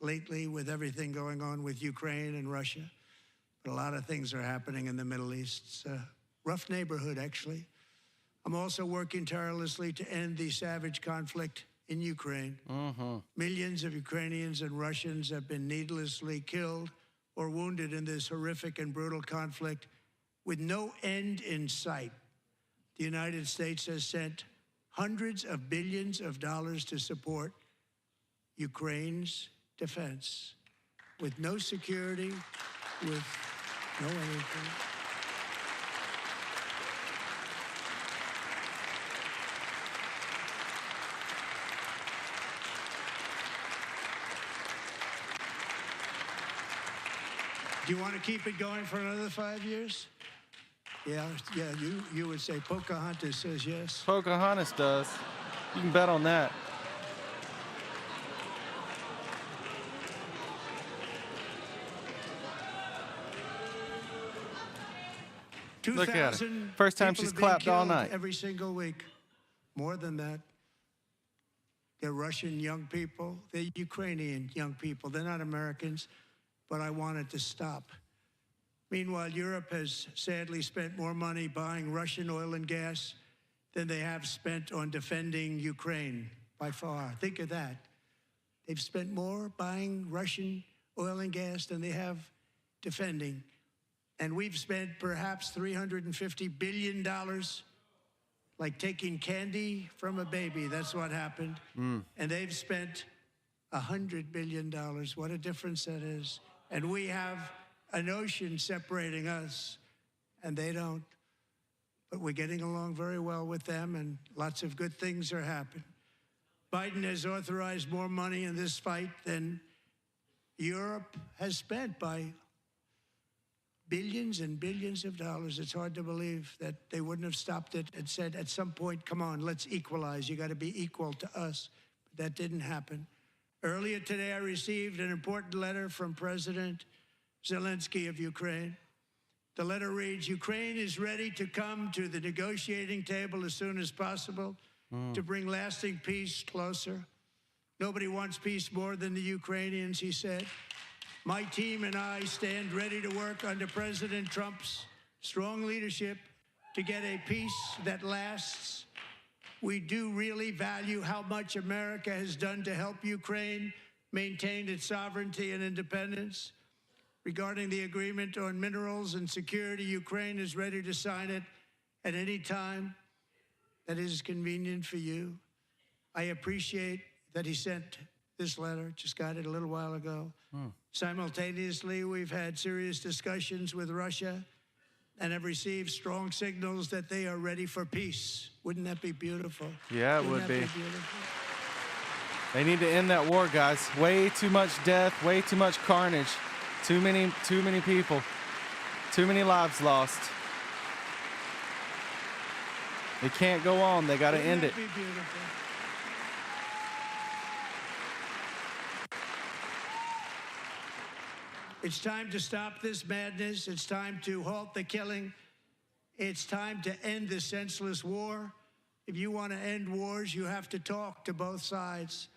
lately with everything going on with Ukraine and Russia. But a lot of things are happening in the Middle East. It's a rough neighborhood, actually. I'm also working tirelessly to end the savage conflict in Ukraine. Millions of Ukrainians and Russians have been needlessly killed or wounded in this horrific and brutal conflict with no end in sight. The United States has sent hundreds of billions of dollars to support Ukraine's defense, with no security, with no anything. Do you want to keep it going for another 5 years? Yeah, you would say Pocahontas says yes. Pocahontas does. You can bet on that. Look at her. First time she's clapped all night. Every single week. More than that. They're Russian young people. They're Ukrainian young people. They're not Americans, but I want it to stop. Meanwhile, Europe has sadly spent more money buying Russian oil and gas than they have spent on defending Ukraine, by far. Think of that. They've spent more buying Russian oil and gas than they have defending. And we've spent perhaps $350 billion, like taking candy from a baby. That's what happened. And they've spent $100 billion. What a difference that is. And we have an ocean separating us, and they don't. But we're getting along very well with them, and lots of good things are happening. Biden has authorized more money in this fight than Europe has spent by billions and billions of dollars. It's hard to believe that they wouldn't have stopped it and said at some point, come on, let's equalize. You got to be equal to us. But that didn't happen. Earlier today, I received an important letter from President Zelensky of Ukraine. The letter reads, Ukraine is ready to come to the negotiating table as soon as possible to bring lasting peace closer. Nobody wants peace more than the Ukrainians, he said. My team and I stand ready to work under President Trump's strong leadership to get a peace that lasts. We do really value how much America has done to help Ukraine maintain its sovereignty and independence. Regarding the agreement on minerals and security, Ukraine is ready to sign it at any time that is convenient for you. I appreciate that he sent this letter, just got it a little while ago. Simultaneously, we've had serious discussions with Russia and have received strong signals that they are ready for peace. Wouldn't that be beautiful? Yeah, it would be. Beautiful? They need to end that war, guys. Way too much death, way too much carnage. Too many people. Too many lives lost. It can't go on. They got to end it. Wouldn't that be beautiful? It's time to stop this madness. It's time to halt the killing. It's time to end this senseless war. If you want to end wars, you have to talk to both sides.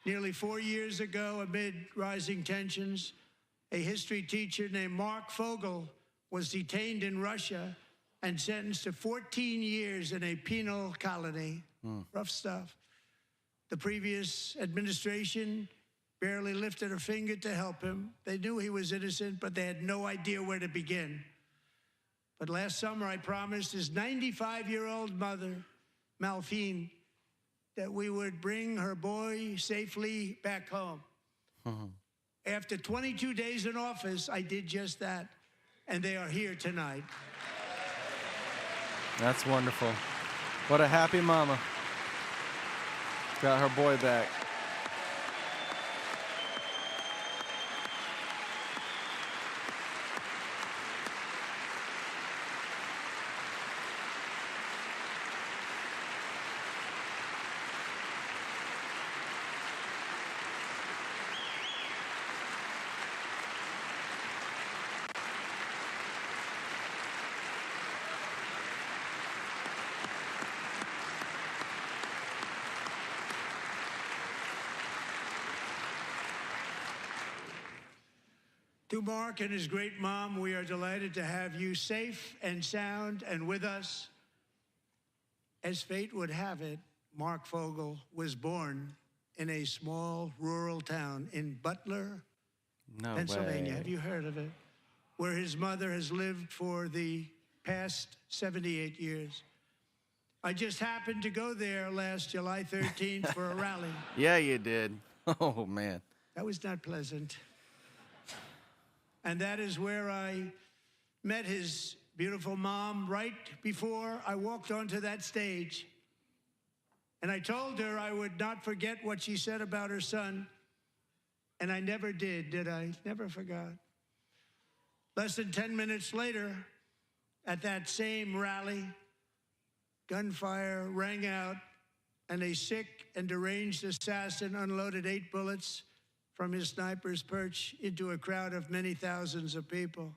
Nearly 4 years ago, amid rising tensions, a history teacher named Mark Fogel was detained in Russia and sentenced to 14 years in a penal colony. Rough stuff. The previous administration barely lifted a finger to help him. They knew he was innocent, but they had no idea where to begin. But last summer, I promised his 95-year-old mother, Malphine, that we would bring her boy safely back home. After 22 days in office, I did just that, and they are here tonight. That's wonderful. What a happy mama. Got her boy back. To Mark and his great mom, we are delighted to have you safe and sound and with us. As fate would have it, Mark Fogel was born in a small rural town in Butler, Pennsylvania. Way. Have you heard of it? Where his mother has lived for the past 78 years. I just happened to go there last July 13th for a rally. Yeah, you did. Oh, man. That was not pleasant. And that is where I met his beautiful mom right before I walked onto that stage. And I told her I would not forget what she said about her son. And I never did I? Never forgot. Less than 10 minutes later, at that same rally, gunfire rang out, and a sick and deranged assassin unloaded 8 bullets from his sniper's perch into a crowd of many thousands of people.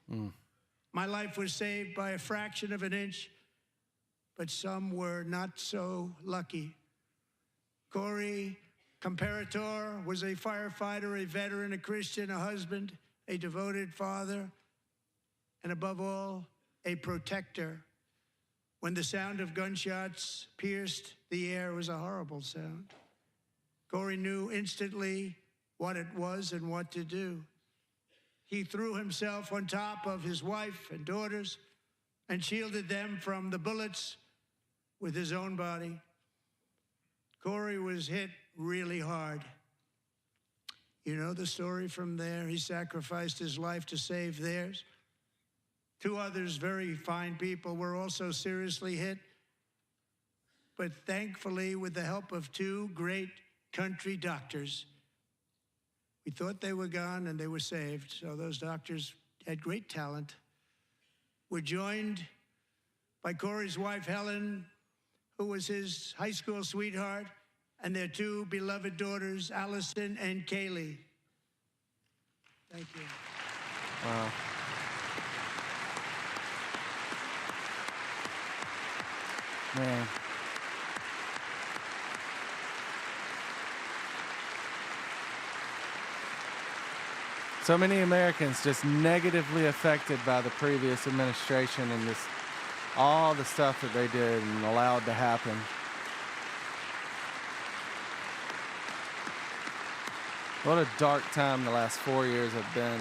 My life was saved by a fraction of an inch, but some were not so lucky. Corey comparator was a firefighter, a veteran, a Christian, a husband, a devoted father, and above all, a protector. When the sound of gunshots pierced the air, it was a horrible sound. Corey knew instantly what it was and what to do. He threw himself on top of his wife and daughters and shielded them from the bullets with his own body. Corey was hit really hard. You know the story from there. He sacrificed his life to save theirs. Two others, very fine people, were also seriously hit. But thankfully, with the help of two great country doctors, we thought they were gone and they were saved. So those doctors had great talent. We're joined by Corey's wife, Helen, who was his high school sweetheart, and their two beloved daughters, Allison and Kaylee. Thank you. Wow. Man. So many Americans just negatively affected by the previous administration and just all the stuff that they did and allowed to happen. What a dark time the last 4 years have been.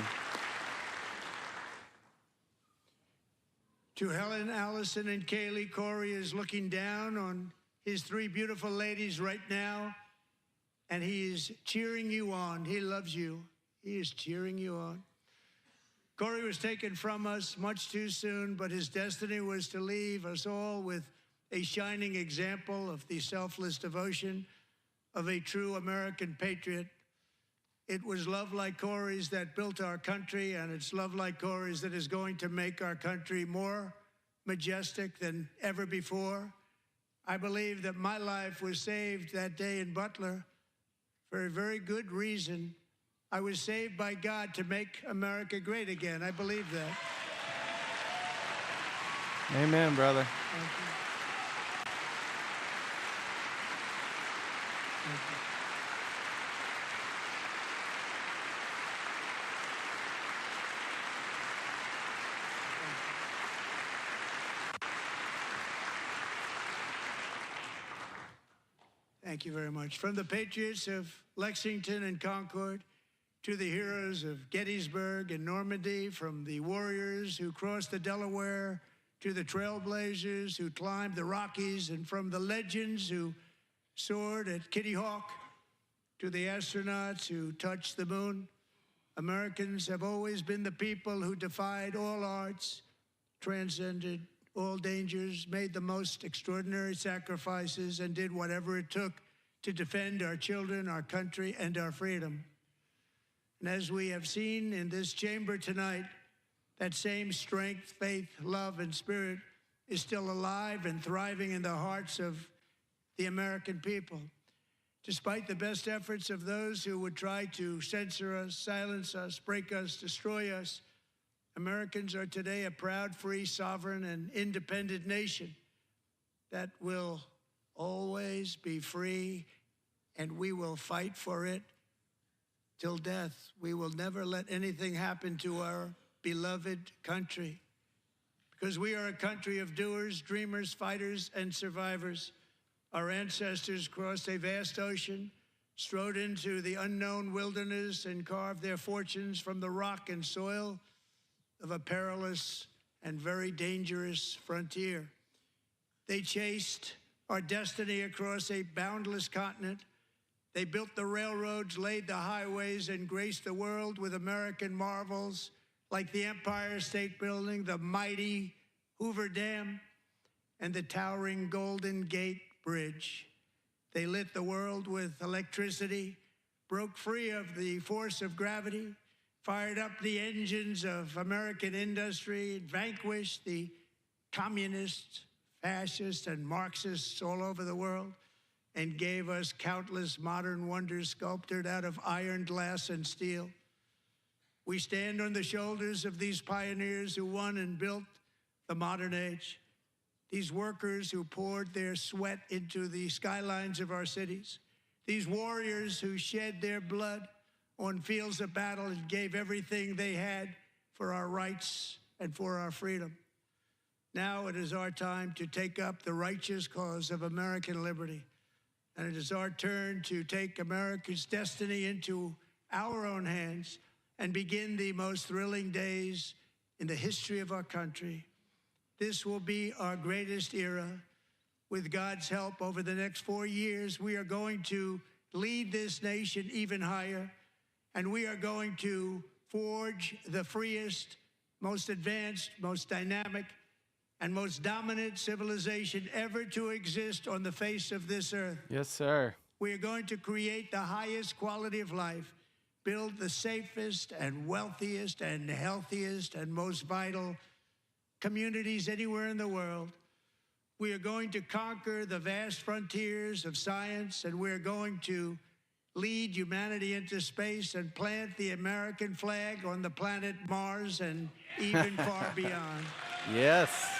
To Helen, Allison, and Kaylee, Corey is looking down on his three beautiful ladies right now, and he is cheering you on. He loves you. He is cheering you on. Corey was taken from us much too soon, but his destiny was to leave us all with a shining example of the selfless devotion of a true American patriot. It was love like Corey's that built our country, and it's love like Corey's that is going to make our country more majestic than ever before. I believe that my life was saved that day in Butler for a very good reason. I was saved by God to make America great again. I believe that. Amen, brother. Thank you. Thank you. Thank you very much. From the patriots of Lexington and Concord to the heroes of Gettysburg and Normandy, from the warriors who crossed the Delaware to the trailblazers who climbed the Rockies, and from the legends who soared at Kitty Hawk to the astronauts who touched the moon, Americans have always been the people who defied all odds, transcended all dangers, made the most extraordinary sacrifices, and did whatever it took to defend our children, our country, and our freedom. And as we have seen in this chamber tonight, that same strength, faith, love, and spirit is still alive and thriving in the hearts of the American people. Despite the best efforts of those who would try to censor us, silence us, break us, destroy us, Americans are today a proud, free, sovereign, and independent nation that will always be free, and we will fight for it till death. We will never let anything happen to our beloved country, because we are a country of doers, dreamers, fighters, and survivors. Our ancestors crossed a vast ocean, strode into the unknown wilderness, and carved their fortunes from the rock and soil of a perilous and very dangerous frontier. They chased our destiny across a boundless continent. They built the railroads, laid the highways, and graced the world with American marvels like the Empire State Building, the mighty Hoover Dam, and the towering Golden Gate Bridge. They lit the world with electricity, broke free of the force of gravity, fired up the engines of American industry, vanquished the communists, fascists, and Marxists all over the world, and gave us countless modern wonders sculptured out of iron, glass, and steel. We stand on the shoulders of these pioneers who won and built the modern age, these workers who poured their sweat into the skylines of our cities, These warriors who shed their blood on fields of battle and gave everything they had for our rights and for our freedom. Now it is our time to take up the righteous cause of American liberty. And it is our turn to take America's destiny into our own hands and begin the most thrilling days in the history of our country. This will be our greatest era. With God's help, over the next 4 years, we are going to lead this nation even higher, and we are going to forge the freest, most advanced, most dynamic, and most dominant civilization ever to exist on the face of this earth. Yes, sir. We are going to create the highest quality of life, build the safest and wealthiest and healthiest and most vital communities anywhere in the world. We are going to conquer the vast frontiers of science, and we're going to lead humanity into space and plant the American flag on the planet Mars and even far beyond. Yes.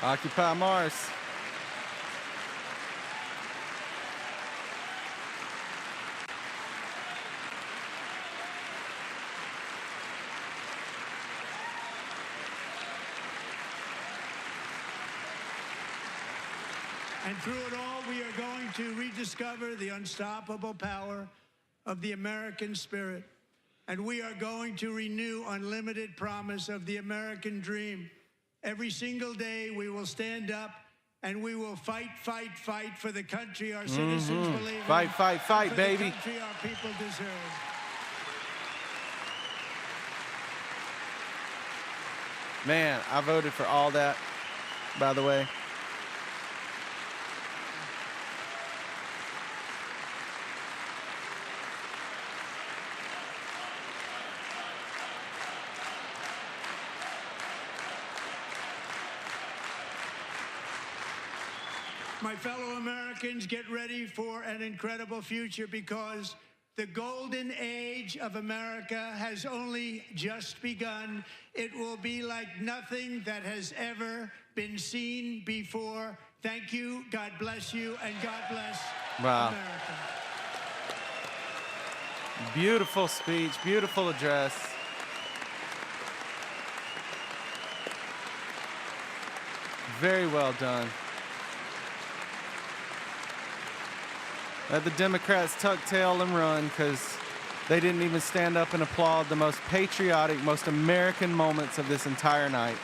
Occupy Mars. And through it all, we are going to rediscover the unstoppable power of the American spirit. And we are going to renew unlimited promise of the American dream. Every single day, we will stand up and we will fight, fight, fight for the country our citizens believe in. Fight, fight, fight, for baby. the country our people deserve. Man, I voted for all that, by the way. My fellow Americans, get ready for an incredible future, because the golden age of America has only just begun. It will be like nothing that has ever been seen before. Thank you, God bless you, and God bless America. Beautiful speech, beautiful address. Very well done. Let the Democrats tuck tail and run, because they didn't even stand up and applaud the most patriotic, most American moments of this entire night.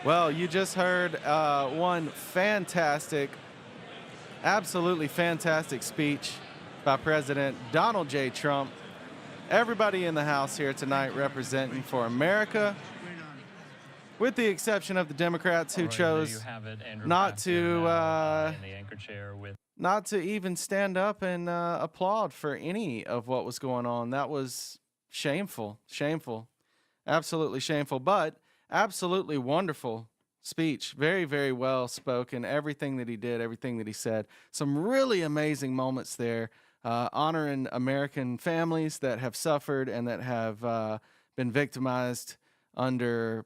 Well, you just heard one fantastic, absolutely fantastic speech by President Donald J. Trump. Everybody in the House here tonight representing for America, with the exception of the Democrats who chose not to even stand up and applaud for any of what was going on. That was shameful, shameful, absolutely shameful, but absolutely wonderful speech. Very, very well spoken. Everything that he did, everything that he said. Some really amazing moments there, honoring American families that have suffered and that have been victimized under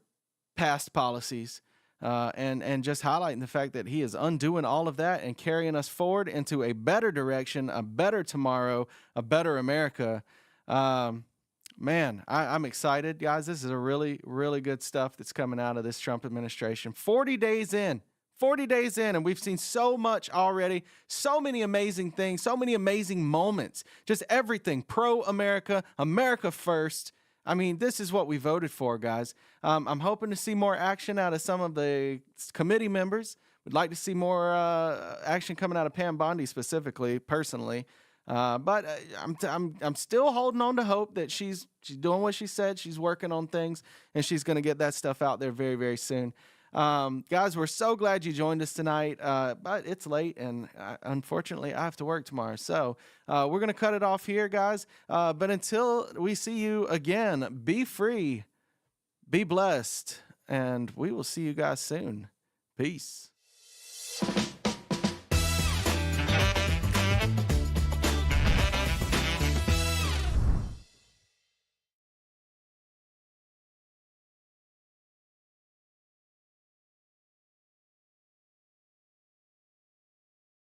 past policies, and just highlighting the fact that he is undoing all of that and carrying us forward into a better direction, a better tomorrow, a better America. Man, I'm excited, guys. This is a really, really good stuff that's coming out of this Trump administration. 40 days in, and we've seen so much already, so many amazing things, so many amazing moments, just everything pro-America, America first. I mean, this is what we voted for, guys. I'm hoping to see more action out of some of the committee members. Would like to see more action coming out of Pam Bondi specifically, personally. But I'm still holding on to hope that she's doing what she said. She's working on things, and she's going to get that stuff out there very, very soon. Guys, we're so glad you joined us tonight, but it's late, and unfortunately, I have to work tomorrow. So we're going to cut it off here, guys. But until we see you again, be free, be blessed, and we will see you guys soon. Peace.